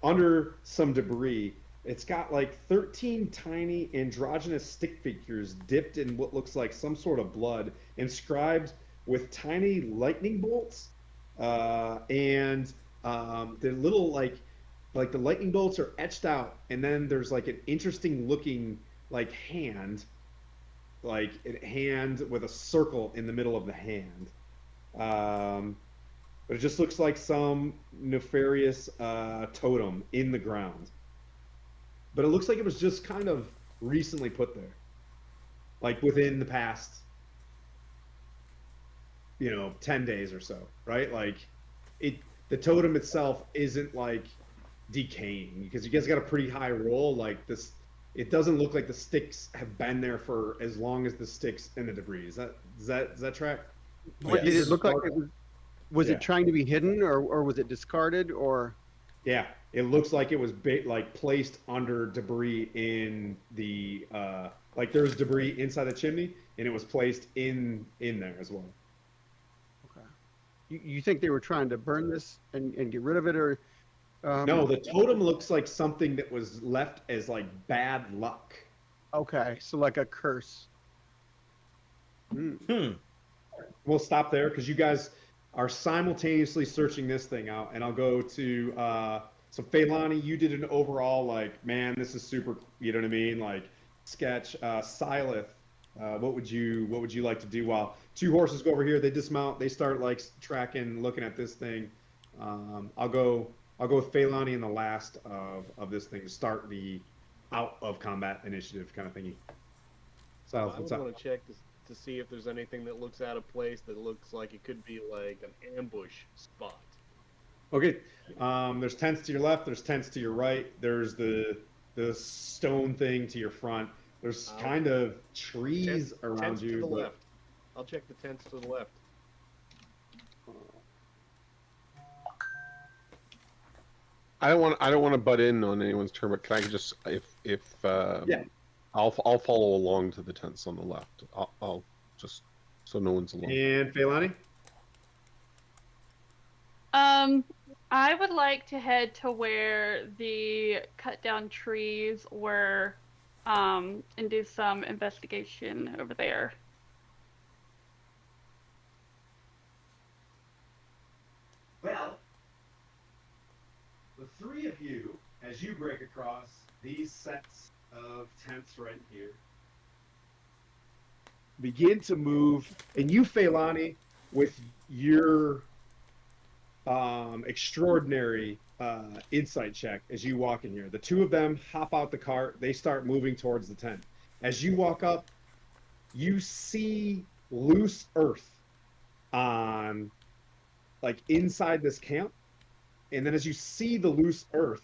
under some debris. It's got like 13 tiny androgynous stick figures dipped in what looks like some sort of blood, inscribed with tiny lightning bolts. And the little like the lightning bolts are etched out, and then there's like an interesting looking like hand, like a hand with a circle in the middle of the hand. Um, but it just looks like some nefarious totem in the ground. But it looks like it was just kind of recently put there, like within the past, 10 days or so, right? Like it, the totem itself isn't like decaying because you guys got a pretty high roll. Like this, it doesn't look like the sticks have been there for as long as the sticks and the debris. Does that track? What did Yes. it look like? Was Yeah. it trying to be hidden, or was it discarded, or? Yeah, it looks like it was like placed under debris in the like there was debris inside the chimney, and it was placed in there as well. Okay. You think they were trying to burn this and get rid of it, or? No, the totem looks like something that was left as like bad luck. Okay, so like a curse. Hmm. We'll stop there because you guys are simultaneously searching this thing out, and I'll go to so Feilani, you did an overall like, man, this is super, you know what I mean, like sketch. Silith, what would you like to do while two horses go over here? They dismount, they start like tracking, looking at this thing. I'll go with Feilani in the last of this thing to start the out of combat initiative kind of thingy. I Silith, would what's up? want to check to see if there's anything that looks out of place that looks like it could be like an ambush spot. Okay, there's tents to your left. There's tents to your right. There's the stone thing to your front. There's kind of trees around Tents you, to the but left. I'll check the tents to the left. I don't want to butt in on anyone's turn, but can I just if Yeah. I'll follow along to the tents on the left. I'll just so no one's alone. and Feilani. I would like to head to where the cut down trees were, and do some investigation over there. Well, the three of you, as you break across these sets of tents right here, begin to move, and you, Feilani, with your extraordinary insight check as you walk in here. The two of them hop out the cart. They start moving towards the tent. As you walk up, you see loose earth on, like, inside this camp. And then as you see the loose earth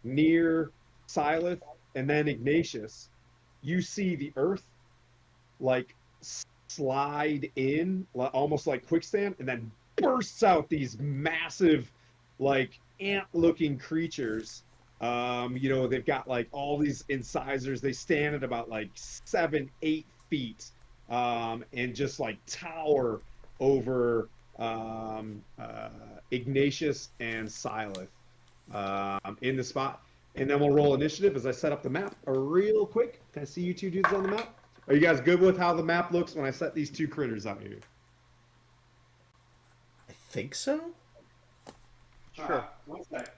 near Silith and then Ignatius, you see the earth, like, slide in, almost like quicksand, and then bursts out these massive, like, ant-looking creatures. They've got like all these incisors. They stand at about like 7-8 feet, and just like tower over Ignatius and Silith in the spot. And then we'll roll initiative as I set up the map real quick. Can I see you two dudes on the map? Are you guys good with how the map looks when I set these two critters out here? I think so. Sure. One sec.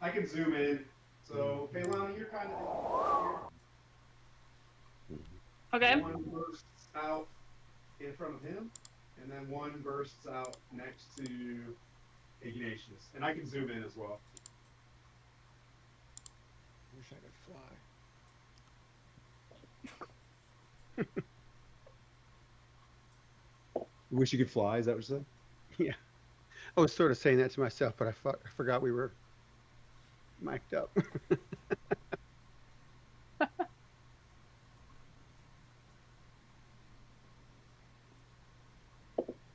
I can zoom in. So, Feilani, you're kind of Okay. one bursts out in front of him, and then one bursts out next to Ignatius. And I can zoom in as well. Wish I could fly. You wish you could fly, is that what you said? Yeah. I was sort of saying that to myself, but I forgot we were mic'd up.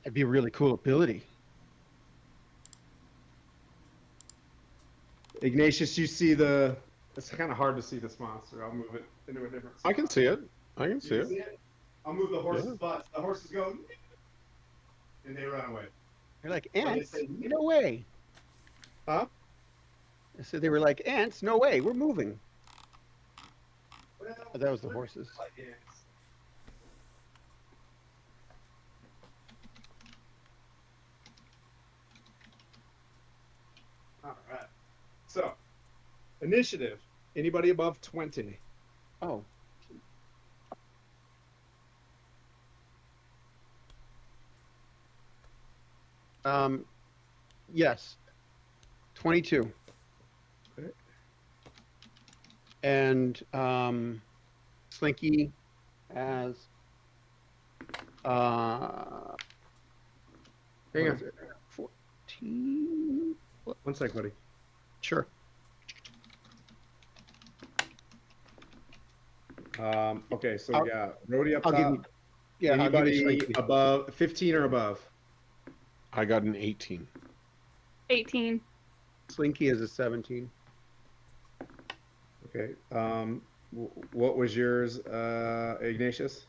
That'd be a really cool ability. Ignatius, you see the. It's kind of hard to see this monster. I'll move it into a different spot. I can see it. I can see You it. see it? I'll move the horse's Yeah. butts. The horses go, and they run away. They're like they ants. say- No way. Huh? I said they were like ants. No way. We're moving. Well, Oh, that was the horses. like ants. All right. So, initiative. Anybody above 20? Oh. Yes. 22. Okay. And Slinky has Hang what on. is it? 14. 1 sec, buddy. Sure. Okay, so I'll- we got Brody up I'll give top. you. Yeah, I'll give you Anybody Slinky. above 15 or above? I got an 18. 18. Slinky is a 17. Okay. What was yours, Ignatius?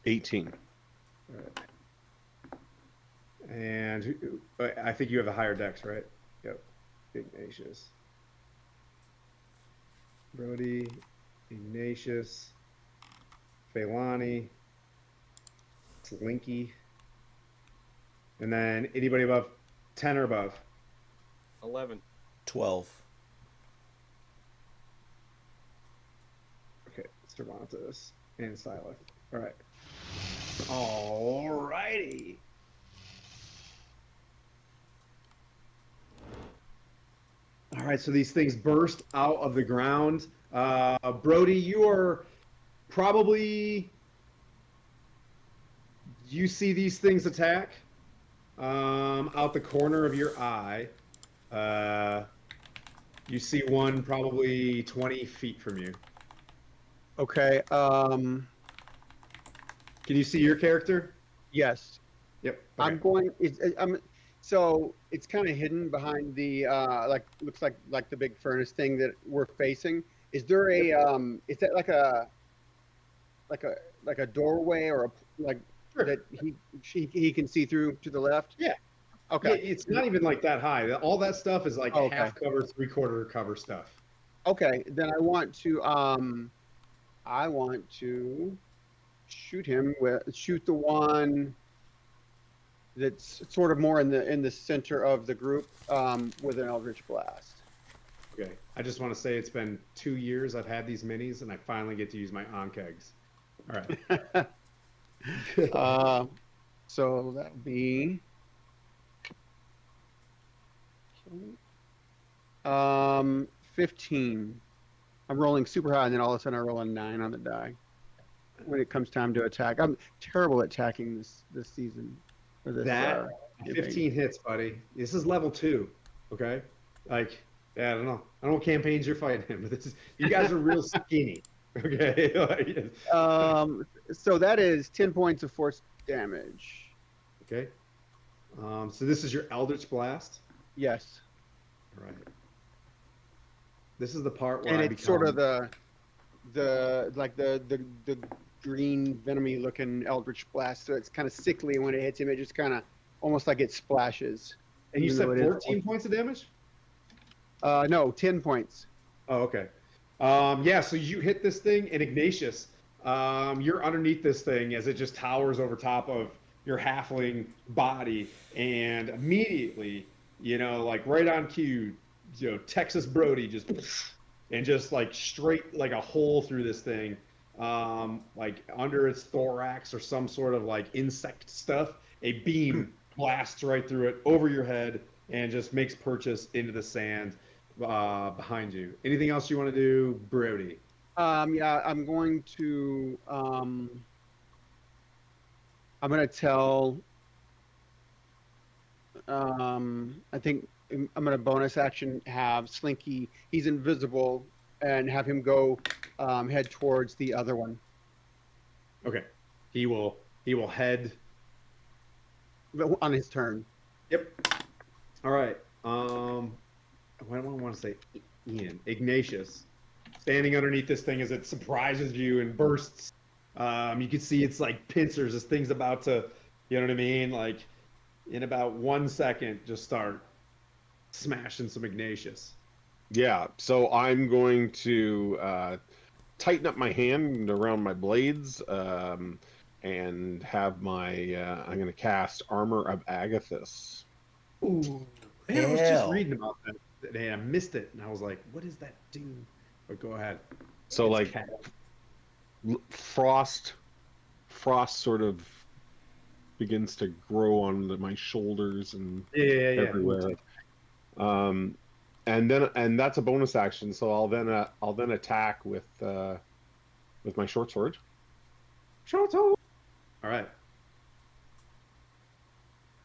18. And I think you have the higher dex, right? Yep. Ignatius. Brody, Ignatius, Feilani, Slinky. And then anybody above 10 or above? 11. 12. Okay, Cervantes and Silas. All right. All righty. All right, so these things burst out of the ground. Brody, you are probably. You see these things attack out the corner of your eye. You see one probably 20 feet from you. Okay. Can you see your character? Yes. Yep. I'm okay. going. So it's kind of hidden behind the looks like the big furnace thing that we're facing. Is there a is that like a doorway or Sure. that he can see through to the left? Yeah. Okay. Yeah, it's not even like that high. All that stuff is like Oh, okay. half cover, 3/4 cover stuff. Okay. Then I want to shoot the one that's sort of more in the center of the group with an Eldritch Blast. Okay. I just want to say it's been 2 years I've had these minis, and I finally get to use my onkegs. All right. So that would be 15. I'm rolling super high, and then all of a sudden I roll a 9 on the die when it comes time to attack. I'm terrible at attacking this season. Or this, That campaign. 15 hits, buddy. This is level 2. Okay. Like, yeah, I don't know what campaigns you're fighting in, but this is, you guys are real skinny. Okay. Like, So that is 10 points of force damage. okay. So this is your Eldritch Blast. Yes. All right. This is the part where And I it's sort of become- the green venomy looking Eldritch Blast. So it's kind of sickly when it hits him. It just kind of almost like it splashes. And you even said though it is- 14 points of damage? No, 10 points. Oh, okay. Yeah, so you hit this thing, and Ignatius, you're underneath this thing as it just towers over top of your halfling body, and immediately, like right on cue, Texas Brody just like straight like a hole through this thing, like under its thorax or some sort of like insect stuff. A beam blasts right through it over your head and just makes purchase into the sand behind you. Anything else you want to do, Brody? Yeah, I'm going to tell I think I'm gonna bonus action have Slinky. He's invisible, and have him go head towards the other one Okay. He will head. on his turn. Yep. All right. What do I want to say? Ian, Ignatius, standing underneath this thing as it surprises you and bursts. You can see it's like pincers. This thing's about to, you know what I mean? Like in about 1 second, just start smashing some Ignatius. Yeah, so I'm going to tighten up my hand around my blades and have my. I'm going to cast Armor of Agathis. Ooh, man, I was just Hell. reading about that today. I missed it, and I was like, "What does that do?" But go ahead. So It's like cat. frost sort of begins to grow on my shoulders and Yeah. everywhere. And that's a bonus action. So I'll then attack with my short sword. All right.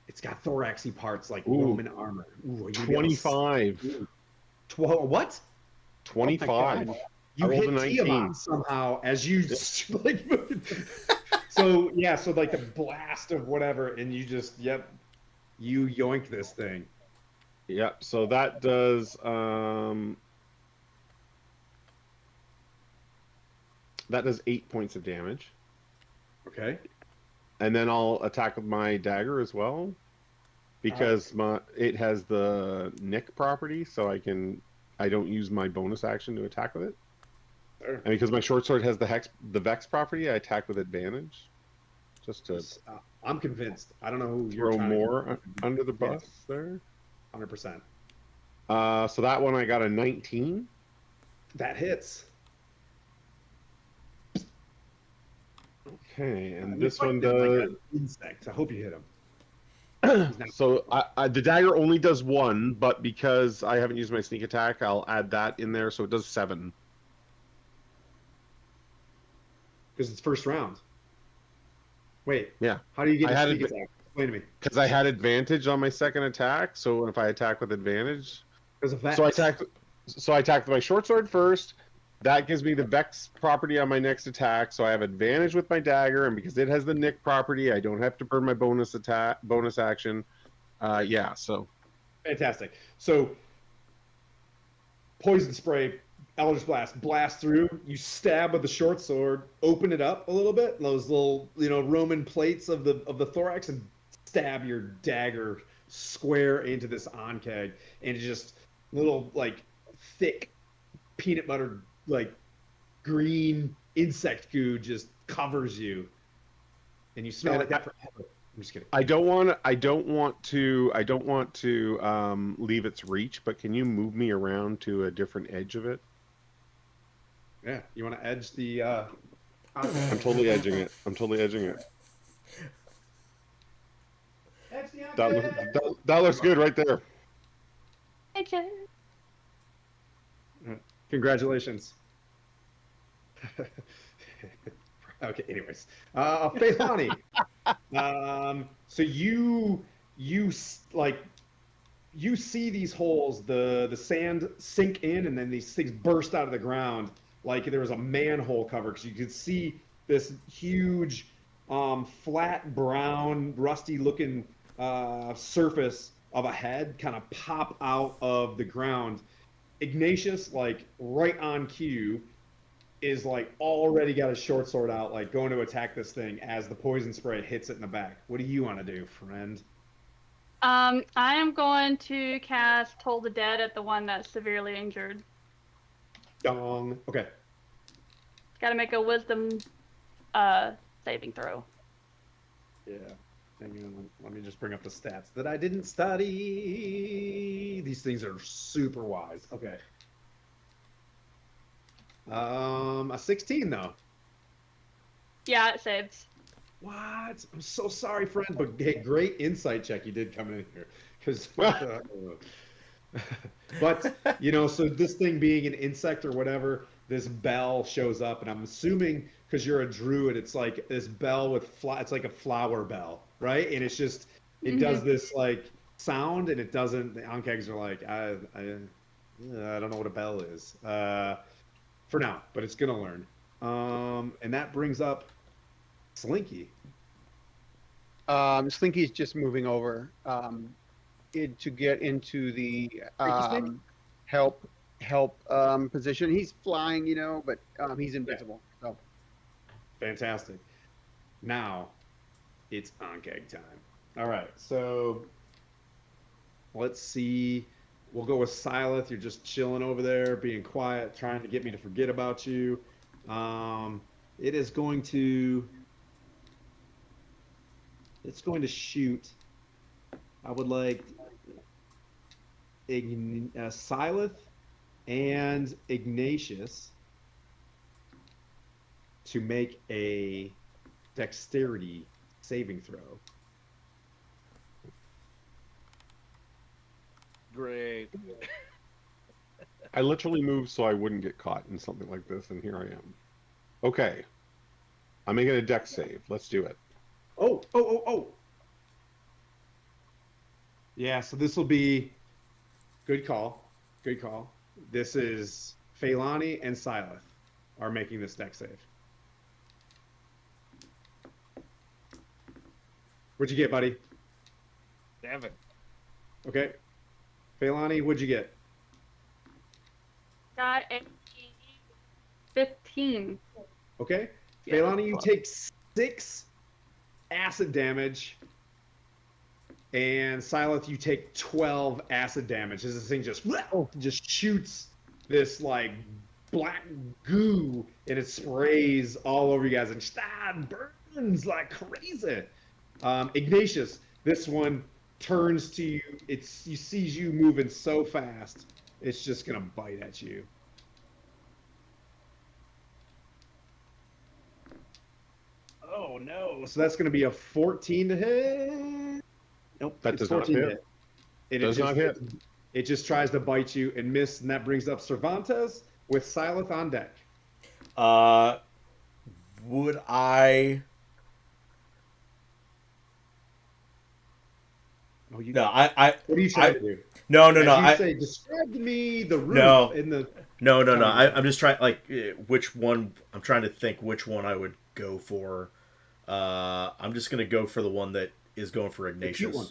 It's got thoraxy parts like Ooh. Roman armor. Ooh, are you gonna be able to 25. 12. What? 25. God. You I rolled hit a 19. Tiamat somehow as you like. So yeah, so like the blast of whatever, and you just you yoink this thing. Yep. So that does 8 points of damage. Okay. And then I'll attack with my dagger as well, because it has the nick property, so I don't use my bonus action to attack with it. Sure. And because my short sword has the vex property, I attack with advantage, just to I'm convinced. I don't know who you're throw trying to more under the Yes. bus there. 100%. So that one I got a 19. That hits. Okay, and You this one fucked him like does. an insect. I hope you hit him. So the dagger only does 1, but because I haven't used my sneak attack, I'll add that in there, so it does 7. Because it's first round. Wait. Yeah. How do you get I a had sneak adva- attack? Explain to me. Because I had advantage on my second attack, so if I attack with advantage, Because of that. so I attack with my short sword first. That gives me the vex property on my next attack, so I have advantage with my dagger, and because it has the nick property, I don't have to burn my bonus action. Yeah, so Fantastic. So, poison spray, Eldritch blast through. You stab with the short sword, open it up a little bit, those little Roman plates of the thorax, and stab your dagger square into this oncag, and it's just little like thick peanut butter like green insect goo just covers you, and you smell like that forever. I'm just kidding. I don't want to leave its reach, but can you move me around to a different edge of it? Yeah, you want to edge the. I'm totally edging it. Edge the That looks good right there. Hey, Jay. Congratulations. Okay. Anyways, Faylani. So you see these holes, the sand sink in, and then these things burst out of the ground like there was a manhole cover, because you could see this huge, flat brown, rusty-looking surface of a head kind of pop out of the ground. Ignatius, like right on cue, is like already got his short sword out, like going to attack this thing as the poison spray hits it in the back. What do you want to do, friend? I am going to cast Toll the Dead at the one that's severely injured. Dong. Okay. Got to make a wisdom saving throw. Yeah. Hang on. Let me just bring up the stats that I didn't study. These things are super wise. Okay. A 16 though. Yeah, it saves. What? I'm so sorry, friend. But hey, great insight check you did coming in here. Because, but so this thing being an insect or whatever, this bell shows up, and I'm assuming because you're a druid, it's like this bell with it's like a flower bell, right? And it's just it does this like sound, and it doesn't. The Ankegs are like, I don't know what a bell is for now, but it's gonna learn. And that brings up Slinky. Slinky's just moving over to get into the help position. He's flying, but he's invisible. So Fantastic. Now it's Ankeg time. All right, so let's see. We'll go with Silith. You're just chilling over there, being quiet, trying to get me to forget about you. It is going to. It's going to shoot. I would like Silith and Ignatius to make a dexterity saving throw. Great. I literally moved so I wouldn't get caught in something like this, and here I am. Okay. I'm making a dex save. Let's do it. Oh. Yeah, so this will be good call. Good call. This is Phailani and Silith are making this deck save. What'd you get, buddy? 7. Okay. Phailani, what'd you get? Got a 15. Okay. Yeah, Phailani, you close. take 6 acid damage. And Silith, you take 12 acid damage as this thing just shoots this like black goo and it sprays all over you guys and burns like crazy. Ignatius, this one turns to you. He sees you moving so fast, it's just gonna bite at you. Oh no! So that's gonna be a 14 to hit. Nope, That it's does not 14 to hit. It Does not hit. It just tries to bite you and miss, and that brings up Cervantes with Silith on deck. Would I? Oh, you. No, I. What are you trying to do? No. As you say, describe to me the roof No. in the. No. I'm just trying, which one. I'm trying to think which one I would go for. I'm just gonna go for the one that is going for Ignatius. cute one.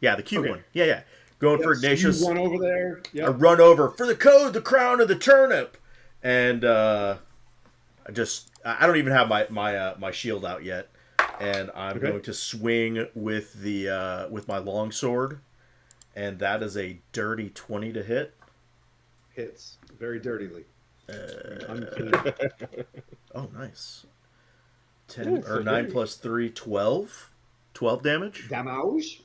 Yeah, the cute Okay. one. Yeah. Going for So Ignatius. you run over there. I Yep. run over for the code, the crown of the turnip, and I don't even have my shield out yet, and I'm Okay. going to swing with with my longsword, and that is a dirty 20 to hit. Hits very dirtily. Oh, nice. 10 or 9 plus 3, 12. 12 damage. Damage.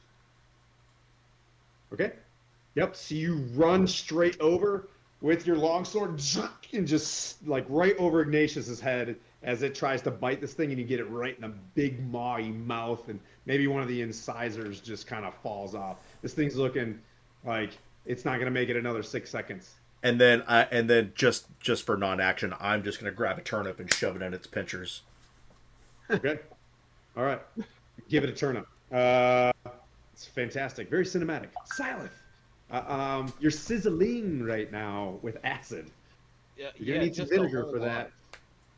Okay. Yep. So you run straight over with your longsword and just like right over Ignatius's head as it tries to bite this thing, and you get it right in the big mawy mouth, and maybe one of the incisors just kind of falls off. This thing's looking like it's not going to make it another 6 seconds. And then just for non-action, I'm just going to grab a turnip and shove it in its pinchers. Okay. All right. Give it a turnip. It's fantastic. Very cinematic. Silith, you're sizzling right now with acid. Yeah, You're gonna need some just a vinegar whole for lot. that.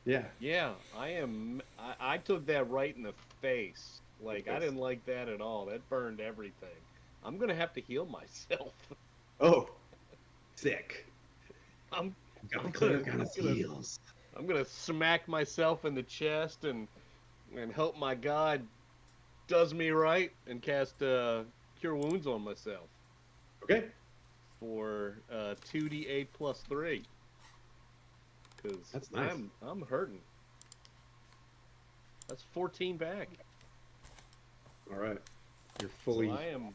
Yeah. Yeah, I am. I took that right in the face. Like, I didn't like that at all. That burned everything. I'm gonna have to heal myself. Oh, sick. I'm Got the I'm cleric gonna- on his I'm gonna- heels. I'm gonna smack myself in the chest and hope my god does me right and cast Cure Wounds on myself Okay. for 2d8 plus 3. Because That's nice. I'm hurting. That's 14 back. All right. You're fully. So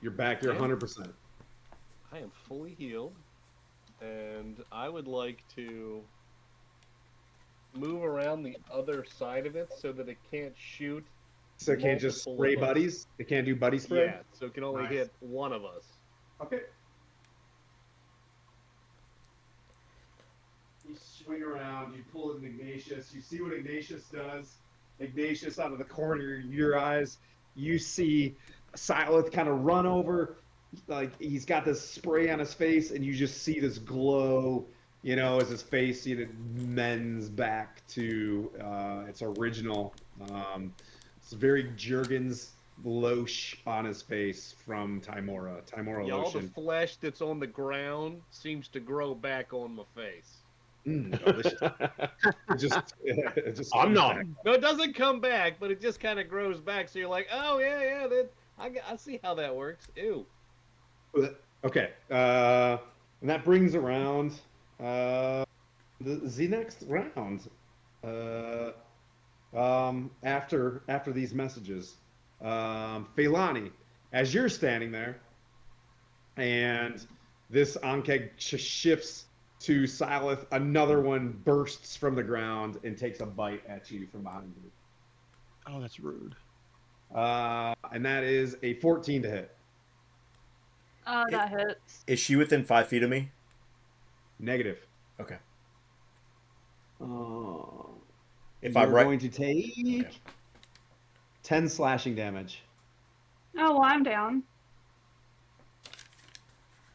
You're back. You're I am- 100%. I am fully healed, and I would like to move around the other side of it so that it can't shoot. So it can't just multiple spray of us. buddies. It can't do buddy spray. Yeah, so it can only Nice. hit one of us. Okay. You swing around, you pull in Ignatius, you see what Ignatius does. Ignatius, out of the corner of your eyes, you see Silith kind of run over, like he's got this spray on his face, and you just see this glow, as his face, mends back to its original. It's very Jurgen's Loesch on his face from Timora. Yeah, all the lotion. flesh that's on the ground seems to grow back on my face. Delicious. It just I'm comes not. back. No, it doesn't come back, but it just kind of grows back. So you're like, oh yeah, I see how that works. Ew. Okay, and that brings around the next round. After these messages, Feilani, as you're standing there, and this Ankeg shifts to Silith, another one bursts from the ground and takes a bite at you from behind you. Oh, that's rude. And that is a 14 to hit. That hits. Is she within 5 feet of me? Negative. Okay. If You're I'm right, going to take 10 slashing damage. Oh, well, I'm down.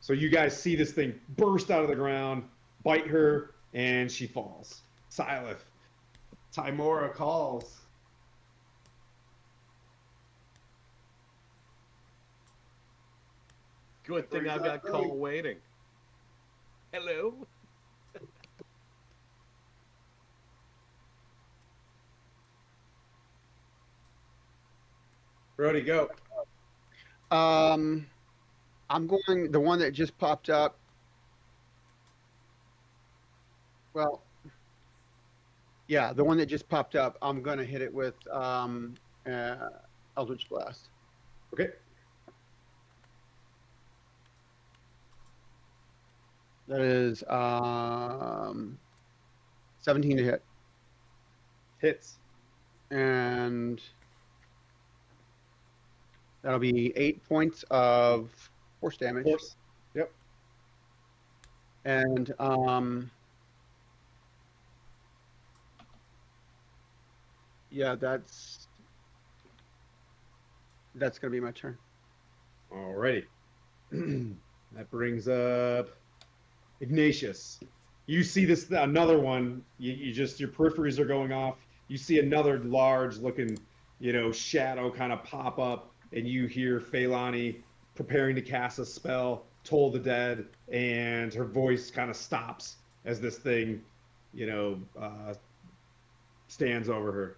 So you guys see this thing burst out of the ground, bite her, and she falls. Silith. Timora calls. Good thing I've got call waiting. Hello. Brody, go. I'm going the one that just popped up. Well, yeah, the one that just popped up. I'm going to hit it with Eldritch Blast. Okay. That is 17 to hit, Hits. and that'll be 8 points of force damage. Force. Yep. And yeah, that's gonna be my turn. Alrighty. That brings up Ignatius. You see this another one. You just your peripheries are going off. You see another large looking, shadow kind of pop up, and you hear Feilani preparing to cast a spell, Toll the Dead, and her voice kind of stops as this thing, stands over her.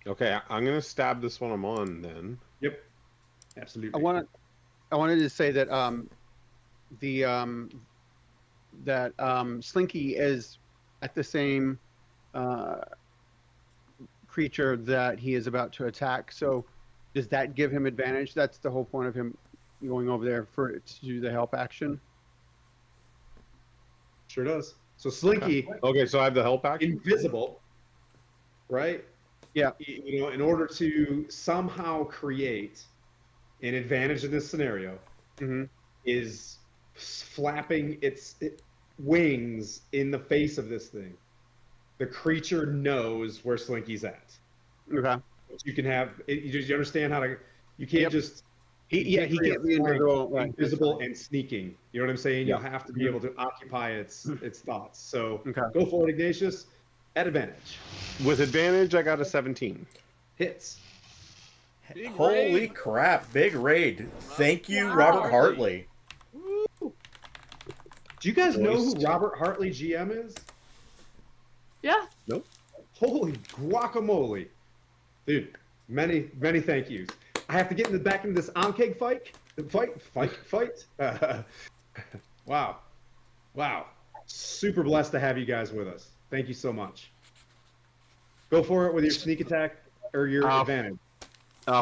Okay, I'm gonna stab this one I'm on then. Yep. Absolutely. I wanted to say that Slinky is at the same creature that he is about to attack. So does that give him advantage? That's the whole point of him going over there to do the help action. Sure does. So Slinky, Okay, so I have the help action. invisible, right? Yeah. In order to somehow create an advantage in this scenario, Mhm. is flapping its wings in the face of this thing. The creature knows where Slinky's at. Okay. You can have. You understand how to? You can't Yep. just. He can't be invisible. Right. Invisible and sneaking. You know what I'm saying? Yeah. You'll have to be able to occupy its thoughts. So Okay. go for it, Ignatius. At advantage. With advantage, I got a 17. Hits. Big holy raid. crap, big raid. Thank you, Wow. Robert Hartley. Do you guys know who Moist. Robert Hartley GM is? Yeah. Holy guacamole. Dude, many thank yous. I have to get back into this Ankeg fight. Wow. Super blessed to have you guys with us. Thank you so much. Go for it with your sneak attack or your advantage.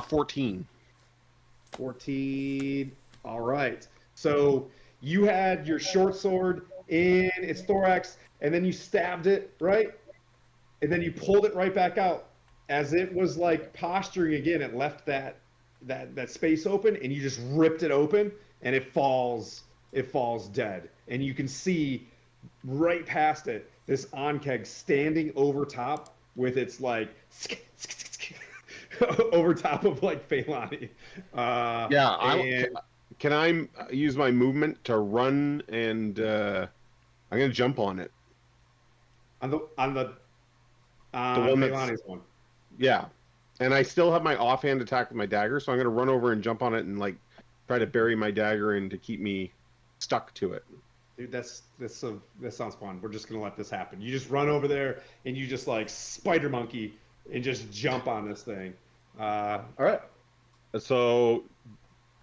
14. 14. All right. So you had your short sword in its thorax, and then you stabbed it, right? And then you pulled it right back out. As it was like posturing again, it left that space open, and you just ripped it open, and it falls dead. And you can see right past it this Ankeg standing over top with its like over top of like Feilani. Yeah, and can I use my movement to run and I'm gonna jump on it. on The one that's Feilani's one. yeah, and I still have my offhand attack with my dagger, so I'm gonna run over and jump on it and like try to bury my dagger in to keep me stuck to it. Dude, this sounds fun. We're just gonna let this happen. You just run over there and you just like spider monkey and just jump on this thing. All right. So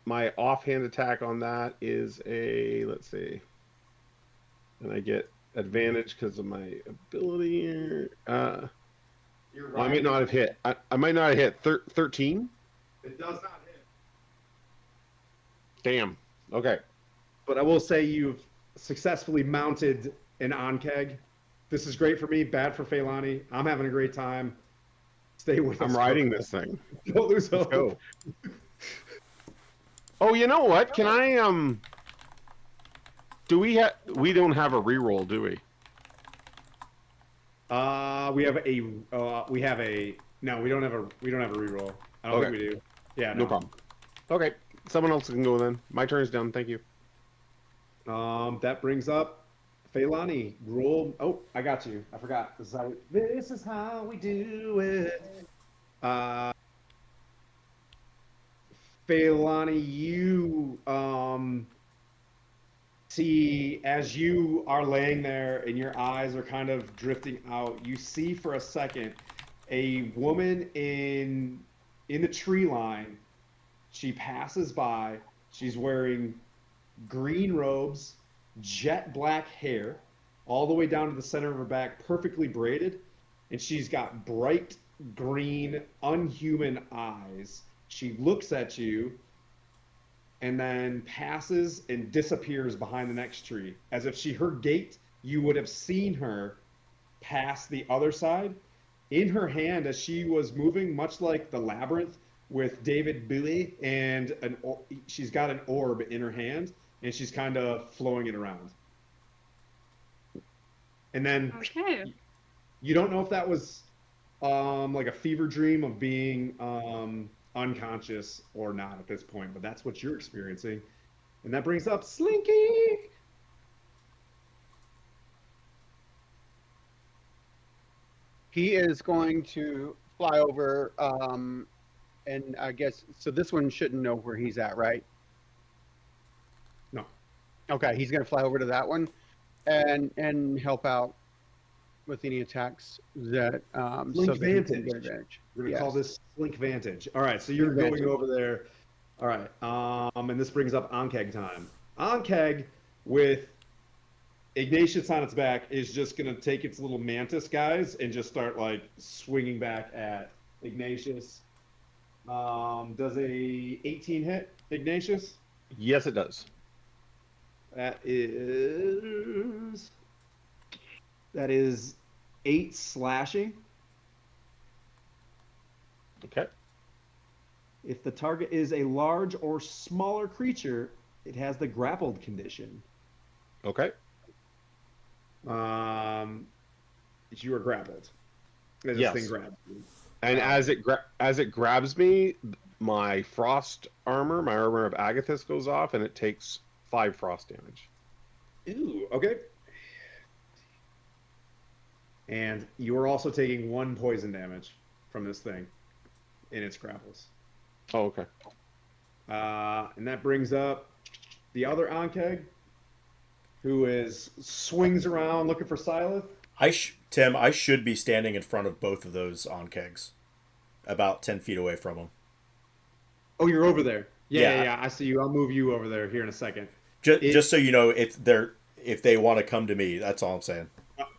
my offhand attack on that is a, let's see, and I get advantage because of my ability here. Well, I might not have hit. I might not have hit 13. It does not hit. Damn. Okay. But I will say you've successfully mounted an Onkeg. This is great for me, bad for Feilani. I'm having a great time. Stay with us. I'm riding this thing. Don't lose Let's hope. go. Oh, you know what? Can I do we don't have a reroll, do we? We have a no, we don't have a reroll. I don't think we do. Yeah, No problem. Okay. Someone else can go then. My turn is done. Thank you. That brings up Feilani. Roll. Oh, I got you. I forgot. This is how we do it. Feilani, you see as you are laying there and your eyes are kind of drifting out, you see for a second a woman in the tree line. She passes by. She's wearing green robes, jet black hair, all the way down to the center of her back, perfectly braided, and she's got bright green, unhuman eyes. She looks at you and then passes and disappears behind the next tree. As if her gait, you would have seen her pass the other side. In her hand, as she was moving, much like the labyrinth with David Bowie, and she's got an orb in her hand, and she's kind of flowing it around. And then you don't know if that was like a fever dream of being unconscious or not at this point, but that's what you're experiencing. And that brings up Slinky. He is going to fly over, and I guess so. This one shouldn't know where he's at, right? No. Okay, he's going to fly over to that one, and help out with any attacks that Slink so that he can Vantage. get advantage. We're gonna Yes. call this Slink Vantage. All right, so you're Slink going Vantage. over there. All right, and this brings up Onkeg time. Onkeg with Ignatius on its back is just gonna take its little mantis guys and just start like swinging back at Ignatius. Does a 18 hit Ignatius? Yes, it does. That is 8 slashing. Okay. If the target is a large or smaller creature, it has the grappled condition. Okay. You are grappled. As Yes. this thing grabs you. And as it grabs me, my frost armor, my armor of Agathis, goes off, and it takes 5 frost damage. Ooh, okay. And you are also taking 1 poison damage from this thing in its grapples. Oh, okay. And that brings up the other Onkeg, who swings around looking for Silith. Tim, I should be standing in front of both of those onkegs, about 10 feet away from them. Oh, you're over there. Yeah. Yeah. I see you. I'll move you over there here in a second. Just so you know, if they want to come to me, that's all I'm saying.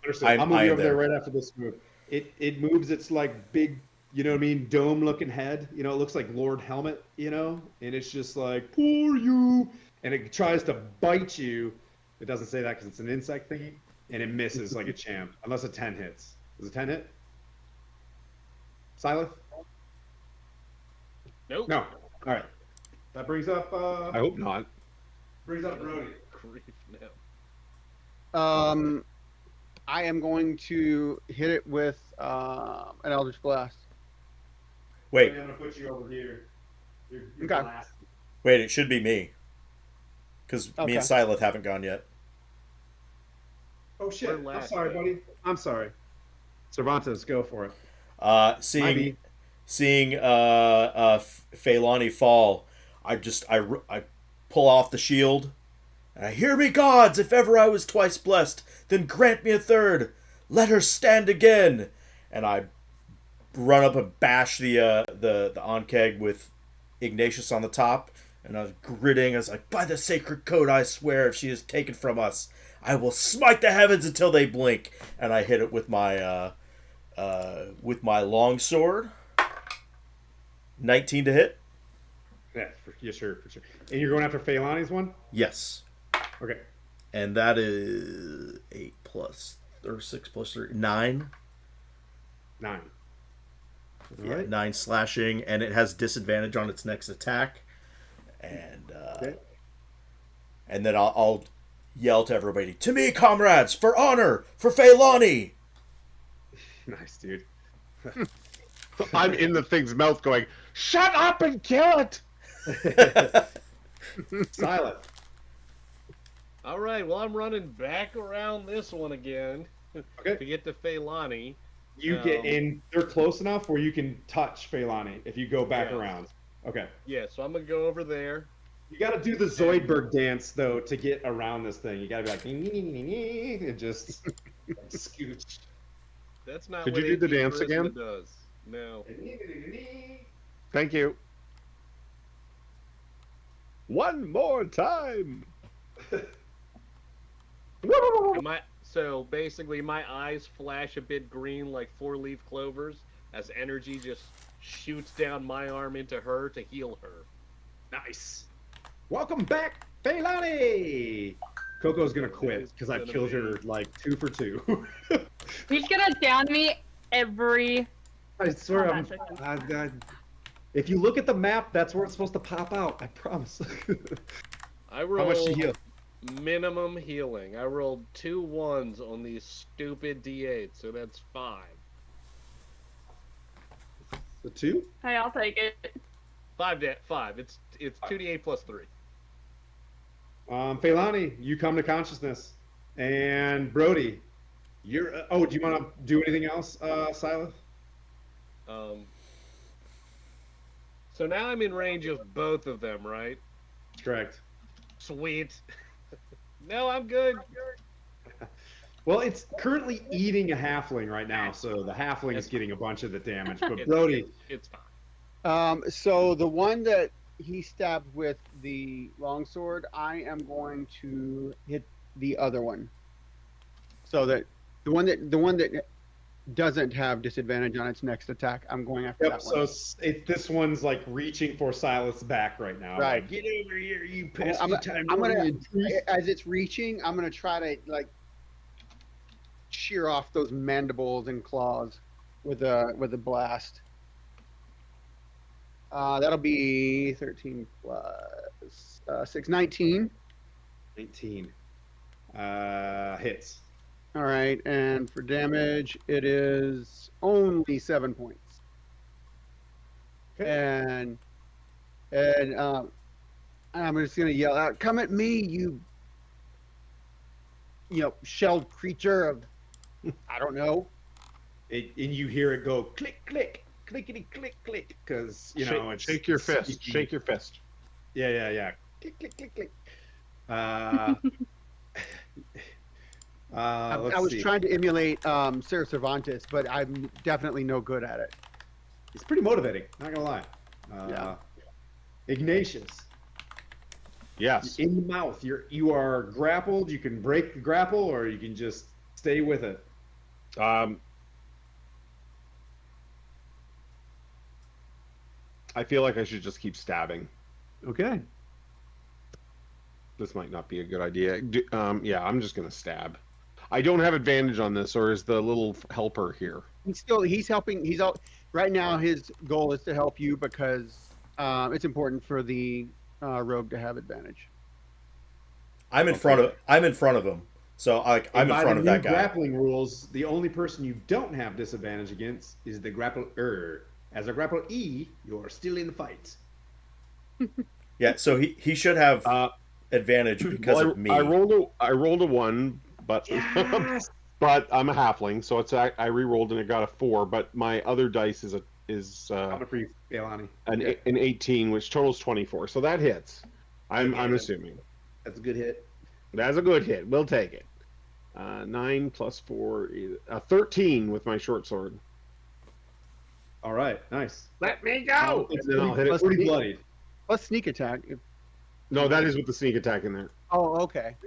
Understood. I'll move you over there right after this move. It moves its like big, you know what I mean, dome-looking head. You know, it looks like Lord Helmet. You know, and it's just like poor you, and it tries to bite you. It doesn't say that because it's an insect thingy, and it misses like a champ, unless a 10 hits. Does a 10 hit? Silith? Nope. No. All right. That brings up. I hope not. Brings up Brody. Grief, no. I am going to hit it with an Eldritch Blast. Wait, I'm gonna put you over here. You're Okay. blasted. wait, it should be me. Because me Okay. and Silent haven't gone yet. Oh shit! We're I'm last, sorry, though. buddy. I'm sorry. Cervantes, go for it. Seeing Ivy. Phailani fall, I pull off the shield. And I hear me, gods! If ever I was twice blessed, then grant me a third. Let her stand again. And I run up and bash the Ankeg with Ignatius on the top. And I was gritting. I was like, by the sacred code, I swear, if she is taken from us, I will smite the heavens until they blink. And I hit it with my long sword. 19 to hit. Yeah, sure, for sure. And you're going after Phailani's one? Yes. Okay. And that is 8 plus or 6 plus 3, 9. 9. Yeah, Alright. 9 slashing, and it has disadvantage on its next attack. And Okay. and then I'll yell to everybody, "To me, comrades, for honor, for Phailani!" Nice, dude. I'm in the thing's mouth going, shut up and kill it! Silent. All right, well, I'm running back around this one again Okay. to get to Phailani. You get in. They're close enough where you can touch Phailani if you go back Yeah. around. Okay. Yeah, so I'm gonna go over there. You got to do the Zoidberg dance though to get around this thing. You got to be like, nee, nee, nee, nee, nee, and just like, scooch. That's not Could what you do the 18 dance charisma again? does. No. Thank you. One more time. So basically, my eyes flash a bit green like 4-leaf clovers as energy just shoots down my arm into her to heal her. Nice. Welcome back, Phailani. Coco's gonna quit because I've killed her like 2 for 2. He's gonna down me every. I swear, combat session. if you look at the map, that's where it's supposed to pop out. I promise. I How rolled much she heal? minimum healing. I rolled 2 1s on these stupid D8, so that's 5. The 2? Hey, I'll take it. 5. It's 2d8 plus 3. Phailani, you come to consciousness, and Brody, you're. Oh, do you want to do anything else, Silas? So now I'm in range of both of them, right? Correct. Sweet. No, I'm good. Well, it's currently eating a halfling right now, so the halfling is getting a bunch of the damage. But It's- Brody, It's fine. So the one that he stabbed with the longsword, I am going to hit the other one. So that the one that doesn't have disadvantage on its next attack, I'm going after yep. that So one. this one's like reaching for Silas' back right now. Right. Like, get over here, you I'm, pesky time. I'm gonna, warrior priest." as it's reaching, I'm gonna try to like shear off those mandibles and claws with a blast. That'll be 13 plus 6, 19. 19. Hits. All right, and for damage, it is only 7 points. Okay. And I'm just gonna yell out, "Come at me, you shelled creature of, I don't know." And you hear it go click, click, clickety, click, click, because it's shake your fist. sneaky. Shake your fist. Yeah. Click, click, click, click. I Let's was see. trying to emulate Sarah Cervantes, but I'm definitely no good at it. It's pretty motivating. Not gonna lie. Yeah. Ignatius, Yes. in the mouth. You are grappled. You can break the grapple, or you can just stay with it. I feel like I should just keep stabbing. Okay. This might not be a good idea. Yeah, I'm just gonna stab. I don't have advantage on this, or is the little helper here? He's helping. He's out right now. His goal is to help you because it's important for the rogue to have advantage. I'm in front of him. So I'm in By front the of that new guy. grappling rules, the only person you don't have disadvantage against is the grappler. As a grapple E, you're still in the fight. Yeah, so he should have advantage because Well, of me. I rolled a 1, but Yes! but I'm a halfling, so I re-rolled and it got a 4. But my other dice is Coming for you, Leilani. an 18, which totals 24. So that hits. I'm Yeah. assuming That's a good hit. that's a good hit. We'll take it. 9 plus 4 is 13 with my short sword. All right, nice. Let me go. It's And then I'll hit pretty, it. pretty bloodied. Let's sneak attack. No, that is with the sneak attack in there. Oh, okay.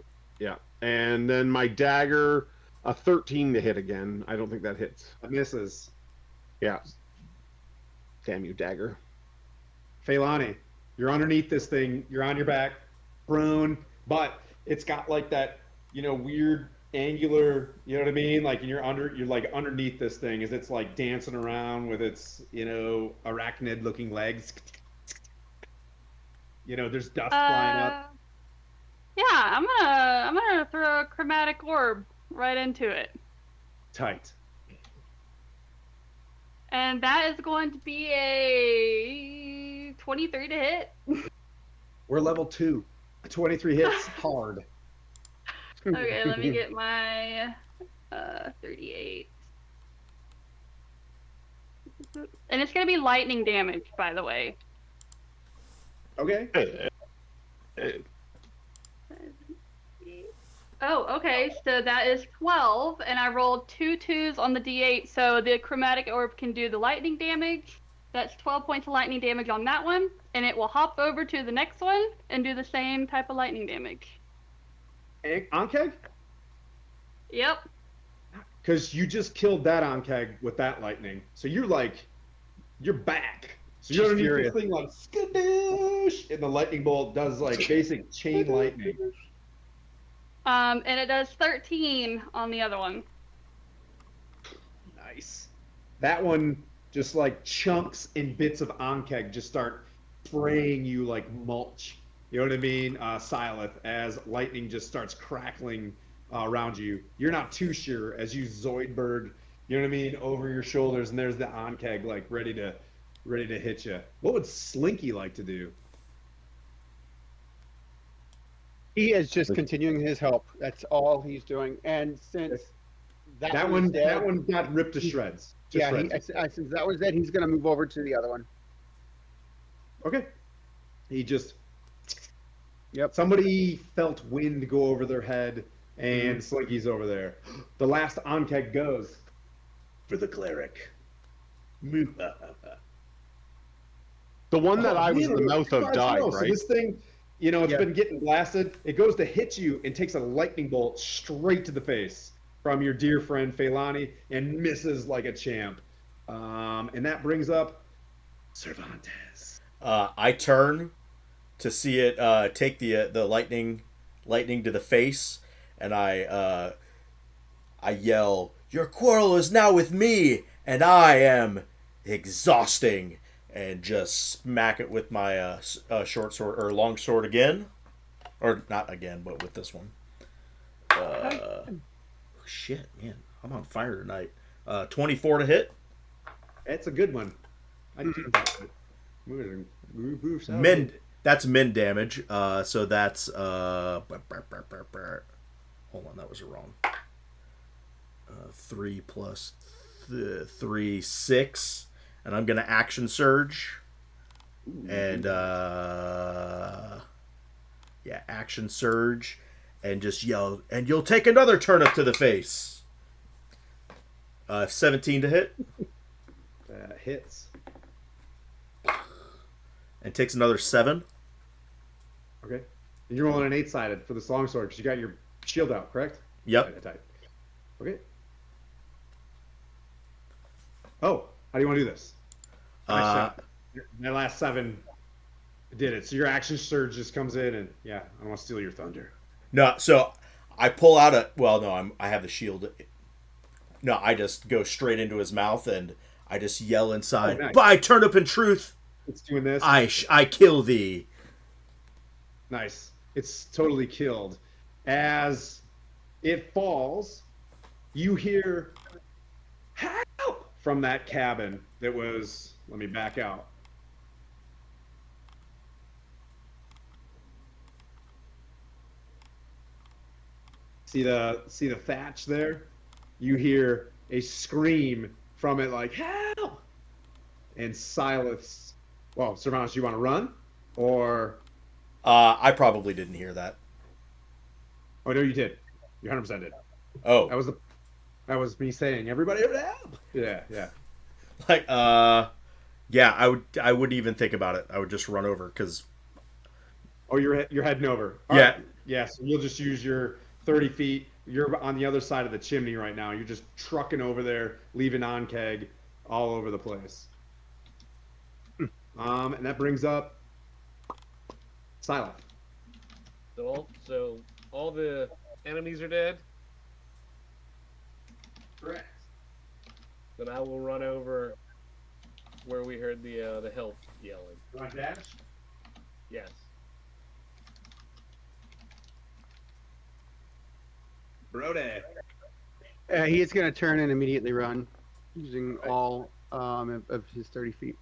Yeah, and then my dagger, a 13 to hit again. I don't think that hits. That misses. Yeah. Damn you, dagger. Feilani, you're underneath this thing. You're on your back, prone, but it's got like that, weird angular. You know what I mean? Like, and you're like underneath this thing as it's like dancing around with its, arachnid-looking legs. There's dust flying up. Yeah, I'm gonna throw a chromatic orb right into it. Tight. And that is going to be a 23 to hit. We're level 2. 23 hits hard. Okay, let me get my 38. And it's going to be lightning damage, by the way. Okay. Oh, okay, so that is 12, and I rolled 2 2s on the d8, so the chromatic orb can do the lightning damage. That's 12 points of lightning damage on that one, and it will hop over to the next one and do the same type of lightning damage. Ankeg? Yep. Because you just killed that Ankeg with that lightning. So you're back. So you're underneath this thing like, skadoosh! And the lightning bolt does like basic chain lightning. And it does 13 on the other one. Nice. That one just like chunks and bits of Ankeg just start spraying you like mulch. You know what I mean? Silith, as lightning just starts crackling around you. You're not too sure as you Zoidberg, you know what I mean, over your shoulders, and there's the Ankeg like ready to hit you. What would Slinky like to do? He is just continuing his help. That's all he's doing. And since that one dead, got ripped to shreds. Since that was dead, he's going to move over to the other one. Okay. He just. Yep. Somebody felt wind go over their head, and Slinky's over there. The last Ankeg goes for the cleric. The one that I was in the mouth of died, right? So this thing, it's been getting blasted. It goes to hit you and takes a lightning bolt straight to the face from your dear friend Feilani and misses like a champ. And that brings up Cervantes. I turn to see it take the lightning to the face, and I yell, "Your quarrel is now with me, and I am exhausting," and just smack it with my short sword or long sword again, or not again, but with this one. Shit, man, I'm on fire tonight. 24 to hit. That's a good one. I do that. Min. That's min damage. So that's hold on, that was wrong. 3 plus 3, 6, and I'm gonna action surge. And action surge, and just yell, and you'll take another turnip to the face. 17 to hit. Hits. And takes another 7. Okay. And you're rolling an 8-sided for this longsword because you got your shield out, correct? Yep. Okay. Oh, how do you want to do this? That last 7 did it. So your action surge just comes in, and I don't want to steal your thunder. No, so I pull out I have the shield. No, I just go straight into his mouth, and I just yell inside, nice. "By turnip and truth, It's doing this. I kill thee." Nice. It's totally killed. As it falls, you hear, "Help! from that cabin that was, let me back out. See the thatch there? You hear a scream from it like, help! And Silas, well, Servanas, you want to run? Or, I probably didn't hear that. oh, no, you did. You 100% did. Oh, That was me saying, everybody help! Yeah, yeah. like yeah, I wouldn't even think about it. I would just run over because Oh, you're heading over. All yeah. right. Yeah, so you'll just use your 30 feet. You're on the other side of the chimney right now. You're just trucking over there, leaving on keg all over the place. And that brings up Silent. So all the enemies are dead. Correct. Then I will run over where we heard the help yelling. You want dash? Yes. Brody. He is going to turn and immediately run, using all of his 30 feet.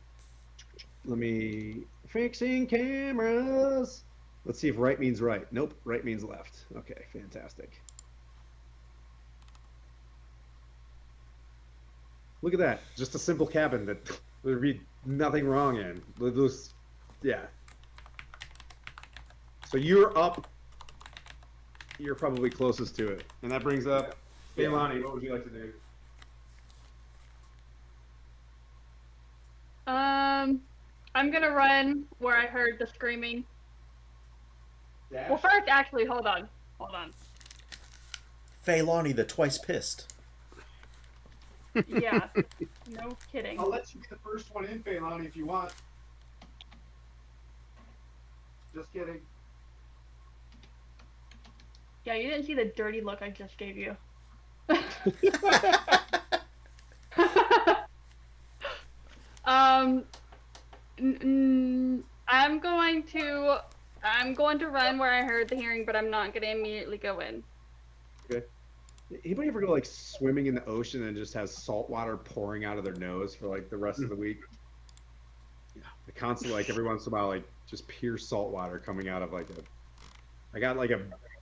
Let me fixing cameras. Let's see if right means right. Nope, right means left. Okay, fantastic. Look at that. Just a simple cabin that there'd be nothing wrong in. Yeah. So you're up. You're probably closest to it. And that brings up Leilani. What would you like to do? I'm gonna run where I heard the screaming. Dash? Well, first, actually, hold on. Feilani the twice pissed. Yeah, no kidding. I'll let you be the first one in, Leilani, if you want. Just kidding. Yeah, you didn't see the dirty look I just gave you. I'm going to run where I heard the hearing, but I'm not going to immediately go in. Okay. Anybody ever go like swimming in the ocean and just has salt water pouring out of their nose for like the rest of the week? Yeah. The constant, like every once in a while, like just pure salt water coming out of I got like a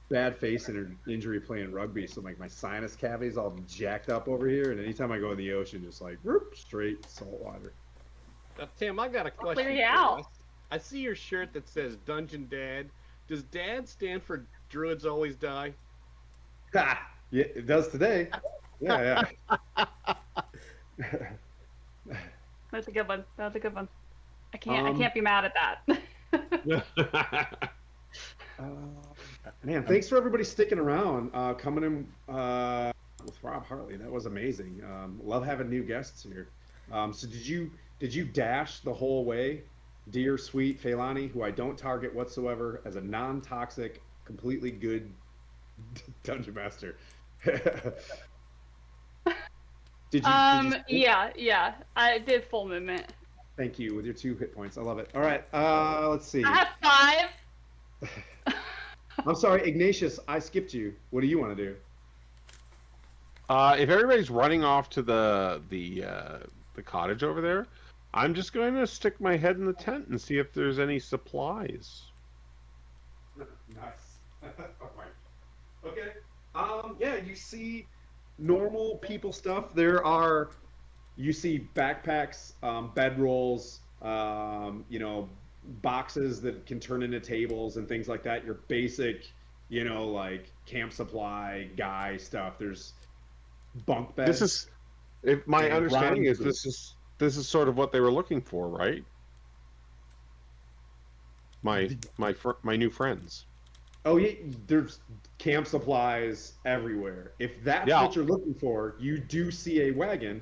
bad face injury playing rugby, so like my sinus cavities all jacked up over here, and anytime I go in the ocean, just like whoop, straight salt water. Now, Tim, I got a question. Clear you for out. I see your shirt that says Dungeon Dad. Does Dad stand for Druids Always Die? Ha! Yeah, it does today. Yeah, That's a good one. I can't be mad at that. Man, thanks for everybody sticking around, coming in with Rob Hartley. That was amazing. Love having new guests here. So did you dash the whole way, dear sweet Feilani, who I don't target whatsoever, as a non-toxic, completely good dungeon master? Did you Yeah. I did full movement. Thank you with your 2 hit points. I love it. All right, let's see. I have 5. I'm sorry, Ignatius. I skipped you. What do you want to do? If everybody's running off to the cottage over there, I'm just going to stick my head in the tent and see if there's any supplies. Nice. Okay. Yeah, you see normal people stuff. You see backpacks, bedrolls, boxes that can turn into tables and things like that. Your basic, like camp supply guy stuff. There's bunk beds. If my And understanding is bronze. this is sort of what they were looking for, right? My new friends. Oh yeah, there's camp supplies everywhere. If that's Yeah. what you're looking for, you do see a wagon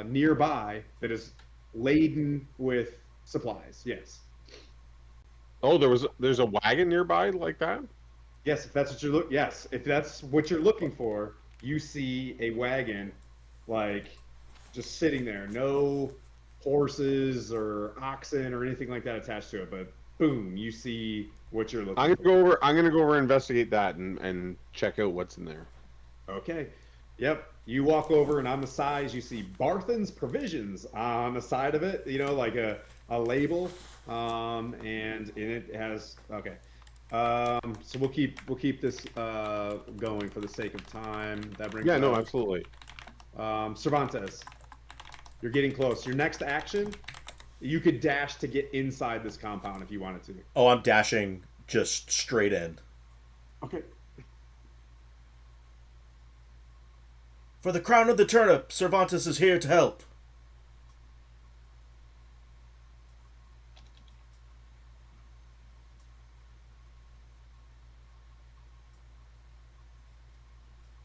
nearby that is laden with supplies. Yes. Oh, there's a wagon nearby like that? Yes, if that's what you're looking for, you see a wagon like just sitting there. No horses or oxen or anything like that attached to it, but boom, you see what you're looking I'm for. gonna go over and investigate that and check out what's in there. Okay. Yep. You walk over, and on the sides, you see Barthen's Provisions on the side of it. You know, like a label, and in it has okay. So we'll keep this going for the sake of time. That brings Yeah, no, up absolutely. Cervantes. You're getting close. Your next action, you could dash to get inside this compound if you wanted to. Oh, I'm dashing just straight in. Okay. For the crown of the turnip, Cervantes is here to help.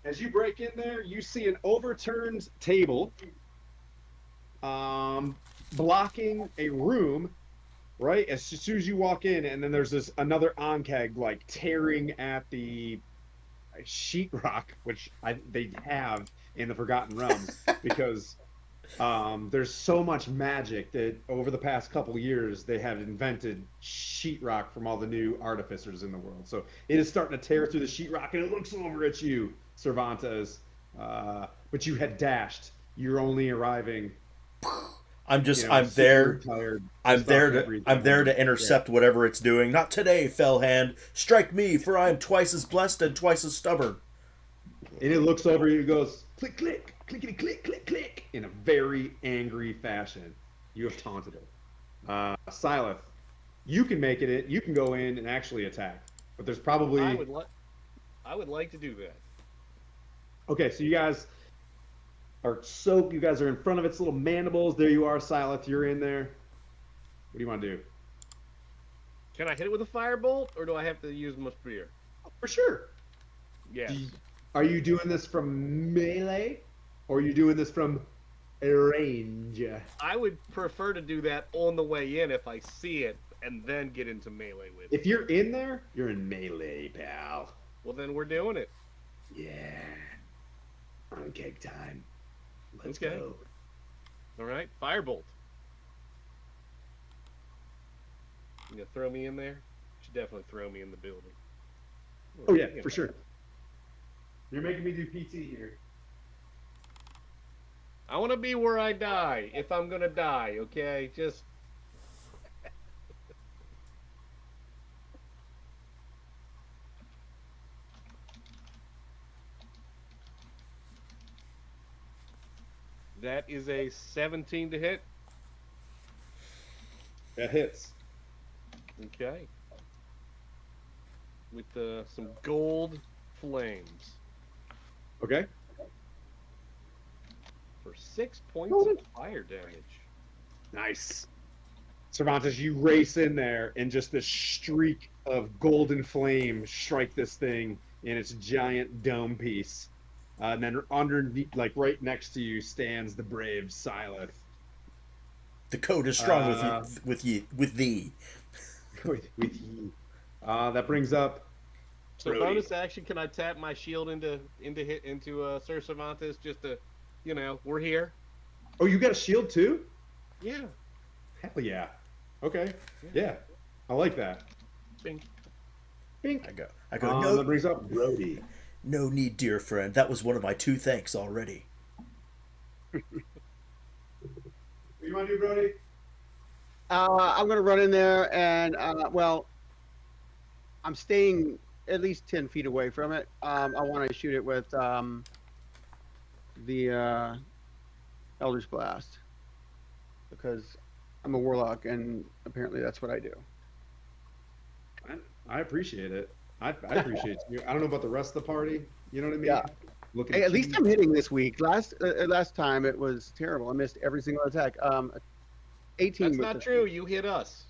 As you break in there, you see an overturned table, blocking a room. Right as soon as you walk in, and then there's this another onkeg like tearing at the sheetrock, which they have in the Forgotten Realms because there's so much magic that over the past couple years they have invented sheetrock from all the new artificers in the world. So it is starting to tear through the sheetrock, and it looks over at you, Cervantes. But you had dashed. You're only arriving. I'm just You know, I'm super there. tired, I'm there stuck to everything. I'm there to intercept whatever it's doing. Not today, fell hand. Strike me, for I am twice as blessed and twice as stubborn. And it looks over you and goes, click, click, clickety, click, click, click, in a very angry fashion. You have taunted it. Silith, you can make it. You can go in and actually attack. But there's probably... I would like to do that. Okay, so you guys are in front of its little mandibles. There you are, Silith. You're in there. What do you want to do? Can I hit it with a firebolt, or do I have to use my spear? Oh, for sure. Yes. Are you doing this from melee? Or are you doing this from range? I would prefer to do that on the way in if I see it, and then get into melee with it. If you're in there, you're in melee, pal. Well, then we're doing it. Yeah. On cake time. Let's Okay. go. All right, firebolt. You gonna throw me in there? You should definitely throw me in the building. Oh yeah, for sure. You're making me do PT here. I want to be where I die, if I'm gonna die. Okay, just. That is a 17 to hit. That hits. Okay. With some gold flames Okay. for 6 points of fire damage. Nice. Cervantes, you race in there, and just this streak of golden flame strike this thing in its giant dome piece. And then underneath, like right next to you, stands the brave Silith. The code is strong with thee. with you. That brings up. So Brody. bonus action, can I tap my shield into Sir Cervantes just to, we're here. Oh, you got a shield too? Yeah. Hell yeah. Okay. Yeah. I like that. Bing. Bink. I go. That brings up Brody. No need, dear friend. That was one of my 2 thanks already. What do you want to do, Brody? I'm gonna run in there and well, I'm staying at least 10 feet away from it. I want to shoot it with the Elder's Blast because I'm a warlock and apparently that's what I do. I appreciate it. I appreciate you. I don't know about the rest of the party. You know what I mean? Yeah. Looking Hey, at least you. I'm hitting this week. Last time it was terrible. I missed every single attack. 18. That's with not the- true. You hit us.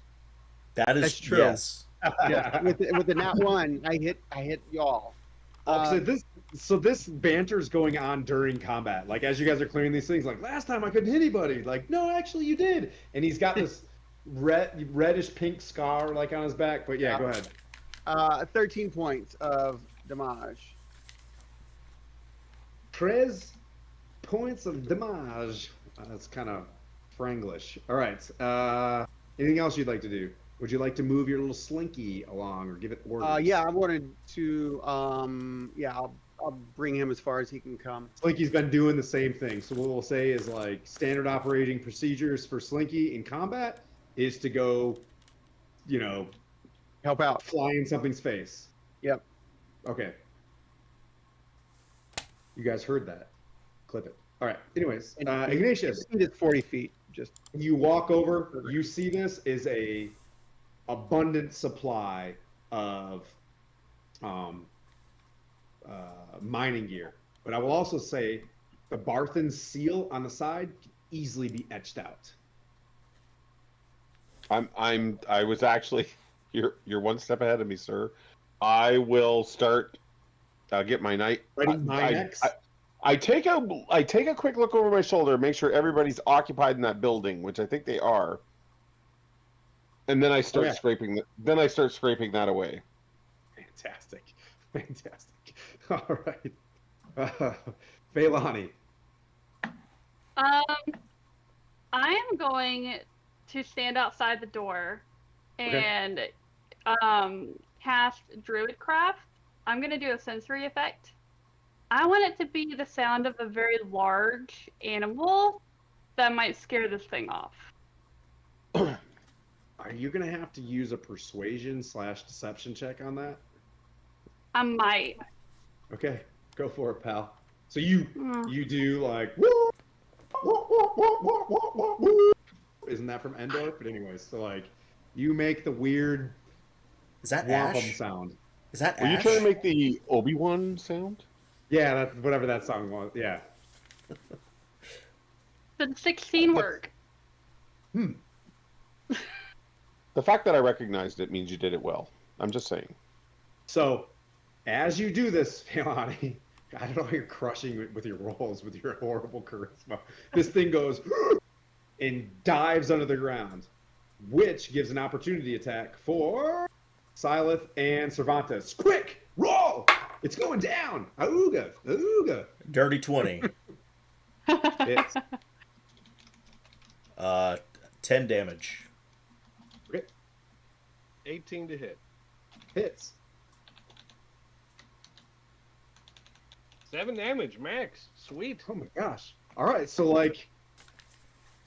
That's true. Yes. Yeah, with the nat 1, I hit y'all. So this banter's going on during combat. Like as you guys are clearing these things, like last time I couldn't hit anybody. Like no, actually you did. And he's got this reddish pink scar like on his back. But yeah, go ahead. 13 points of damage. 13 points of damage. That's kind of Franglish. All right. Anything else you'd like to do? Would you like to move your little slinky along or give it orders? Yeah, I wanted to. Yeah, I'll bring him as far as he can come. Slinky's been doing the same thing. So what we'll say is like standard operating procedures for Slinky in combat is to go, Help out. fly in something's face. Yep. Okay. You guys heard that. Clip it. All right. Anyways, Ignatius, Speed is 40 feet. Just you walk over, you see this is a abundant supply of mining gear. But I will also say the Barthen seal on the side can easily be etched out. I was actually you're one step ahead of me, sir. I will start get my night. Ready, my next. I take a quick look over my shoulder, make sure everybody's occupied in that building, which I think they are. And then I start scraping that away. Fantastic. All right. Feilani. I am going to stand outside the door and cast Druidcraft. I'm going to do a sensory effect. I want it to be the sound of a very large animal that might scare this thing off. Are you going to have to use a persuasion/deception check on that? I might. Okay, go for it, pal. So you do like woo, woo, woo, woo, woo, woo, woo. Isn't that from Endor? But anyways, so like you make the weird Is that wampum Ash? sound. Is that Were you Ash? trying to make the Obi-Wan sound? Yeah, that whatever that song was. Yeah. Did 16 work? The fact that I recognized it means you did it well. I'm just saying. So as you do this, Feilani, I don't know how you're crushing with your rolls with your horrible charisma. This thing goes and dives under the ground, which gives an opportunity attack for Silith and Cervantes. Quick, roll! It's going down. Auga, auga. Dirty 20. It's 10 damage. 18 to hit. hits. 7 damage max. Sweet. Oh my gosh. All right, so like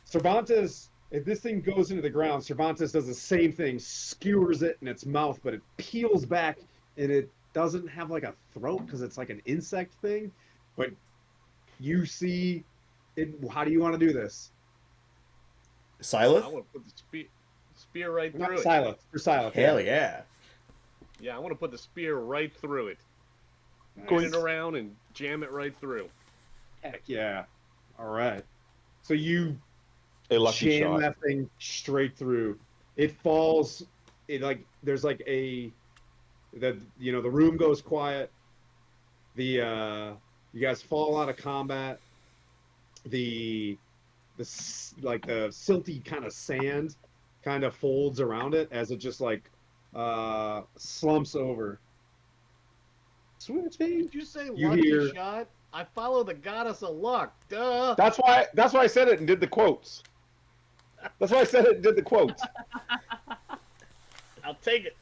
Cervantes, if this thing goes into the ground, Cervantes does the same thing, skewers it in its mouth, but it peels back and it doesn't have like a throat because it's like an insect thing. But you see it. How do you want to do this? I Silith? want to put the spear right Not through it. Silent. For Silent. Hell yeah. Yeah, I want to put the spear right through it. Nice. Point it around and jam it right through. Heck yeah. All right. So you A lucky jam shot. that thing straight through. It falls. It like there's like a the room goes quiet. You guys fall out of combat. The silty kind of sand kind of folds around it as it just like slumps over. Switching. Did you say You lucky hear- shot? I follow the goddess of luck. Duh. That's why I said it and did the quotes. That's why I said it and did the quotes. I'll take it.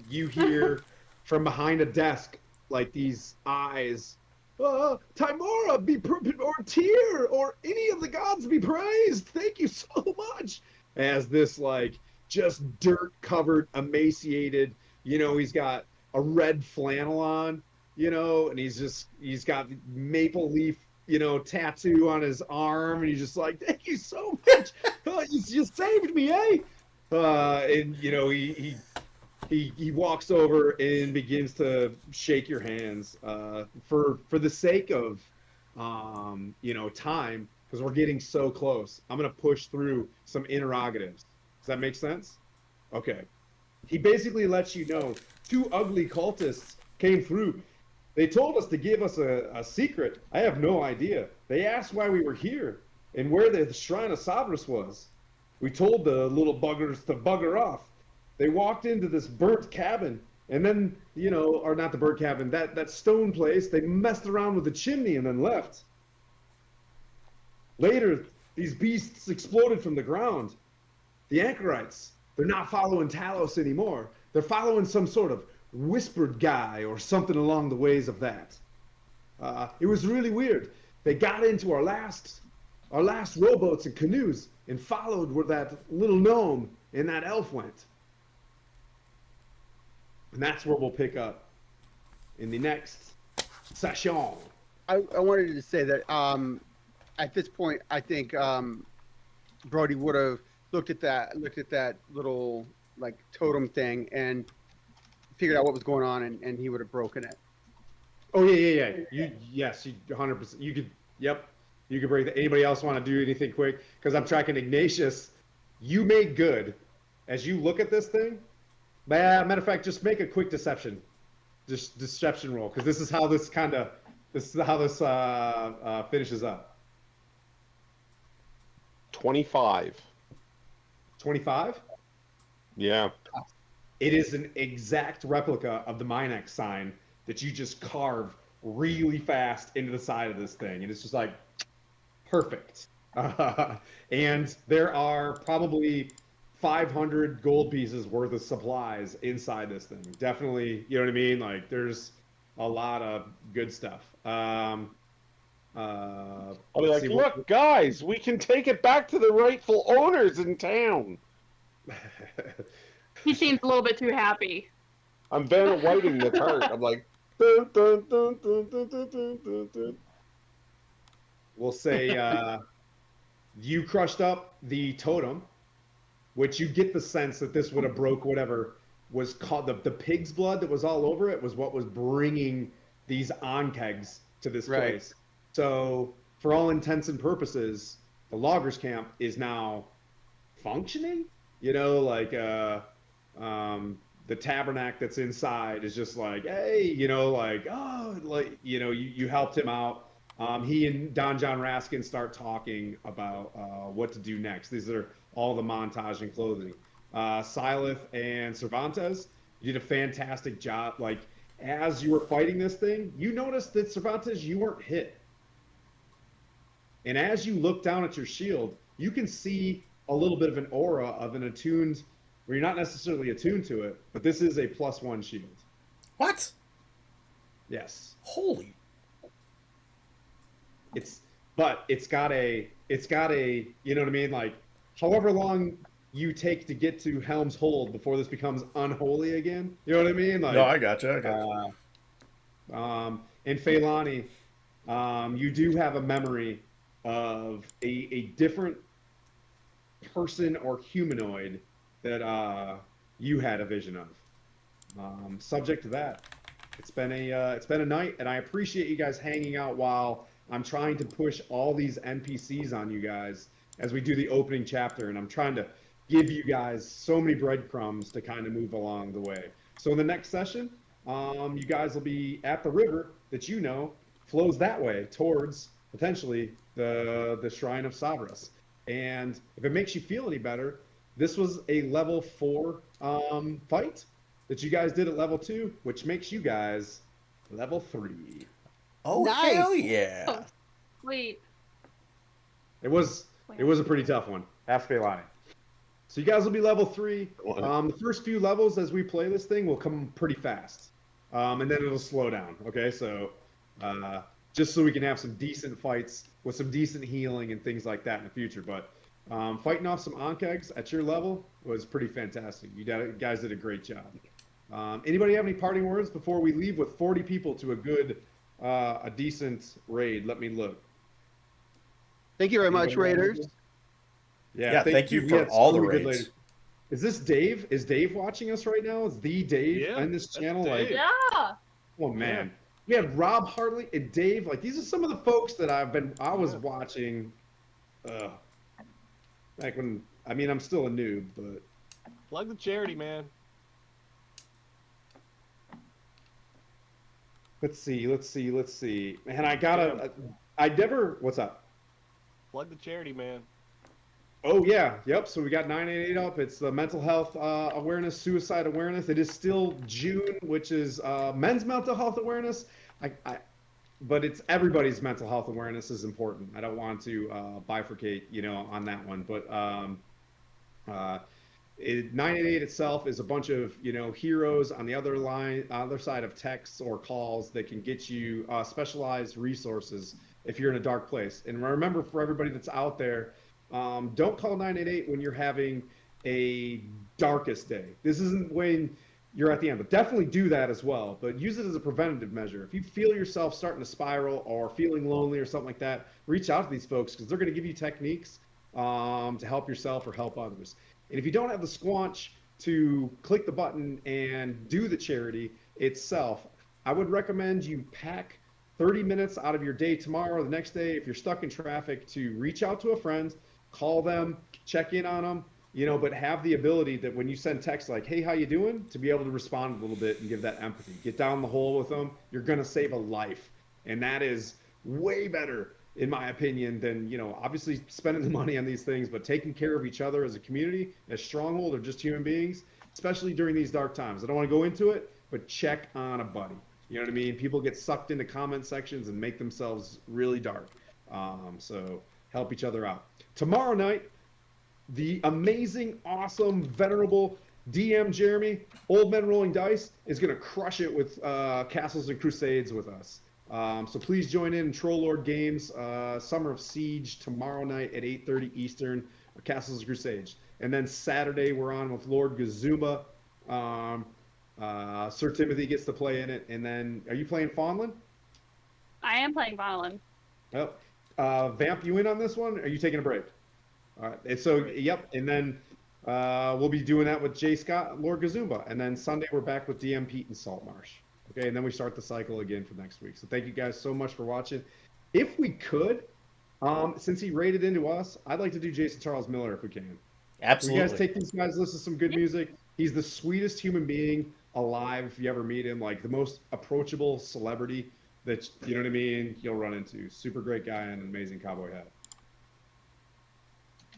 You hear from behind a desk like these eyes. Timora be or Tyr or any of the gods be praised. Thank you so much. As this like just dirt covered, emaciated. He's got a red flannel on. And he's got maple leaf. Tattoo on his arm, and he's just like, "Thank you so much. You just saved me, eh?" And he walks over and begins to shake your hands for the sake of time, because we're getting so close. I'm gonna push through some interrogatives. Does that make sense? Okay. He basically lets you know 2 ugly cultists came through. They told us to give us a secret. I have no idea. They asked why we were here and where the Shrine of Sabras was. We told the little buggers to bugger off. They walked into this burnt cabin, and then, or not the burnt cabin, that stone place, they messed around with the chimney and then left. Later, these beasts exploded from the ground. The Anchorites, they're not following Talos anymore. They're following some sort of whispered guy or something along the ways of that. It was really weird. They got into our last rowboats and canoes and followed where that little gnome and that elf went. And that's where we'll pick up in the next session. I wanted to say that at this point, I think Brody would have looked at that little like totem thing and figured out what was going on, and he would have broken it. Oh yeah. You 100%. You could. Yep. You could break that. Anybody else want to do anything quick? Because I'm tracking Ignatius. You made good. As you look at this thing, matter of fact, just make a quick deception roll, because this is how this finishes up. 25. 25. Yeah. It is an exact replica of the Minex sign that you just carve really fast into the side of this thing, and it's just like perfect. And there are probably 500 gold pieces worth of supplies inside this thing. Definitely, you know what I mean? Like, there's a lot of good stuff. I'll be like, look, guys, we can take it back to the rightful owners in town. He seems a little bit too happy. I'm Vanna Whiting the cart. I'm like, dun, dun, dun, dun, dun, dun, dun, dun, dun. We'll say you crushed up the totem, which you get the sense that this would have broke whatever was called the pig's blood that was all over it was what was bringing these onkegs to this Right. place. So for all intents and purposes, the loggers camp is now functioning. You know, like the tabernacle that's inside is just like, hey, you know, like, oh, like, you know, you helped him out. He and Don John Raskin start talking about what to do next. These are all the montage and clothing. Silith and Cervantes, you did a fantastic job. Like, as you were fighting this thing, you noticed that Cervantes, you weren't hit. And as you look down at your shield, you can see a little bit of an aura of an attuned, where you're not necessarily attuned to it, but this is a +1 shield. What? Yes. Holy. It's got a, you know what I mean? Like, however long you take to get to Helm's Hold before this becomes unholy again. You know what I mean? Like, No, I gotcha. And Feilani, you do have a memory of a different person or humanoid that you had a vision of. Subject to that, it's been a night, and I appreciate you guys hanging out while I'm trying to push all these NPCs on you guys as we do the opening chapter, and I'm trying to give you guys so many breadcrumbs to kind of move along the way. So in the next session, you guys will be at the river that you know flows that way towards potentially the Shrine of Sabras. And if it makes you feel any better, this was a level 4 fight that you guys did at level 2, which makes you guys level 3. Oh, Nice. hell yeah. Sweet. It was a pretty tough one. Ask Feilani. So you guys will be level 3. The first few levels as we play this thing will come pretty fast, and then it'll slow down. Okay, so just so we can have some decent fights with some decent healing and things like that in the future. But fighting off some onkegs at your level was pretty fantastic. You guys did a great job. Anybody have any parting words before we leave with 40 people to a decent raid? Let me look. Thank you very much, Raiders. Yeah, thank you We for had all so the many good raids. ladies. Is this Dave? Is Dave watching us right now? Is the Dave Yeah, on this that's channel? Dave. Like, Yeah. oh man, we had Rob Hartley and Dave. Like, these are some of the folks that I was watching. Back when, I mean, I'm still a noob, but Plug the charity, man. let's see. Man, I never. What's up? Plug the charity, man. Oh yeah, yep. So we got 988 up. It's the mental health awareness, suicide awareness. It is still June, which is men's mental health awareness. But it's everybody's mental health awareness is important. I don't want to bifurcate, on that one. But 988 itself is a bunch of heroes on the other side of texts or calls that can get you specialized resources if you're in a dark place. And remember, for everybody that's out there, don't call 988 when you're having a darkest day. This isn't when you're at the end, but definitely do that as well. But use it as a preventative measure. If you feel yourself starting to spiral or feeling lonely or something like that, reach out to these folks because they're going to give you techniques to help yourself or help others. And if you don't have the squanch to click the button and do the charity itself, I would recommend you pack 30 minutes out of your day tomorrow or the next day if you're stuck in traffic to reach out to a friend, call them, check in on them, but have the ability that when you send text like, hey, how you doing? To be able to respond a little bit and give that empathy. Get down the hole with them. You're going to save a life. And that is way better, in my opinion, than, obviously spending the money on these things, but taking care of each other as a community, as Stronghold, or just human beings, especially during these dark times. I don't want to go into it, but check on a buddy. You know what I mean? People get sucked into comment sections and make themselves really dark. So help each other out. Tomorrow night, the amazing, awesome, venerable DM Jeremy, Old Men Rolling Dice, is going to crush it with Castles and Crusades with us. So please join in Troll Lord Games, Summer of Siege, tomorrow night at 8:30 Eastern, Castles and Crusades. And then Saturday, we're on with Lord Gazuma. Sir Timothy gets to play in it. And then, are you playing Fawnland? I am playing violin. Oh, Vamp, you in on this one? Or are you taking a break? All right. And so, yep. And then we'll be doing that with Jay Scott, Lord Gazumba. And then Sunday, we're back with DM Pete and Saltmarsh. Okay. And then we start the cycle again for next week. So thank you guys so much for watching. If we could, since he raided into us, I'd like to do Jason Charles Miller if we can. Absolutely. You guys take these guys, listen to some good music. He's the sweetest human being alive if you ever meet him. Like the most approachable celebrity that, you know what I mean, you'll run into. Super great guy and an amazing cowboy hat.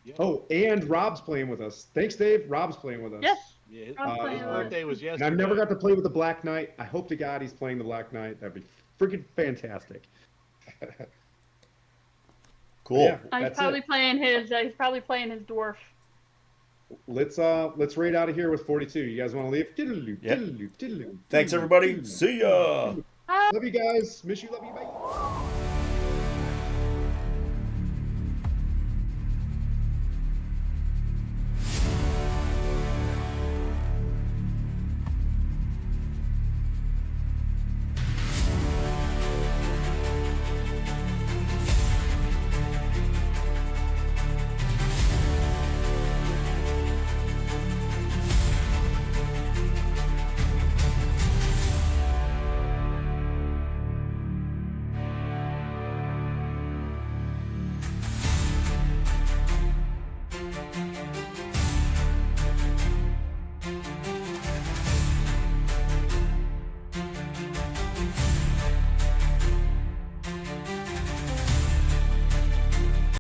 Yeah. Oh, and Rob's playing with us. Thanks, Dave. Rob's playing with us. Yes. Yeah, his, I'm playing his with birthday was And yesterday. I've never got to play with the Black Knight. I hope to God he's playing the Black Knight. That'd be freaking fantastic. Cool. Yeah, He's that's probably it. playing his. He's probably playing his dwarf. Let's raid out of here with 42. You guys want to leave? Diddle-oo, Yep. diddle-oo, diddle-oo, Thanks, diddle-oo, everybody. diddle-oo. See ya. Love you guys. Miss you. Love you. Bye.